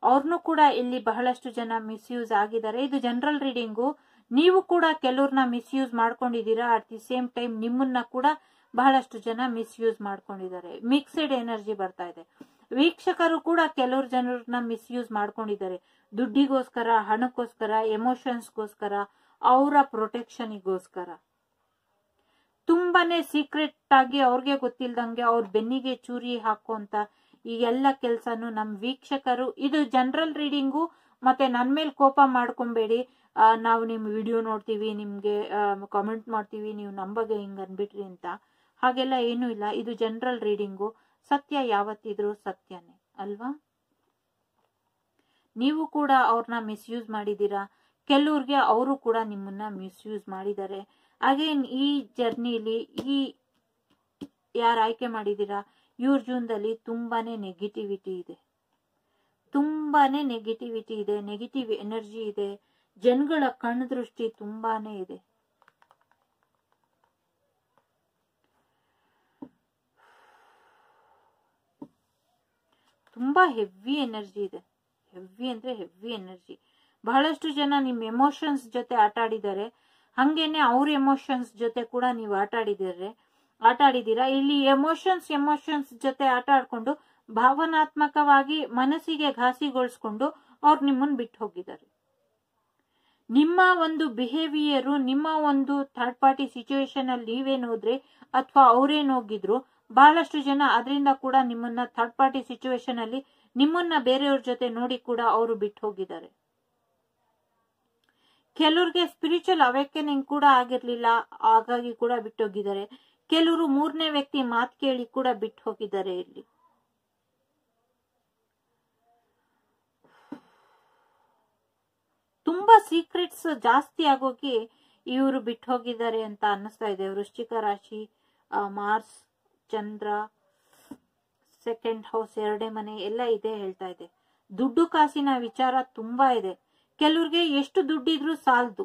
ಅವ್ರನ್ನು ಕೂಡ ಇಲ್ಲಿ ಬಹಳಷ್ಟು ಜನ ಮಿಸ್ಯೂಸ್ ಆಗಿದ್ದಾರೆ. ಇದು ಜನರಲ್ ರೀಡಿಂಗು. ನೀವು ಕೂಡ ಕೆಲವ್ರನ್ನ ಮಿಸ್ಯೂಸ್ ಮಾಡ್ಕೊಂಡಿದ್ದೀರಾ. ಅಟ್ ದಿ ಸೇಮ್ ಟೈಮ್ ನಿಮ್ಮನ್ನ ಕೂಡ ಬಹಳಷ್ಟು ಜನ ಮಿಸ್ಯೂಸ್ ಮಾಡ್ಕೊಂಡಿದ್ದಾರೆ. ಮಿಕ್ಸ್ಡ್ ಎನರ್ಜಿ ಬರ್ತಾ ಇದೆ. ವೀಕ್ಷಕರು ಕೂಡ ಕೆಲವ್ರು ಜನರನ್ನ ಮಿಸ್ಯೂಸ್ ಮಾಡ್ಕೊಂಡಿದ್ದಾರೆ. ದುಡ್ಡಿಗೋಸ್ಕರ, ಹಣಕ್ಕೋಸ್ಕರ, ಎಮೋಷನ್ಸ್ಗೋಸ್ಕರ, ಅವರ ಪ್ರೊಟೆಕ್ಷನ್ಗೋಸ್ಕರ. ತುಂಬಾನೇ ಸೀಕ್ರೆಟ್ ಆಗಿ ಅವ್ರಿಗೆ ಗೊತ್ತಿಲ್ದಂಗೆ ಅವ್ರ ಬೆನ್ನಿಗೆ ಚೂರಿ ಹಾಕುವಂತ ಈ ಎಲ್ಲ ಕೆಲ್ಸನು ನಮ್ ವೀಕ್ಷಕರು. ಇದು ಜನರಲ್ ರೀಡಿಂಗು. ಮತ್ತೆ ನನ್ ಮೇಲೆ ಕೋಪ ಮಾಡ್ಕೊಂಬೇಡಿ. ನಾವು ನಿಮ್ ವಿಡಿಯೋ ನೋಡ್ತೀವಿ, ನಿಮ್ಗೆ ಕಾಮೆಂಟ್ ಮಾಡ್ತೀವಿ, ನೀವು ನಮ್ ಬಗ್ಗೆ ಹಿಂಗ್ ಅನ್ಬಿಟ್ರಿ ಅಂತ. ಹಾಗೆಲ್ಲ ಏನೂ ಇಲ್ಲ. ಇದು ಜನರಲ್ ರೀಡಿಂಗು. ಸತ್ಯ ಯಾವತ್ತಿದ್ರು ಸತ್ಯನೇ ಅಲ್ವಾ. ನೀವು ಕೂಡ ಅವ್ರನ್ನ ಮಿಸ್ಯೂಸ್ ಮಾಡಿದೀರಾ. ಕೆಲವ್ರಿಗೆ ಅವರು ಕೂಡ ನಿಮ್ಮನ್ನ ಮಿಸ್ಯೂಸ್ ಮಾಡಿದ್ದಾರೆ. ಅಗೇನ್ ಈ ಜರ್ನಿಲಿ ಯಾರು ಆಯ್ಕೆ ಮಾಡಿದೀರಾ, ಇವ್ರ ಜೀವನದಲ್ಲಿ ತುಂಬಾನೇ ನೆಗೆಟಿವಿಟಿ ಇದೆ, ತುಂಬಾನೇ ನೆಗೆಟಿವಿಟಿ ಇದೆ, ನೆಗೆಟಿವ್ ಎನರ್ಜಿ ಇದೆ, ಜನಗಳ ಕಣ್ಣು ದೃಷ್ಟಿ ತುಂಬಾನೇ ಇದೆ. ತುಂಬಾ ಹೆವಿ ಎನರ್ಜಿ ಇದೆ. ಹೆವಿ ಅಂದ್ರೆ ಹೆವಿ ಎನರ್ಜಿ. ಬಹಳಷ್ಟು ಜನ ನಿಮ್ ಎಮೋಷನ್ಸ್ ಜೊತೆ ಆಟ ಆಡಿದ್ದಾರೆ. ಹಂಗೇನೆ ಅವ್ರ ಎಮೋಷನ್ಸ್ ಜೊತೆ ಕೂಡ ನೀವು ಆಟ ಆಡಿದ್ದೀರಾ. ಇಲ್ಲಿ ಎಮೋಷನ್ಸ್ ಜೊತೆ ಆಟ ಆಡ್ಕೊಂಡು ಭಾವನಾತ್ಮಕವಾಗಿ ಮನಸ್ಸಿಗೆ ಘಾಸಿಗೊಳಿಸ್ಕೊಂಡು ಅವ್ರು ನಿಮ್ಮನ್ನ ಬಿಟ್ಟು ಹೋಗಿದ್ದಾರೆ. ನಿಮ್ಮ ಒಂದು ಬಿಹೇವಿಯರು, ನಿಮ್ಮ ಒಂದು ಥರ್ಡ್ ಪಾರ್ಟಿ ಸಿಚುವೇಶನ್ ಅಲ್ಲಿ ನೀವೇನ್ ಹೋದ್ರೆ ಅಥವಾ ಅವ್ರೇನ್ ಹೋಗಿದ್ರು, ಬಹಳಷ್ಟು ಜನ ಅದರಿಂದ ಕೂಡ ನಿಮ್ಮನ್ನ ಥರ್ಡ್ ಪಾರ್ಟಿ ಸಿಚುವೇಶನ್ ಅಲ್ಲಿ ನಿಮ್ಮನ್ನ ಬೇರೆಯವ್ರ ಜೊತೆ ನೋಡಿ ಕೂಡ ಅವರು ಬಿಟ್ಟು ಹೋಗಿದ್ದಾರೆ. ಕೆಲವ್ರಿಗೆ ಸ್ಪಿರಿಚುವಲ್ ಅವೇಕನಿಂಗ್ ಕೂಡ ಆಗಿರ್ಲಿಲ್ಲ, ಹಾಗಾಗಿ ಕೂಡ ಬಿಟ್ಟು ಹೋಗಿದ್ದಾರೆ. ಕೆಲವರು ಮೂರನೇ ವ್ಯಕ್ತಿ ಮಾತು ಕೇಳಿ ಕೂಡ ಬಿಟ್ಟು ಹೋಗಿದ್ದಾರೆ. ಇಲ್ಲಿ ತುಂಬಾ ಸೀಕ್ರೆಟ್ಸ್ ಜಾಸ್ತಿ ಆಗೋಗಿ ಇವರು ಬಿಟ್ಟು ಹೋಗಿದ್ದಾರೆ ಅಂತ ಅನ್ನಿಸ್ತಾ ಇದೆ. ವೃಶ್ಚಿಕ ರಾಶಿ, ಮಾರ್ಸ್, ಚಂದ್ರ, ಸೆಕೆಂಡ್ ಹೌಸ್, 2ನೇ ಮನೆ ಎಲ್ಲ ಇದೆ ಹೇಳ್ತಾ ಇದೆ. ದುಡ್ಡು ಕಾಸಿನ ವಿಚಾರ ತುಂಬಾ ಇದೆ. ಕೆಲವ್ರಿಗೆ ಎಷ್ಟು ದುಡ್ಡಿದ್ರು ಸಾಲದು,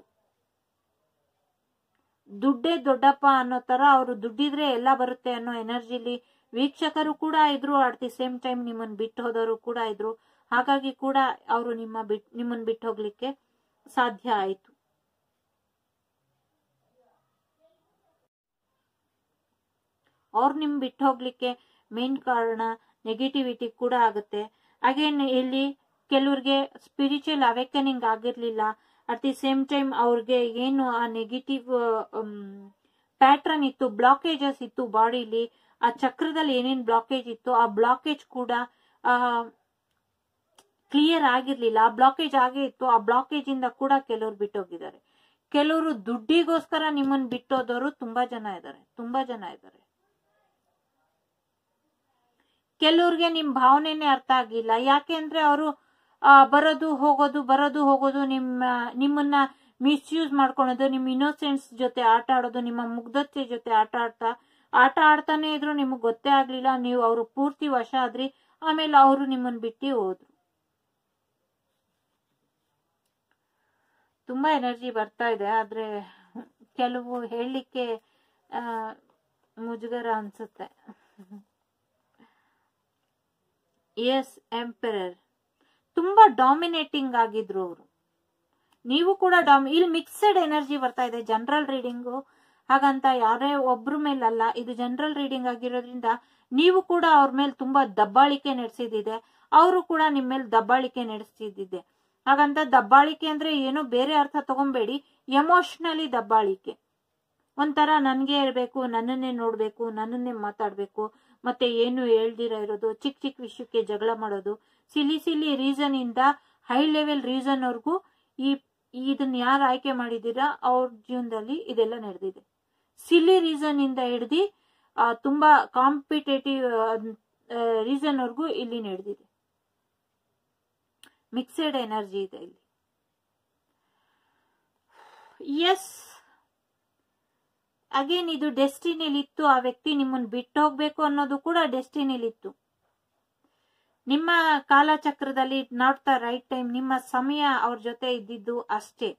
ದುಡ್ಡೇ ದೊಡ್ಡಪ್ಪ ಅನ್ನೋ ತರ ಅವರು ದುಡ್ಡಿದ್ರೆ ಎಲ್ಲ ಬರುತ್ತೆ ಅನ್ನೋ ಎನರ್ಜಿಲಿ ವೀಕ್ಷಕರು ಕೂಡ ಇದ್ರು. ಅಟ್ ದಿ ಸೇಮ್ ಟೈಮ್ ನಿಮ್ಮನ್ನ ಬಿಟ್ಟು ಹೋದವರು ಕೂಡ ಇದ್ರು. ಹಾಗಾಗಿ ಕೂಡ ಅವರು ನಿಮ್ಮನ್ನ ಬಿಟ್ಟು ಹೋಗ್ಲಿಕ್ಕೆ ಸಾಧ್ಯ ಆಯ್ತು. ಅವ್ರು ನಿಮ್ ಬಿಟ್ಟು ಹೋಗ್ಲಿಕ್ಕೆ ಮೇನ್ ಕಾರಣ ನೆಗೆಟಿವಿಟಿ ಕೂಡ ಆಗುತ್ತೆ. ಅಗೇನ್ ಇಲ್ಲಿ ಕೆಲವ್ರಿಗೆ ಸ್ಪಿರಿಚುವಲ್ ಅವೇಕನಿಂಗ್ ಆಗಿರ್ಲಿಲ್ಲ. ಅಟ್ ದಿ ಸೇಮ್ ಟೈಮ್ ಅವ್ರಿಗೆ ಏನು ಆ ನೆಗೆಟಿವ್ ಪ್ಯಾಟ್ರನ್ ಇತ್ತು, ಬ್ಲಾಕೇಜಸ್ ಇತ್ತು ಬಾಡಿಲಿ, ಆ ಚಕ್ರದಲ್ಲಿ ಏನೇನ್ ಬ್ಲಾಕೇಜ್ ಇತ್ತು ಆ ಬ್ಲಾಕೇಜ್ ಕೂಡ ಕ್ಲಿಯರ್ ಆಗಿರ್ಲಿಲ್ಲ. ಆ ಬ್ಲಾಕೇಜ್ ಆಗೇ ಇತ್ತು. ಆ ಬ್ಲಾಕೇಜ್ ಇಂದ ಕೂಡ ಕೆಲವ್ರು ಬಿಟ್ಟೋಗಿದ್ದಾರೆ. ಕೆಲವರು ದುಡ್ಡಿಗೋಸ್ಕರ ನಿಮ್ಮನ್ನ ಬಿಟ್ಟೋದವರು ತುಂಬಾ ಜನ ಇದ್ದಾರೆ. ಕೆಲವ್ರಿಗೆ ನಿಮ್ ಭಾವನೆನೇ ಅರ್ಥ ಆಗಿಲ್ಲ. ಯಾಕೆ ಅಂದ್ರೆ ಅವರು ಬರೋದು ಹೋಗೋದು ನಿಮ್ಮನ್ನ ಮಿಸ್ಯೂಸ್ ಮಾಡ್ಕೊಳೋದು, ನಿಮ್ ಇನ್ನೋಸೆನ್ಸ್ ಜೊತೆ ಆಟ ಆಡೋದು, ನಿಮ್ಮ ಮುಗ್ಧತೆ ಜೊತೆ ಆಟ ಆಡ್ತಾನೆ ಇದ್ರು. ನಿಮಗ್ ಗೊತ್ತೇ ಆಗ್ಲಿಲ್ಲ, ನೀವು ಅವರು ಪೂರ್ತಿ ವಶ ಆದ್ರಿ. ಆಮೇಲೆ ಅವರು ನಿಮ್ಮನ್ನ ಬಿಟ್ಟು ಹೋದ್ರು. ತುಂಬಾ ಎನರ್ಜಿ ಬರ್ತಾ ಇದೆ. ಆದ್ರೆ ಕೆಲವು ಹೇಳಲಿಕ್ಕೆ ಮುಜುಗರ ಅನ್ಸುತ್ತೆ. ಎಸ್, ಎಂಪರರ್ ತುಂಬಾ ಡಾಮಿನೇಟಿಂಗ್ ಆಗಿದ್ರು ಅವರು. ನೀವು ಕೂಡ ಇಲ್ಲಿ ಮಿಕ್ಸೆಡ್ ಎನರ್ಜಿ ಬರ್ತಾ ಇದೆ. ಜನರಲ್ ರೀಡಿಂಗು ಹಾಗಂತ ಯಾರೇ ಒಬ್ರ ಮೇಲಲ್ಲ, ಇದು ಜನರಲ್ ರೀಡಿಂಗ್ ಆಗಿರೋದ್ರಿಂದ ನೀವು ಕೂಡ ಅವ್ರ ಮೇಲೆ ತುಂಬಾ ದಬ್ಬಾಳಿಕೆ ನಡೆಸಿದಿದೆ, ಅವರು ಕೂಡ ನಿಮ್ಮ ಮೇಲೆ ದಬ್ಬಾಳಿಕೆ ನಡೆಸ್ತಿದ್ದಿದೆ. ಹಾಗಂತ ದಬ್ಬಾಳಿಕೆ ಅಂದ್ರೆ ಏನೋ ಬೇರೆ ಅರ್ಥ ತಗೊಂಬೇಡಿ. ಎಮೋಷನಲಿ ದಬ್ಬಾಳಿಕೆ, ಒಂಥರ ನನ್ಗೆ ಇರ್ಬೇಕು, ನನ್ನನ್ನೇ ನೋಡ್ಬೇಕು, ನನ್ನನ್ನೇ ಮಾತಾಡ್ಬೇಕು, ಮತ್ತೆ ಏನು ಹೇಳ್ದಿರ ಇರೋದು, ಚಿಕ್ಕ ಚಿಕ್ಕ ವಿಷಯಕ್ಕೆ ಜಗಳ ಮಾಡೋದು, ಸಿಲಿ ರೀಸನ್ ಇಂದ ಹೈ ಲೆವೆಲ್ ರೀಸನ್ ವರ್ಗೂ ಇದನ್ನ ಯಾರು ಆಯ್ಕೆ ಮಾಡಿದೀರಾ ಅವ್ರ ಜೀವನದಲ್ಲಿ ಇದೆಲ್ಲ ನಡೆದಿದೆ. ಸಿಲಿ ರೀಸನ್ ಇಂದ ಹಿಡ್ದು ತುಂಬಾ ಕಾಂಪಿಟೇಟಿವ್ ರೀಸನ್ ವರ್ಗೂ ಇಲ್ಲಿ ನಡೆದಿದೆ. ಮಿಕ್ಸೆಡ್ ಎನರ್ಜಿ ಇದೆ ಇಲ್ಲಿ. ಎಸ್, ಅಗೇನ್ ಇದು ಡೆಸ್ಟಿನಿಲಿತ್ತು. ಆ ವ್ಯಕ್ತಿ ನಿಮ್ಮನ್ನ ಬಿಟ್ಟು ಹೋಗ್ಬೇಕು ಅನ್ನೋದು ಕೂಡ ಡೆಸ್ಟಿನಿಲಿತ್ತು. ನಿಮ್ಮ ಕಾಲಚಕ್ರದಲ್ಲಿ ನಾಟ್ ದ ರೈಟ್ ಟೈಮ್, ನಿಮ್ಮ ಸಮಯ ಅವ್ರ ಜೊತೆ ಇದ್ದಿದ್ದು ಅಷ್ಟೇ.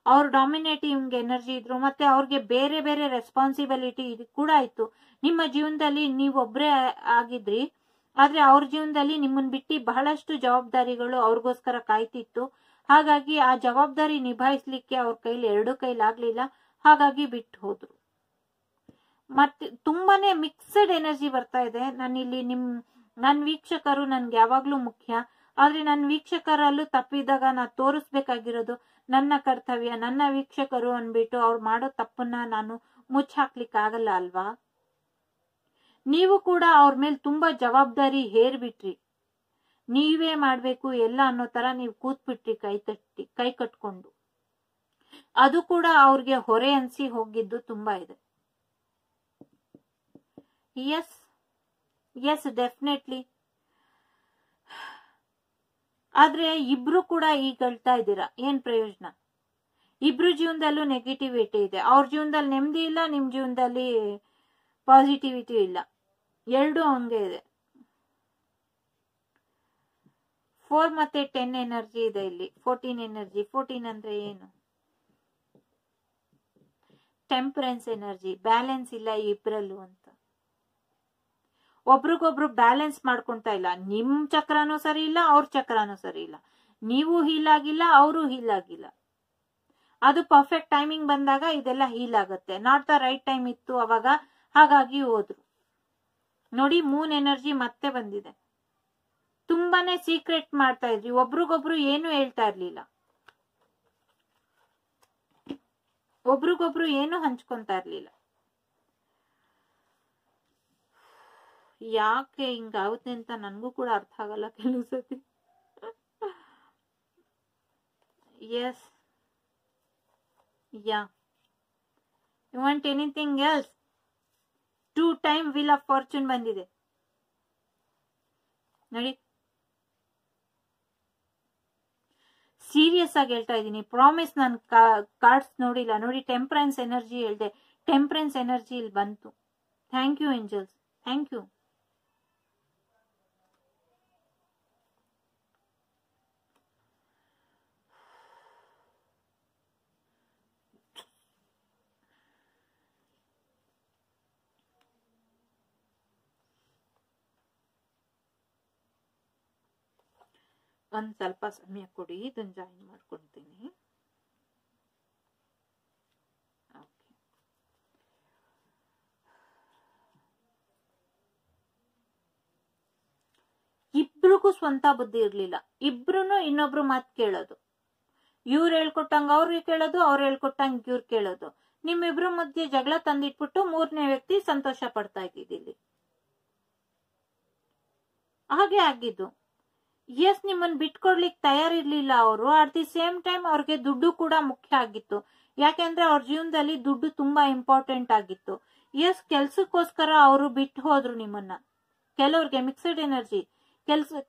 ಅವ್ರು ಡಾಮಿನೇಟಿಂಗ್ ಎನರ್ಜಿ ಇದ್ರು, ಮತ್ತೆ ಅವ್ರಿಗೆ ಬೇರೆ ಬೇರೆ ರೆಸ್ಪಾನ್ಸಿಬಿಲಿಟಿ ಇದು ಕೂಡ ಇತ್ತು. ನಿಮ್ಮ ಜೀವನದಲ್ಲಿ ನೀವೊಬ್ರೇ ಆಗಿದ್ರಿ, ಆದ್ರೆ ಅವ್ರ ಜೀವನದಲ್ಲಿ ನಿಮ್ಮನ್ನ ಬಿಟ್ಟು ಬಹಳಷ್ಟು ಜವಾಬ್ದಾರಿಗಳು ಅವ್ರಿಗೋಸ್ಕರ ಕಾಯ್ತಿತ್ತು. ಹಾಗಾಗಿ ಆ ಜವಾಬ್ದಾರಿ ನಿಭಾಯಿಸ್ಲಿಕ್ಕೆ ಅವ್ರ ಕೈಲಿ 2 ಕೈಲಾಗ್ಲಿಲ್ಲ. ಹಾಗಾಗಿ ಬಿಟ್ಟು ಹೋದ್ರು. ಮತ್ತೆ ತುಂಬಾನೇ ಮಿಕ್ಸೆಡ್ ಎನರ್ಜಿ ಬರ್ತಾ ಇದೆ. ನಾನಿಲ್ಲಿ ನನ್ನ ವೀಕ್ಷಕರು ನನ್ಗೆ ಯಾವಾಗ್ಲೂ ಮುಖ್ಯ. ಆದ್ರೆ ನನ್ನ ವೀಕ್ಷಕರಲ್ಲೂ ತಪ್ಪಿದಾಗ ನಾ ತೋರಿಸ್ಬೇಕಾಗಿರೋದು ನನ್ನ ಕರ್ತವ್ಯ. ನನ್ನ ವೀಕ್ಷಕರು ಅನ್ಬಿಟ್ಟು ಅವ್ರು ಮಾಡೋ ತಪ್ಪನ್ನ ನಾನು ಮುಚ್ಚಾಕ್ಲಿಕ್ಕೆ ಆಗಲ್ಲ ಅಲ್ವಾ. ನೀವು ಕೂಡ ಅವ್ರ ಮೇಲೆ ತುಂಬಾ ಜವಾಬ್ದಾರಿ ಹೇರ್ಬಿಟ್ರಿ. ನೀವೇ ಮಾಡ್ಬೇಕು ಎಲ್ಲ ಅನ್ನೋ ತರ ನೀವು ಕೂತ್ಬಿಟ್ರಿ ಕೈ ಕಟ್ಕೊಂಡು. ಅದು ಕೂಡ ಅವ್ರಿಗೆ ಹೊರೆ ಅನ್ಸಿ ಹೋಗಿದ್ದು ತುಂಬಾ ಇದೆ. Yes definitely. ಆದ್ರೆ ಇಬ್ರು ಕೂಡ ಈಗ ಹೇಳ್ತಾ ಇದ್ದೀರಾ, ಏನ್ ಪ್ರಯೋಜನ? ಇಬ್ರು ಜೀವನದಲ್ಲೂ ನೆಗೆಟಿವಿಟಿ ಇದೆ. ಅವ್ರ ಜೀವನದಲ್ಲಿ ನೆಮ್ಮದಿ ಇಲ್ಲ, ನಿಮ್ ಜೀವನದಲ್ಲಿ ಪಾಸಿಟಿವಿಟಿ ಇಲ್ಲ. ಎರಡೂ ಹಂಗೆ ಇದೆ. 4 ಮತ್ತೆ 10 ಎನರ್ಜಿ ಇದೆ ಇಲ್ಲಿ. 14 ಎನರ್ಜಿ. 14 ಅಂದ್ರೆ ಏನು? Temperance energy. ಬ್ಯಾಲೆನ್ಸ್ ಇಲ್ಲ ಇಬ್ರಲ್ಲೂ ಅಂತ. ಒಬ್ರಿಗೊಬ್ರು ಬ್ಯಾಲೆನ್ಸ್ ಮಾಡ್ಕೊಂತ ಇಲ್ಲ. ನಿಮ್ ಚಕ್ರನೂ ಸರಿ ಇಲ್ಲ, ಅವ್ರ ಚಕ್ರನೂ ಸರಿ ಇಲ್ಲ. ನೀವು ಹೀಲ್ ಆಗಿಲ್ಲ, ಅವರು ಹೀಲ್ ಆಗಿಲ್ಲ. ಅದು ಪರ್ಫೆಕ್ಟ್ ಟೈಮಿಂಗ್ ಬಂದಾಗ ಇದೆಲ್ಲ ಹೀಲ್ ಆಗುತ್ತೆ. ನಾಟ್ ದ ರೈಟ್ ಟೈಮ್ ಇತ್ತು ಅವಾಗ, ಹಾಗಾಗಿ ಹೋದ್ರು. ನೋಡಿ, ಮೂನ್ ಎನರ್ಜಿ ಮತ್ತೆ ಬಂದಿದೆ. ತುಂಬಾನೇ ಸೀಕ್ರೆಟ್ ಮಾಡ್ತಾ ಇದ್ರಿ, ಒಬ್ರಿಗೊಬ್ರು ಏನು ಹೇಳ್ತಾ ಇರ್ಲಿಲ್ಲ, ಒಬ್ರಿಗೊಬ್ರು ಏನು ಹಂಚ್ಕೊಂತಾ ಇರ್ಲಿಲ್ಲ. ಯಾಕೆ ಹಿಂಗಾಗುತ್ತೆ ಅಂತ ನನ್ಗೂ ಕೂಡ ಅರ್ಥ ಆಗಲ್ಲ ಕೆಲವು ಸತಿ. Yes, ya, you want anything else? 2 time wheel of fortune ಬಂದಿದೆ ನೋಡಿ. ಸೀರಿಯಸ್ ಆಗಿ ಹೇಳ್ತಾ ಇದ್ದೀನಿ, ಪ್ರಾಮಿಸ್. ನಾನು ಕಾರ್ಡ್ಸ್ ನೋಡಿಲ್ಲ ನೋಡಿ. ಟೆಂಪರೆನ್ಸ್ ಎನರ್ಜಿ ಹೇಳ್ದೆ, ಟೆಂಪರೆನ್ಸ್ ಎನರ್ಜಿ ಇಲ್ಲಿ ಬಂತು. Thank you angels, thank you. ಒಂದ್ ಸ್ವಲ್ಪ ಸಮಯ ಕೊಡಿ, ಇದನ್ನ ಜಾಯಿನ್ ಮಾಡ್ಕೊಳ್ತೀನಿ. ಇಬ್ರಿಗೂ ಸ್ವಂತ ಬುದ್ಧಿ ಇರ್ಲಿಲ್ಲ. ಇಬ್ರು ಇನ್ನೊಬ್ರು ಮಾತು ಕೇಳೋದು. ಇವ್ರು ಹೇಳ್ಕೊಟ್ಟಂಗ ಅವ್ರಿಗೆ ಕೇಳೋದು, ಅವ್ರು ಹೇಳ್ಕೊಟ್ಟಂಗ ಇವ್ರು ಕೇಳೋದು. ನಿಮ್ಮಿಬ್ರು ಮಧ್ಯೆ ಜಗಳ ತಂದಿಟ್ಬಿಟ್ಟು 3ನೇ ವ್ಯಕ್ತಿ ಸಂತೋಷ ಪಡ್ತಾ ಇದ್ದಿದ್ದಿಲ್ಲಿ. ಹಾಗೆ ಆಗಿದ್ದು. ಎಸ್, ನಿಮ್ಮನ್ ಬಿಟ್ಕೊಡ್ಲಿಕ್ಕೆ ತಯಾರಿರ್ಲಿಲ್ಲ ಅವರು. ಅಟ್ ದಿ ಸೇಮ್ ಟೈಮ್ ಅವ್ರಿಗೆ ದುಡ್ಡು ಕೂಡ ಮುಖ್ಯ ಆಗಿತ್ತು. ಯಾಕೆಂದ್ರೆ ಅವ್ರ ಜೀವನದಲ್ಲಿ ದುಡ್ಡು ತುಂಬಾ ಇಂಪಾರ್ಟೆಂಟ್ ಆಗಿತ್ತು. ಎಸ್, ಕೆಲ್ಸಕ್ಕೋಸ್ಕರ ಅವರು ಬಿಟ್ಟು ಹೋದ್ರು ನಿಮ್ಮನ್ನ. ಕೆಲವ್ರಿಗೆ ಮಿಕ್ಸ್ಡ್ ಎನರ್ಜಿ,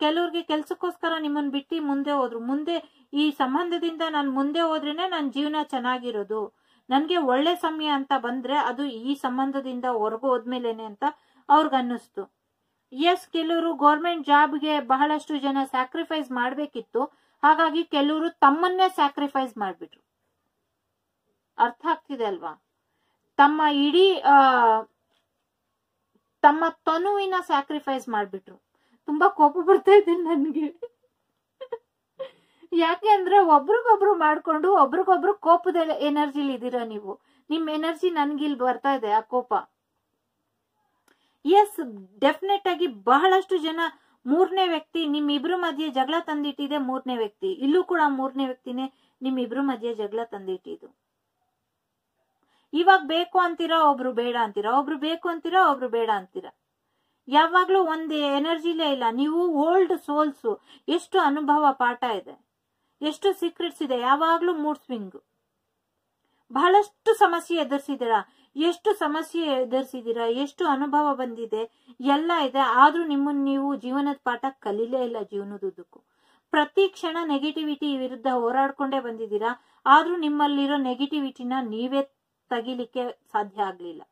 ಕೆಲವ್ರಿಗೆ ಕೆಲ್ಸಕ್ಕೋಸ್ಕರ ನಿಮ್ಮನ್ನ ಬಿಟ್ಟು ಮುಂದೆ ಹೋದ್ರು. ಮುಂದೆ ಈ ಸಂಬಂಧದಿಂದ ನಾನು ಮುಂದೆ ಹೋದ್ರೇನೆ ನನ್ನ ಜೀವನ ಚೆನ್ನಾಗಿರೋದು, ನನ್ಗೆ ಒಳ್ಳೆ ಸಮಯ ಅಂತ ಬಂದ್ರೆ ಅದು ಈ ಸಂಬಂಧದಿಂದ ಹೊರಗೆ ಹೋದ್ಮೇಲೆನೆ ಅಂತ ಅವ್ರಿಗನ್ನಿಸ್ತು. ಎಸ್, ಕೆಲವರು ಗೌರ್ಮೆಂಟ್ ಜಾಬ್ಗೆ ಬಹಳಷ್ಟು ಜನ ಸ್ಯಾಕ್ರಿಫೈಸ್ ಮಾಡ್ಬೇಕಿತ್ತು. ಹಾಗಾಗಿ ಕೆಲವರು ತಮ್ಮನ್ನೇ ಸ್ಯಾಕ್ರಿಫೈಸ್ ಮಾಡ್ಬಿಟ್ರು. ಅರ್ಥ ಆಗ್ತಿದೆ ಅಲ್ವಾ? ತಮ್ಮ ಇಡೀ ತಮ್ಮ ತನುವಿನ ಸ್ಯಾಕ್ರಿಫೈಸ್ ಮಾಡ್ಬಿಟ್ರು. ತುಂಬಾ ಕೋಪ ಬರ್ತಾ ಇದೆ ನನ್ಗೆ. ಯಾಕೆ ಅಂದ್ರೆ ಒಬ್ರಿಗೊಬ್ರು ಮಾಡ್ಕೊಂಡು ಒಬ್ರಿಗೊಬ್ರು ಕೋಪದ ಎನರ್ಜಿಲಿ ಇದೀರ ನೀವು. ನಿಮ್ ಎನರ್ಜಿ ನನ್ಗಿಲ್ ಬರ್ತಾ ಇದೆ, ಆ ಕೋಪ. ಎಸ್, ಡೆಫಿನೆಟ್ ಆಗಿ ಬಹಳಷ್ಟು ಜನ 3ನೇ ವ್ಯಕ್ತಿ ನಿಮ್ಮಿಬ್ರು ಮಧ್ಯೆ ಜಗಳ ತಂದಿಟ್ಟಿದೆ. 3ನೇ ವ್ಯಕ್ತಿ ಇಲ್ಲೂ ಕೂಡ 3ನೇ ವ್ಯಕ್ತಿನೇ ನಿಮ್ಮಿಬ್ರು ಮಧ್ಯೆ ಜಗಳ ತಂದಿಟ್ಟಿದ್ದು. ಇವಾಗ ಬೇಕು ಅಂತೀರಾ, ಒಬ್ರು ಬೇಡ ಅಂತೀರಾ, ಒಬ್ರು ಬೇಕು ಅಂತೀರಾ, ಒಬ್ರು ಬೇಡ ಅಂತೀರಾ. ಯಾವಾಗ್ಲೂ ಒಂದ್ ಎನರ್ಜಿಲೇ ಇಲ್ಲ. ನೀವು ಓಲ್ಡ್ ಸೋಲ್ಸು. ಎಷ್ಟು ಅನುಭವ ಪಾಠ ಇದೆ, ಎಷ್ಟು ಸೀಕ್ರೆಟ್ಸ್ ಇದೆ. ಯಾವಾಗ್ಲೂ ಮೂಡ್ ಸ್ವಿಂಗ್. ಬಹಳಷ್ಟು ಸಮಸ್ಯೆ ಎದುರಿಸಿದ್ದೀರಾ, ಎಷ್ಟು ಸಮಸ್ಯೆ ಎದುರಿಸಿದ್ದೀರಾ, ಎಷ್ಟು ಅನುಭವ ಬಂದಿದೆ, ಎಲ್ಲ ಇದೆ. ಆದ್ರೂ ನಿಮ್ಮನ್ನ ನೀವು ಜೀವನದ ಪಾಠ ಕಲೀಲೇ ಇಲ್ಲ. ಜೀವನದುದ್ದಕ್ಕೂ ಪ್ರತಿ ಕ್ಷಣ ನೆಗೆಟಿವಿಟಿ ವಿರುದ್ಧ ಹೋರಾಡ್ಕೊಂಡೇ ಬಂದಿದ್ದೀರಾ. ಆದ್ರೂ ನಿಮ್ಮಲ್ಲಿರೋ ನೆಗೆಟಿವಿಟಿನ ನೀವೇ ತೆಗಿಲಿಕ್ಕೆ ಸಾಧ್ಯ ಆಗ್ಲಿಲ್ಲ.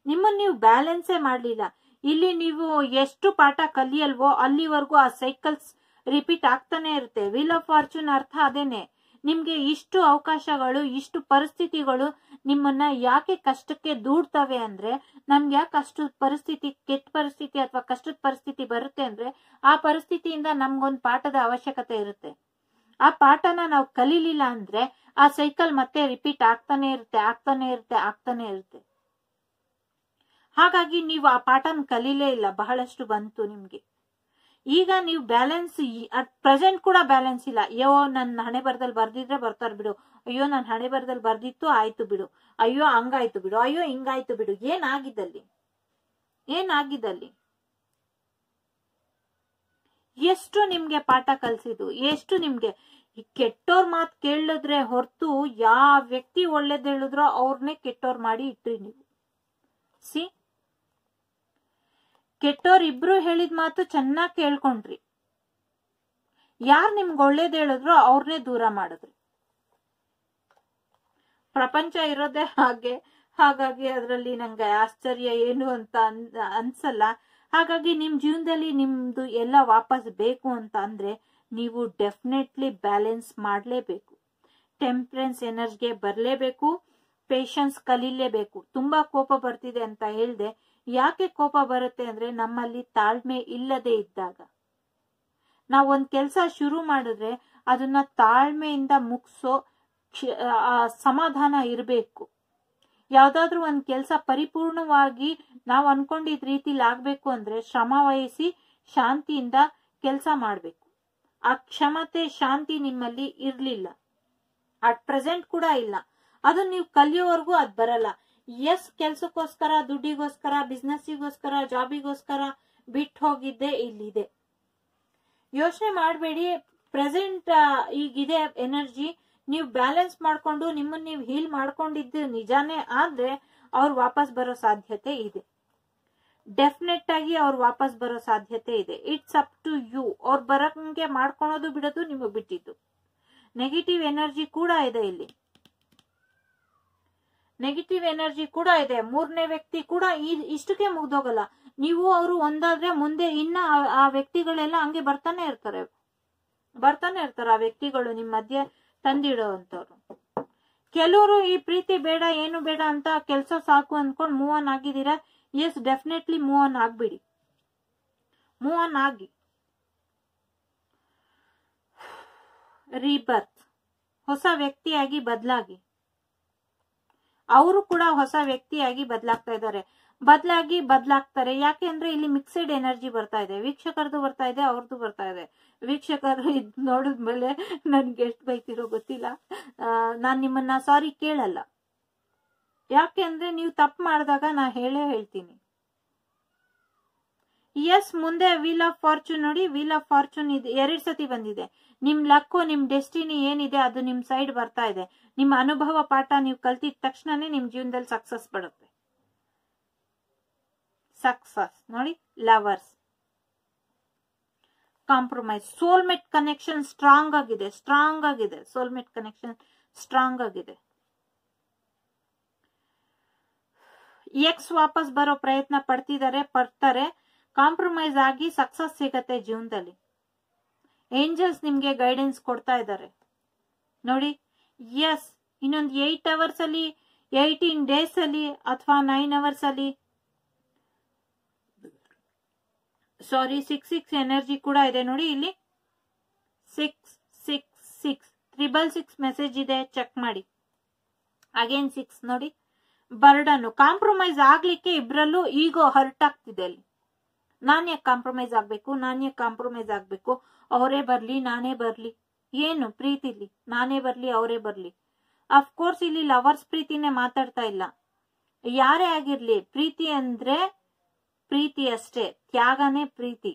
ನಿಮ್ಮನ್ನ ನೀವು ಬ್ಯಾಲೆನ್ಸೇ ಮಾಡ್ಲಿಲ್ಲ. ಇಲ್ಲಿ ನೀವು ಎಷ್ಟು ಪಾಠ ಕಲಿಯಲ್ವೋ ಅಲ್ಲಿವರೆಗೂ ಆ ಸೈಕಲ್ಸ್ ರಿಪೀಟ್ ಆಗ್ತಾನೆ ಇರುತ್ತೆ. ವೀಲ್ ಆಫ್ ಫಾರ್ಚೂನ್ ಅರ್ಥ ಅದೇನೆ. ನಿಮ್ಗೆ ಇಷ್ಟು ಅವಕಾಶಗಳು, ಇಷ್ಟು ಪರಿಸ್ಥಿತಿಗಳು ನಿಮ್ಮನ್ನ ಯಾಕೆ ಕಷ್ಟಕ್ಕೆ ದೂಡ್ತವೆ ಅಂದ್ರೆ, ನಮ್ಗೆ ಯಾಕೆ ಅಷ್ಟು ಪರಿಸ್ಥಿತಿ, ಕೆಟ್ಟ ಪರಿಸ್ಥಿತಿ ಅಥವಾ ಕಷ್ಟದ ಪರಿಸ್ಥಿತಿ ಬರುತ್ತೆ ಅಂದ್ರೆ, ಆ ಪರಿಸ್ಥಿತಿಯಿಂದ ನಮ್ಗೊಂದು ಪಾಠದ ಅವಶ್ಯಕತೆ ಇರುತ್ತೆ. ಆ ಪಾಠನ ನಾವು ಕಲೀಲಿಲ್ಲ ಅಂದ್ರೆ ಆ ಸೈಕಲ್ ಮತ್ತೆ ರಿಪೀಟ್ ಆಗ್ತಾನೆ ಇರುತ್ತೆ, ಆಗ್ತಾನೆ ಇರುತ್ತೆ, ಆಗ್ತಾನೆ ಇರುತ್ತೆ. ಹಾಗಾಗಿ ನೀವು ಆ ಪಾಠನ ಕಲೀಲೇ ಇಲ್ಲ. ಬಹಳಷ್ಟು ಬಂತು ನಿಮ್ಗೆ. ಈಗ ನೀವು ಬ್ಯಾಲೆನ್ಸ್, ಅಟ್ ಪ್ರೆಸೆಂಟ್ ಕೂಡ ಬ್ಯಾಲೆನ್ಸ್ ಇಲ್ಲ. ಅಯ್ಯೋ, ನನ್ನ ಹಣೆ ಬರದಲ್ಲಿ ಬರ್ದಿದ್ರೆ ಬರ್ತಾರ ಬಿಡು, ಅಯ್ಯೋ ನನ್ನ ಹಣೆ ಬರದಲ್ಲಿ ಬರ್ದಿತ್ತು ಆಯ್ತು ಬಿಡು, ಅಯ್ಯೋ ಹಂಗಾಯ್ತು ಬಿಡು, ಅಯ್ಯೋ ಹಿಂಗಾಯ್ತು ಬಿಡು. ಏನಾಗಿದ್ದಲ್ಲಿ, ಏನಾಗಿದ್ದಲ್ಲಿ? ಎಷ್ಟು ನಿಮ್ಗೆ ಪಾಠ ಕಲ್ಸಿದ್ದು, ಎಷ್ಟು ನಿಮ್ಗೆ. ಕೆಟ್ಟೋರ್ ಮಾತ್ ಕೇಳಿದ್ರೆ ಹೊರತು ಯಾವ ವ್ಯಕ್ತಿ ಒಳ್ಳೇದ್ ಹೇಳಿದ್ರೋ ಅವ್ರನ್ನೇ ಕೆಟ್ಟೋರ್ ಮಾಡಿ ಇಟ್ರಿ ನೀವು. ಸಿ, ಕೆಟ್ಟೋರ್ ಇಬ್ರು ಹೇಳಿದ ಮಾತು ಚೆನ್ನಾಗಿ ಕೇಳ್ಕೊಂಡ್ರಿ. ಯಾರ್ ನಿಮ್ಗೆ ಒಳ್ಳೇದ್ ಹೇಳಿದ್ರೋ ಅವ್ರನ್ನೇ ದೂರ ಮಾಡಿದ್ರಿ. ಪ್ರಪಂಚ ಇರೋದೇ ಹಾಗೆ. ಹಾಗಾಗಿ ಅದ್ರಲ್ಲಿ ನಂಗೆ ಆಶ್ಚರ್ಯ ಏನು ಅಂತ ಅನ್ಸಲ್ಲ. ಹಾಗಾಗಿ ನಿಮ್ ಜೀವನದಲ್ಲಿ ನಿಮ್ದು ಎಲ್ಲ ವಾಪಸ್ ಬೇಕು ಅಂತ ಅಂದ್ರೆ ನೀವು ಡೆಫಿನೆಟ್ಲಿ ಬ್ಯಾಲೆನ್ಸ್ ಮಾಡ್ಲೇಬೇಕು. ಟೆಂಪರೆನ್ಸ್ ಎನರ್ಜಿಗೆ ಬರ್ಲೇಬೇಕು. ಪೇಶನ್ಸ್ ಕಲೀಲೇಬೇಕು. ತುಂಬಾ ಕೋಪ ಬರ್ತಿದೆ ಅಂತ ಹೇಳ್ದೆ. ಯಾಕೆ ಕೋಪ ಬರುತ್ತೆ ಅಂದ್ರೆ, ನಮ್ಮಲ್ಲಿ ತಾಳ್ಮೆ ಇಲ್ಲದೆ ಇದ್ದಾಗ. ನಾವೊಂದ್ ಕೆಲ್ಸ ಶುರು ಮಾಡಿದ್ರೆ ಅದನ್ನ ತಾಳ್ಮೆಯಿಂದ ಮುಗಿಸೋ ಸಮಾಧಾನ ಇರಬೇಕು. ಯಾವ್ದಾದ್ರು ಒಂದ್ ಕೆಲ್ಸ ಪರಿಪೂರ್ಣವಾಗಿ ನಾವ್ ಅನ್ಕೊಂಡಿದ್ ರೀತಿಲಿ ಆಗ್ಬೇಕು ಅಂದ್ರೆ ಶ್ರಮ ವಹಿಸಿ ಶಾಂತಿಯಿಂದ ಕೆಲ್ಸ ಮಾಡ್ಬೇಕು. ಆ ಕ್ಷಮತೆ, ಶಾಂತಿ ನಿಮ್ಮಲ್ಲಿ ಇರ್ಲಿಲ್ಲ. ಅಟ್ ಪ್ರೆಸೆಂಟ್ ಕೂಡ ಇಲ್ಲ. ಅದು ನೀವು ಕಲಿಯೋವರೆಗೂ ಅದ್ ಬರಲ್ಲ. ಎಸ್ ಕೆಲ್ಸಕ್ಕೋಸ್ಕರ, ದುಡ್ಡಿಗೋಸ್ಕರ, ಬಿಸ್ನೆಸ್ಸಿಗೋಸ್ಕರ, ಜಾಬಿಗೋಸ್ಕರ ಬಿಟ್ಟು ಹೋಗಿದ್ದೆ ಇಲ್ಲಿದೆ. ಯೋಚನೆ ಮಾಡಬೇಡಿ. ಪ್ರೆಸೆಂಟ್ ಈಗಿದೆ ಎನರ್ಜಿ. ನೀವು ಬ್ಯಾಲೆನ್ಸ್ ಮಾಡ್ಕೊಂಡು ನಿಮ್ಮನ್ನ ನೀವು ಹೀಲ್ ಮಾಡ್ಕೊಂಡಿದ್ದು ನಿಜಾನೇ ಆದ್ರೆ ಅವ್ರು ವಾಪಸ್ ಬರೋ ಸಾಧ್ಯತೆ ಇದೆ. ಡೆಫಿನೆಟ್ ಆಗಿ ಅವ್ರು ವಾಪಸ್ ಬರೋ ಸಾಧ್ಯತೆ ಇದೆ. It's up to you. ಅವ್ರು ಬರಂಗೆ ಮಾಡ್ಕೊಳೋದು ಬಿಡೋದು ನಿಮಗ್ ಬಿಟ್ಟಿದ್ದು. ನೆಗೆಟಿವ್ ಎನರ್ಜಿ ಕೂಡ ಇದೆ ಇಲ್ಲಿ. ನೆಗೆಟಿವ್ ಎನರ್ಜಿ ಕೂಡ ಇದೆ. ಮೂರನೇ ವ್ಯಕ್ತಿ ಕೂಡ ಇಷ್ಟಕ್ಕೆ ಮುಗ್ದೋಗಲ್ಲ. ನೀವು ಅವರು ಒಂದಾದ್ರೆ ಮುಂದೆ ಇನ್ನ ಆ ವ್ಯಕ್ತಿಗಳೆಲ್ಲ ಹಂಗೆ ಬರ್ತಾನೆ ಇರ್ತಾರೆ. ಆ ವ್ಯಕ್ತಿಗಳು ನಿಮ್ ಮಧ್ಯೆ ತಂದಿಡೋ ಅಂತವ್ರು. ಕೆಲವರು ಈ ಪ್ರೀತಿ ಬೇಡ, ಏನು ಬೇಡ ಅಂತ ಕೆಲ್ಸ ಸಾಕು ಅನ್ಕೊಂಡ್ ಮೂವ್ ಆನ್ ಆಗಿದ್ದೀರಾ. ಎಸ್, ಡೆಫಿನೆಟ್ಲಿ ಮೂವ್ ಆನ್ ಆಗ್ಬಿಡಿ. ಮೂವ್ ಆನ್ ಆಗಿ. ರೀಬರ್ತ್, ಹೊಸ ವ್ಯಕ್ತಿಯಾಗಿ ಬದಲಾಗಿ. ಅವರು ಕೂಡ ಹೊಸ ವ್ಯಕ್ತಿಯಾಗಿ ಬದಲಾಗ್ತಾರೆ. ಯಾಕೆ ಅಂದ್ರೆ ಇಲ್ಲಿ ಮಿಕ್ಸೆಡ್ ಎನರ್ಜಿ ಬರ್ತಾ ಇದೆ. ವೀಕ್ಷಕರದು ಬರ್ತಾ ಇದೆ, ಅವ್ರದ್ದು ಬರ್ತಾ ಇದೆ. ವೀಕ್ಷಕರು ಇದ್ ನೋಡಿದ್ಮೇಲೆ ನನ್ಗೆ ಎಷ್ಟು ಬೈತಿರೋ ಗೊತ್ತಿಲ್ಲ. ನಾನ್ ನಿಮ್ಮನ್ನ ಸಾರಿ ಕೇಳಲ್ಲ. ಯಾಕೆ ಅಂದ್ರೆ ನೀವು ತಪ್ಪು ಮಾಡಿದಾಗ ನಾ ಹೇಳ್ತೀನಿ. ಎಸ್, ಮುಂದೆ ವೀಲ್ ಆಫ್ ಫಾರ್ಚೂನ್ ನೋಡಿ. ವೀಲ್ ಆಫ್ ಫಾರ್ಚೂನ್ ಇದೆ, 2 ಸತಿ ಬಂದಿದೆ. ನಿಮ್ ಲಕ್ಕು, ನಿಮ್ ಡೆಸ್ಟಿನಿ ಏನಿದೆ ಅದು ನಿಮ್ ಸೈಡ್ ಬರ್ತಾ ಇದೆ. ನಿಮ್ಮ ಅನುಭವ ಪಾಠ ನೀವು ಕಲ್ತಿದ ತಕ್ಷಣನೇ ನಿಮ್ ಜೀವನದಲ್ಲಿ ಸಕ್ಸಸ್ ಬರುತ್ತೆ. ಸಕ್ಸಸ್ ನೋಡಿ. Lovers, compromise, soulmate connection strong ಆಗಿದೆ. ಸೋಲ್ಮೇಟ್ ಕನೆಕ್ಷನ್ ಸ್ಟ್ರಾಂಗ್ ಆಗಿದೆ. ಎಕ್ಸ್ ವಾಪಸ್ ಬರೋ ಪ್ರಯತ್ನ ಪಡ್ತಾರೆ. ಕಾಂಪ್ರಮೈಸ್ ಆಗಿ ಸಕ್ಸಸ್ ಸಿಗತ್ತೆ ಜೀವನದಲ್ಲಿ. ಏಂಜಲ್ಸ್ ನಿಮ್ಗೆ ಗೈಡೆನ್ಸ್ ಕೊಡ್ತಾ ಇದ್ದಾರೆ ನೋಡಿ. ಎಸ್, ಇನ್ನೊಂದು 8 hours ಅಲ್ಲಿ, 18 days ಅಲ್ಲಿ ಅಥವಾ 9 hours ಅಲ್ಲಿ, ಸಾರಿ 6 ಎನರ್ಜಿ ಕೂಡ ಇದೆ ನೋಡಿ ಇಲ್ಲಿ. 666 ಮೆಸೇಜ್ ಇದೆ, ಚೆಕ್ ಮಾಡಿ. ಅಗೇನ್ 6 ನೋಡಿ. ಬರ್ಡನ್, ಕಾಂಪ್ರಮೈಸ್ ಆಗ್ಲಿಕ್ಕೆ ಇಬ್ರಲ್ಲೂ ಈಗೋ ಹರ್ಟ್ ಆಗ್ತಿದೆ ಅಲ್ಲಿ. ನಾನ್ ಯಾಕೆ ಕಾಂಪ್ರಮೈಸ್ ಆಗ್ಬೇಕು, ಅವರೇ ಬರ್ಲಿ ನಾನೇ ಬರ್ಲಿ. ಏನು ಪ್ರೀತಿಲಿ ನಾನೇ ಬರ್ಲಿ ಅವರೇ ಬರ್ಲಿ. ಅಫ್ಕೋರ್ಸ್ ಇಲ್ಲಿ ಲವರ್ಸ್ ಪ್ರೀತಿನೇ ಮಾತಾಡ್ತಾ ಇಲ್ಲ. ಯಾರೇ ಆಗಿರ್ಲಿ, ಪ್ರೀತಿ ಅಂದ್ರೆ ಪ್ರೀತಿ ಅಷ್ಟೇ. ತ್ಯಾಗನೇ ಪ್ರೀತಿ.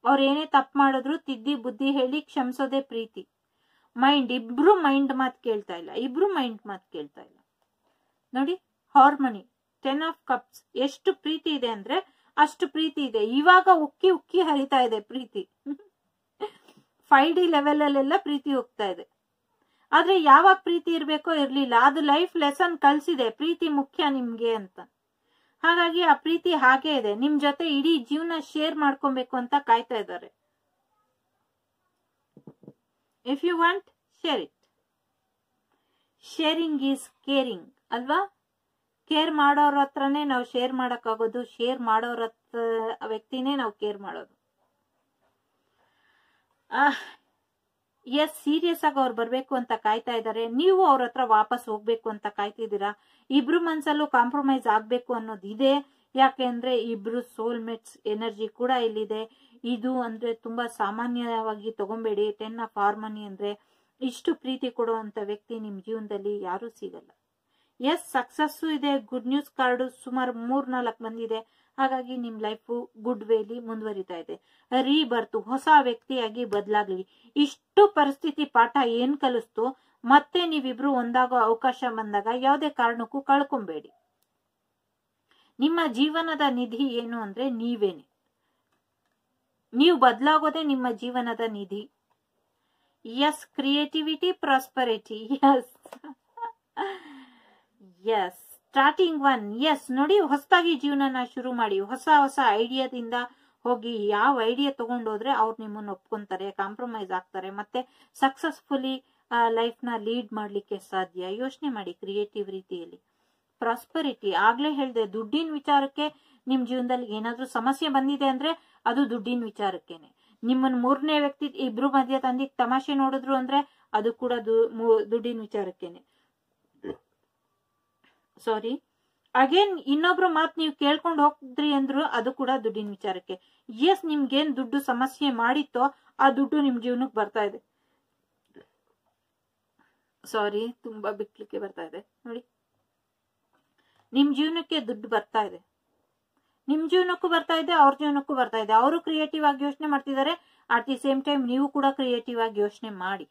ಅವ್ರೇನೇ ತಪ್ಪು ಮಾಡಿದ್ರು ತಿದ್ದಿ ಬುದ್ಧಿ ಹೇಳಿ ಕ್ಷಮಿಸೋದೇ ಪ್ರೀತಿ. ಇಬ್ರು ಮೈಂಡ್ ಮಾತು ಕೇಳ್ತಾ ಇಲ್ಲ. ನೋಡಿ, ಹಾರ್ಮನಿ, 10 of cups. ಎಷ್ಟು ಪ್ರೀತಿ ಇದೆ ಅಂದ್ರೆ ಅಷ್ಟು ಪ್ರೀತಿ ಇದೆ. ಇವಾಗ ಉಕ್ಕಿ ಹರಿತಾ ಇದೆ ಪ್ರೀತಿ. 5D ಲೆವೆಲ್ ಅಲ್ಲೆಲ್ಲ ಪ್ರೀತಿ ಹೋಗ್ತಾ ಇದೆ. ಆದ್ರೆ ಯಾವಾಗ ಪ್ರೀತಿ ಇರ್ಬೇಕೋ ಇರ್ಲಿಲ್ಲ. ಅದು ಲೈಫ್ ಲೆಸನ್ ಕಲ್ಸಿದೆ, ಪ್ರೀತಿ ಮುಖ್ಯ ನಿಮ್ಗೆ ಅಂತ. ಹಾಗಾಗಿ ಆ ಪ್ರೀತಿ ಹಾಗೆ ಇದೆ. ನಿಮ್ ಜೊತೆ ಇಡೀ ಜೀವನ ಶೇರ್ ಮಾಡ್ಕೊಬೇಕು ಅಂತ ಕಾಯ್ತಾ ಇದ್ದಾರೆ. If you want, share it. Sharing is caring ಅಲ್ವಾ? ಕೇರ್ ಮಾಡೋರ ಹತ್ರನೇ ನಾವು ಶೇರ್ ಮಾಡಕ್ಕಾಗೋದು. ಶೇರ್ ಮಾಡೋರ ವ್ಯಕ್ತಿನೇ ನಾವು ಕೇರ್ ಮಾಡೋದು. ಎಸ್, ಸೀರಿಯಸ್ ಆಗಿ ಅವ್ರು ಬರ್ಬೇಕು ಅಂತ ಕಾಯ್ತಾ ಇದ್ದಾರೆ. ನೀವು ಅವ್ರ ಹತ್ರ ವಾಪಸ್ ಹೋಗ್ಬೇಕು ಅಂತ ಕಾಯ್ತಿದ್ದೀರಾ. ಇಬ್ರು ಮನ್ಸಲ್ಲೂ ಕಾಂಪ್ರಮೈಸ್ ಆಗ್ಬೇಕು ಅನ್ನೋದು ಇದೆ. ಯಾಕೆ ಅಂದ್ರೆ ಇಬ್ರು ಸೋಲ್ಮೇಟ್ಸ್ ಎನರ್ಜಿ ಕೂಡ ಇಲ್ಲಿದೆ. ಇದು ಅಂದ್ರೆ ತುಂಬಾ ಸಾಮಾನ್ಯವಾಗಿ ತಗೊಂಬೇಡಿ. 10 of harmony ಅಂದ್ರೆ ಇಷ್ಟು ಪ್ರೀತಿ ಕೊಡುವಂತ ವ್ಯಕ್ತಿ ನಿಮ್ ಜೀವನದಲ್ಲಿ ಯಾರು ಸಿಗಲ್ಲ. ಎಸ್, ಸಕ್ಸಸ್ಸು ಇದೆ. ಗುಡ್ ನ್ಯೂಸ್ ಕಾರ್ಡು ಸುಮಾರು 3-4 ಬಂದಿದೆ. ಹಾಗಾಗಿ ನಿಮ್ ಲೈಫು ಗುಡ್ ವೇಲಿ ಮುಂದುವರಿತಾ ಇದೆ. ರೀಬರ್ತ್, ಹೊಸ ವ್ಯಕ್ತಿಯಾಗಿ ಬದಲಾಗ್ಲಿ. ಇಷ್ಟು ಪರಿಸ್ಥಿತಿ ಪಾಠ ಏನ್ ಕಲಿಸ್ತು, ಮತ್ತೆ ನೀವಿಬ್ರು ಒಂದಾಗೋ ಅವಕಾಶ ಬಂದಾಗ ಯಾವುದೇ ಕಾರಣಕ್ಕೂ ಕಳ್ಕೊಂಬೇಡಿ. ನಿಮ್ಮ ಜೀವನದ ನಿಧಿ ಏನು ಅಂದ್ರೆ ನೀವೇನೆ. ನೀವು ಬದಲಾಗೋದೇ ನಿಮ್ಮ ಜೀವನದ ನಿಧಿ. Yes, creativity, prosperity. Yes, starting 1. Yes ನೋಡಿ, ಹೊಸದಾಗಿ ಜೀವನನ ಶುರು ಮಾಡಿ. ಹೊಸ ಐಡಿಯಾದಿಂದ ಹೋಗಿ. ಯಾವ ಐಡಿಯಾ ತಗೊಂಡೋದ್ರೆ ಅವ್ರು ನಿಮ್ಮನ್ನ ಒಪ್ಕೊಂತಾರೆ, ಕಾಂಪ್ರಮೈಸ್ ಆಗ್ತಾರೆ, ಮತ್ತೆ ಸಕ್ಸಸ್ಫುಲಿ ಲೈಫ್ ನ ಲೀಡ್ ಮಾಡ್ಲಿಕ್ಕೆ ಸಾಧ್ಯ. ಯೋಚನೆ ಮಾಡಿ ಕ್ರಿಯೇಟಿವ್ ರೀತಿಯಲ್ಲಿ. ಪ್ರಾಸ್ಪರಿಟಿ, ಆಗ್ಲೇ ಹೇಳ್ದೆ, ದುಡ್ಡಿನ ವಿಚಾರಕ್ಕೆ ನಿಮ್ ಜೀವನದಲ್ಲಿ ಏನಾದ್ರೂ ಸಮಸ್ಯೆ ಬಂದಿದೆ ಅಂದ್ರೆ ಅದು ದುಡ್ಡಿನ ವಿಚಾರಕ್ಕೇನೆ. ನಿಮ್ಮನ್ನ ಮೂರನೇ ವ್ಯಕ್ತಿ ಇಬ್ರು ಮಧ್ಯ ತಂದಿಗ್ ತಮಾಷೆ ನೋಡಿದ್ರು ಅಂದ್ರೆ ಅದು ಕೂಡ ದುಡ್ಡಿನ ವಿಚಾರಕ್ಕೇನೆ. ಸಾರಿ, ಅಗೇನ್ ಇನ್ನೊಬ್ರು ಮಾತು ನೀವು ಕೇಳ್ಕೊಂಡು ಹೋಗ್ದ್ರಿ ಅಂದ್ರು ಅದು ಕೂಡ ದುಡ್ಡಿನ ವಿಚಾರಕ್ಕೆ. ಎಸ್, ನಿಮ್ಗೇನ್ ದುಡ್ಡು ಸಮಸ್ಯೆ ಮಾಡಿತ್ತೋ ಆ ದುಡ್ಡು ನಿಮ್ ಜೀವನಕ್ಕೆ ಬರ್ತಾ ಇದೆ. ಸಾರಿ, ತುಂಬಾ ಬಿಕ್ಲಿಕ್ಕೆ ಬರ್ತಾ ಇದೆ ನೋಡಿ. ನಿಮ್ ಜೀವನಕ್ಕೆ ದುಡ್ಡು ಬರ್ತಾ ಇದೆ, ನಿಮ್ ಜೀವನಕ್ಕೂ ಬರ್ತಾ ಇದೆ, ಅವ್ರ ಜೀವನಕ್ಕೂ ಬರ್ತಾ ಇದೆ. ಅವರು ಕ್ರಿಯೇಟಿವ್ ಆಗಿ ಯೋಚನೆ ಮಾಡ್ತಿದ್ದಾರೆ, ಅಟ್ ದಿ ಸೇಮ್ ಟೈಮ್ ನೀವು ಕೂಡ ಕ್ರಿಯೇಟಿವ್ ಆಗಿ ಯೋಚನೆ ಮಾಡಿ.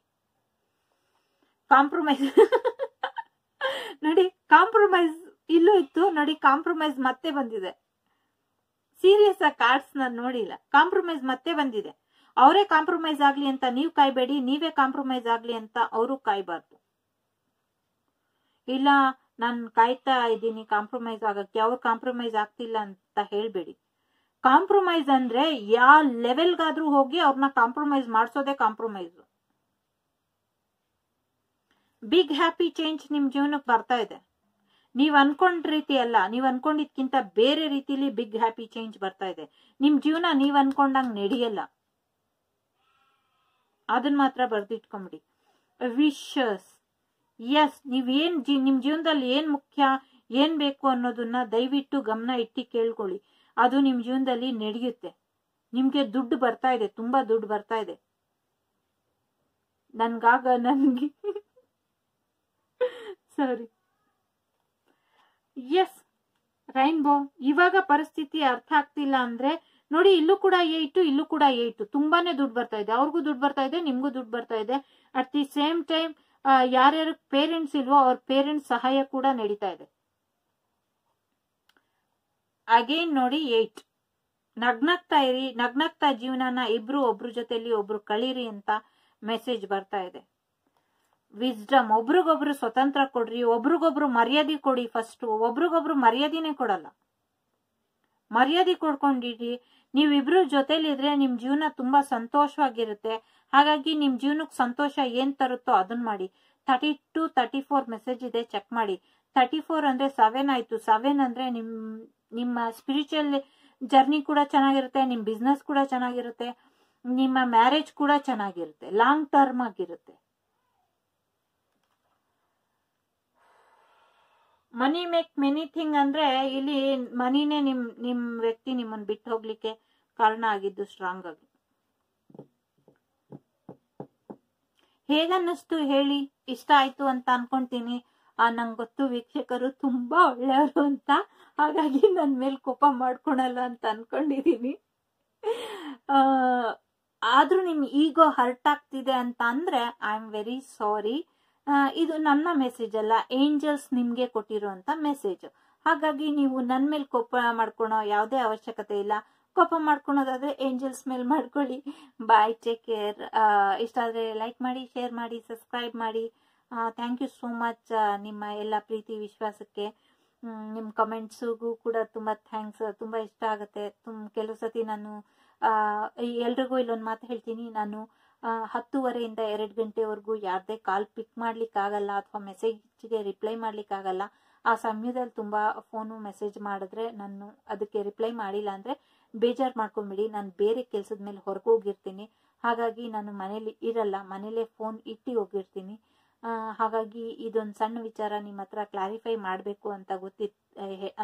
ಕಾಂಪ್ರಮೈಸ್ ನೋಡಿ, ಕಾಂಪ್ರಮೈಸ್ ಇಲ್ಲೂ ಇತ್ತು ನೋಡಿ, ಕಾಂಪ್ರಮೈಸ್ ಮತ್ತೆ ಬಂದಿದೆ. ಸೀರಿಯಸ್ ಆಗಿ ಕಾರ್ಡ್ಸ್ ನಾನು ನೋಡಿಲ್ಲ, ಕಾಂಪ್ರಮೈಸ್ ಮತ್ತೆ ಬಂದಿದೆ. ಅವರೇ ಕಾಂಪ್ರಮೈಸ್ ಆಗ್ಲಿ ಅಂತ ನೀವು ಕಾಯ್ಬೇಡಿ, ನೀವೇ ಕಾಂಪ್ರಮೈಸ್ ಆಗ್ಲಿ ಅಂತ ಅವರು ಕಾಯ್ಬಾರ್ದು. ಇಲ್ಲ ನಾನು ಕಾಯ್ತಾ ಇದ್ದೀನಿ ಕಾಂಪ್ರಮೈಸ್ ಆಗಕ್ಕೆ, ಅವ್ರು ಕಾಂಪ್ರಮೈಸ್ ಆಗ್ತಿಲ್ಲ ಅಂತ ಹೇಳ್ಬೇಡಿ. ಕಾಂಪ್ರಮೈಸ್ ಅಂದ್ರೆ ಯಾವ ಲೆವೆಲ್ಗಾದ್ರೂ ಹೋಗಿ ಅವ್ರನ್ನ ಕಾಂಪ್ರಮೈಸ್ ಮಾಡಿಸೋದೇ ಕಾಂಪ್ರಮೈಸ್. ಬಿಗ್ ಹ್ಯಾಪಿ ಚೇಂಜ್ ನಿಮ್ ಜೀವನಕ್ಕೆ ಬರ್ತಾ ಇದೆ. ನೀವ್ ಅನ್ಕೊಂಡ್ ರೀತಿ ಅಲ್ಲ, ನೀವ್ ಅನ್ಕೊಂಡಿದ್ಕಿಂತ ಬೇರೆ ರೀತಿಲಿ ಬಿಗ್ ಹ್ಯಾಪಿ ಚೇಂಜ್ ಬರ್ತಾ ಇದೆ. ನಿಮ್ ಜೀವನ ನೀವ್ ಅನ್ಕೊಂಡಂಗ್ ನಡೆಯಲ್ಲ, ಅದನ್ನ ಮಾತ್ರ ಬರ್ದಿಟ್ಕೊಂಬಿಡಿ. ವಿಶಸ್, ಎಸ್, ನೀವೇನ್ ನಿಮ್ ಜೀವನದಲ್ಲಿ ಏನ್ ಮುಖ್ಯ, ಏನ್ ಬೇಕು ಅನ್ನೋದನ್ನ ದಯವಿಟ್ಟು ಗಮನ ಇಟ್ಟು ಕೇಳ್ಕೊಳ್ಳಿ. ಅದು ನಿಮ್ ಜೀವನದಲ್ಲಿ ನಡೆಯುತ್ತೆ. ನಿಮ್ಗೆ ದುಡ್ಡು ಬರ್ತಾ ಇದೆ, ತುಂಬಾ ದುಡ್ಡು ಬರ್ತಾ ಇದೆ. ನನ್ಗೆ ಸಾರಿ, ಎಸ್ ರೈನ್ಬೋ. ಇವಾಗ ಪರಿಸ್ಥಿತಿ ಅರ್ಥ ಆಗ್ತಿಲ್ಲ ಅಂದ್ರೆ ನೋಡಿ, ಇಲ್ಲೂ ಕೂಡ 8, ಇಲ್ಲೂ ಕೂಡ 8. ತುಂಬಾನೇ ದುಡ್ಡು ಬರ್ತಾ ಇದೆ, ಅವ್ರಿಗೂ ದುಡ್ಡು ಬರ್ತಾ ಇದೆ, ನಿಮ್ಗೂ ದುಡ್ಡು ಬರ್ತಾ ಇದೆ. ಅಟ್ ದಿ ಸೇಮ್ ಟೈಮ್ ಯಾರ್ಯಾರು ಪೇರೆಂಟ್ಸ್ ಇಲ್ವೋ ಅವ್ರ ಪೇರೆಂಟ್ಸ್ ಸಹಾಯ ಕೂಡ ನಡೀತಾ ಇದೆ. ಅಗೇನ್ ನೋಡಿ 8. ನಗ್ನಗ್ತಾ ಇರಿ, ನಗ್ನಗ್ತಾ ಜೀವನನ ಇಬ್ರು ಒಬ್ರು ಜೊತೆಲಿ ಒಬ್ರು ಕಳೀರಿ ಅಂತ ಮೆಸೇಜ್ ಬರ್ತಾ ಇದೆ. ವಿಸ್ಡಮ್, ಒಬ್ರಿಗೊಬ್ರು ಸ್ವತಂತ್ರ ಕೊಡ್ರಿ, ಒಬ್ರಿಗೊಬ್ರು ಮರ್ಯಾದೆ ಕೊಡಿ. ಫಸ್ಟ್ ಒಬ್ರಿಗೊಬ್ರು ಮರ್ಯಾದೆನೇ ಕೊಡಲ್ಲ, ಮರ್ಯಾದೆ ಕೊಡ್ಕೊಂಡಿರಿ. ನೀವಿಬ್ರು ಜೊತೆಲಿದ್ರೆ ನಿಮ್ ಜೀವನ ತುಂಬಾ ಸಂತೋಷವಾಗಿರುತ್ತೆ. ಹಾಗಾಗಿ ನಿಮ್ ಜೀವನಕ್ಕೆ ಸಂತೋಷ ಏನ್ ತರುತ್ತೋ ಅದನ್ನ ಮಾಡಿ. 32, 34 ಮೆಸೇಜ್ ಇದೆ, ಚೆಕ್ ಮಾಡಿ. 34 ಅಂದ್ರೆ 7 ಆಯ್ತು. 7 ಅಂದ್ರೆ ನಿಮ್ಮ ಸ್ಪಿರಿಚುವಲ್ ಜರ್ನಿ ಕೂಡ ಚೆನ್ನಾಗಿರುತ್ತೆ, ನಿಮ್ ಬಿಸ್ನೆಸ್ ಕೂಡ ಚೆನ್ನಾಗಿರುತ್ತೆ, ನಿಮ್ಮ ಮ್ಯಾರೇಜ್ ಕೂಡ ಚೆನ್ನಾಗಿರುತ್ತೆ, ಲಾಂಗ್ ಟರ್ಮ್ ಆಗಿರುತ್ತೆ. ಮನಿ ಮೇಕ್ ಮೆನಿ ಥಿಂಗ್ ಅಂದ್ರೆ ಇಲ್ಲಿ ಮನಿನೇ ನಿಮ್ ವ್ಯಕ್ತಿ ನಿಮ್ಮನ್ನ ಬಿಟ್ಟು ಹೋಗ್ಲಿಕ್ಕೆ ಕಾರಣ ಆಗಿದ್ದು ಸ್ಟ್ರಾಂಗ್ ಆಗಿ. ಹೇಗನ್ನಿಸ್ತು ಹೇಳಿ, ಇಷ್ಟ ಆಯ್ತು ಅಂತ ಅನ್ಕೊಂತೀನಿ. ನಂಗೆ ಗೊತ್ತು ವೀಕ್ಷಕರು ತುಂಬಾ ಒಳ್ಳೆಯವರು ಅಂತ, ಹಾಗಾಗಿ ನನ್ ಮೇಲೆ ಕೋಪ ಮಾಡ್ಕೊಳಲ್ಲ ಅಂತ ಅನ್ಕೊಂಡಿದೀನಿ. ಆದ್ರೂ ನಿಮ್ ಈಗೋ ಹರ್ಟ್ ಆಗ್ತಿದೆ ಅಂತ ಅಂದ್ರೆ ಐ ಆಮ್ ವೆರಿ ಸಾರಿ. ಇದು ನನ್ನ ಮೆಸೇಜ್ ಅಲ್ಲ, ಏಂಜಲ್ಸ್ ನಿಮ್ಗೆ ಕೊಟ್ಟಿರುವಂತ ಮೆಸೇಜ್. ಹಾಗಾಗಿ ನೀವು ನನ್ ಮೇಲೆ ಕೋಪ ಮಾಡ್ಕೊಳೋ ಯಾವುದೇ ಅವಶ್ಯಕತೆ ಇಲ್ಲ. ಕೋಪ ಮಾಡ್ಕೊಳೋದಾದ್ರೆ ಏಂಜಲ್ಸ್ ಮೇಲೆ ಮಾಡ್ಕೊಳ್ಳಿ. ಬಾಯ್, ಟೇಕ್ ಕೇರ್. ಇಷ್ಟ ಆದ್ರೆ ಲೈಕ್ ಮಾಡಿ, ಶೇರ್ ಮಾಡಿ, ಸಬ್ಸ್ಕ್ರೈಬ್ ಮಾಡಿ. ಥ್ಯಾಂಕ್ ಯು ಸೋ ಮಚ್ ನಿಮ್ಮ ಎಲ್ಲ ಪ್ರೀತಿ ವಿಶ್ವಾಸಕ್ಕೆ. ನಿಮ್ಮ ಕಮೆಂಟ್ಸ್ಗೂ ಕೂಡ ತುಂಬಾ ಥ್ಯಾಂಕ್ಸ್. ತುಂಬಾ ಇಷ್ಟ ಆಗುತ್ತೆ. ಕೆಲವು ಸತಿ ನಾನು ಎಲ್ರಿಗೂ ಇಲ್ಲೊಂದು ಮಾತು ಹೇಳ್ತೀನಿ, ನಾನು 10:30 2 ಗಂಟೆವರೆಗೂ ಯಾರ್ದೇ ಕಾಲ್ ಪಿಕ್ ಮಾಡ್ಲಿಕ್ಕಾಗಲ್ಲ ಅಥವಾ ಮೆಸೇಜ್ಗೆ ರಿಪ್ಲೈ ಮಾಡ್ಲಿಕ್ಕಾಗಲ್ಲ. ಆ ಸಮಯದಲ್ಲಿ ತುಂಬಾ ಫೋನು ಮೆಸೇಜ್ ಮಾಡಿದ್ರೆ ನಾನು ಅದಕ್ಕೆ ರಿಪ್ಲೈ ಮಾಡಿಲ್ಲ ಅಂದ್ರೆ ಬೇಜಾರು ಮಾಡ್ಕೊಂಬಿಡಿ. ನಾನು ಬೇರೆ ಕೆಲ್ಸದ ಮೇಲೆ ಹೊರಗೋಗಿರ್ತೀನಿ, ಹಾಗಾಗಿ ನಾನು ಮನೇಲಿ ಇರಲ್ಲ, ಮನೇಲೆ ಫೋನ್ ಇಟ್ಟು ಹೋಗಿರ್ತೀನಿ. ಹಾಗಾಗಿ ಇದೊಂದು ಸಣ್ಣ ವಿಚಾರ ನಿಮ್ಮ ಹತ್ರ ಕ್ಲಾರಿಫೈ ಮಾಡಬೇಕು ಅಂತ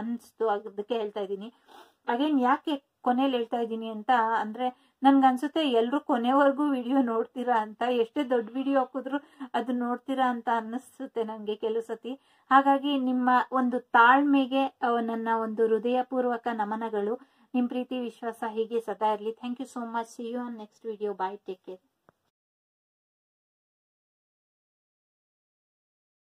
ಅನಿಸ್ತು, ಅದಕ್ಕೆ ಹೇಳ್ತಾ ಇದ್ದೀನಿ. ಅಗೇನ್ ಯಾಕೆ ಕೊನೆಯಲ್ಲಿ ಹೇಳ್ತಾ ಇದ್ದೀನಿ ಅಂತ ಅಂದ್ರೆ, ನನ್ಗನ್ಸುತ್ತೆ ಎಲ್ರು ಕೊನೆವರೆಗೂ ವಿಡಿಯೋ ನೋಡ್ತೀರಾ ಅಂತ. ಎಷ್ಟೇ ದೊಡ್ಡ ವಿಡಿಯೋ ಹಾಕಿದ್ರು ಅದು ನೋಡ್ತೀರಾ ಅಂತ ಅನ್ನಿಸುತ್ತೆ ನಂಗೆ ಕೆಲವು ಸತಿ. ಹಾಗಾಗಿ ನಿಮ್ಮ ಒಂದು ತಾಳ್ಮೆಗೆ ನನ್ನ ಒಂದು ಹೃದಯಪೂರ್ವಕ ನಮನಗಳು. ನಿಮ್ ಪ್ರೀತಿ ವಿಶ್ವಾಸ ಹೀಗೆ ಸದಾ ಇರಲಿ. Thank you so much. See you on next video. Bye, take care.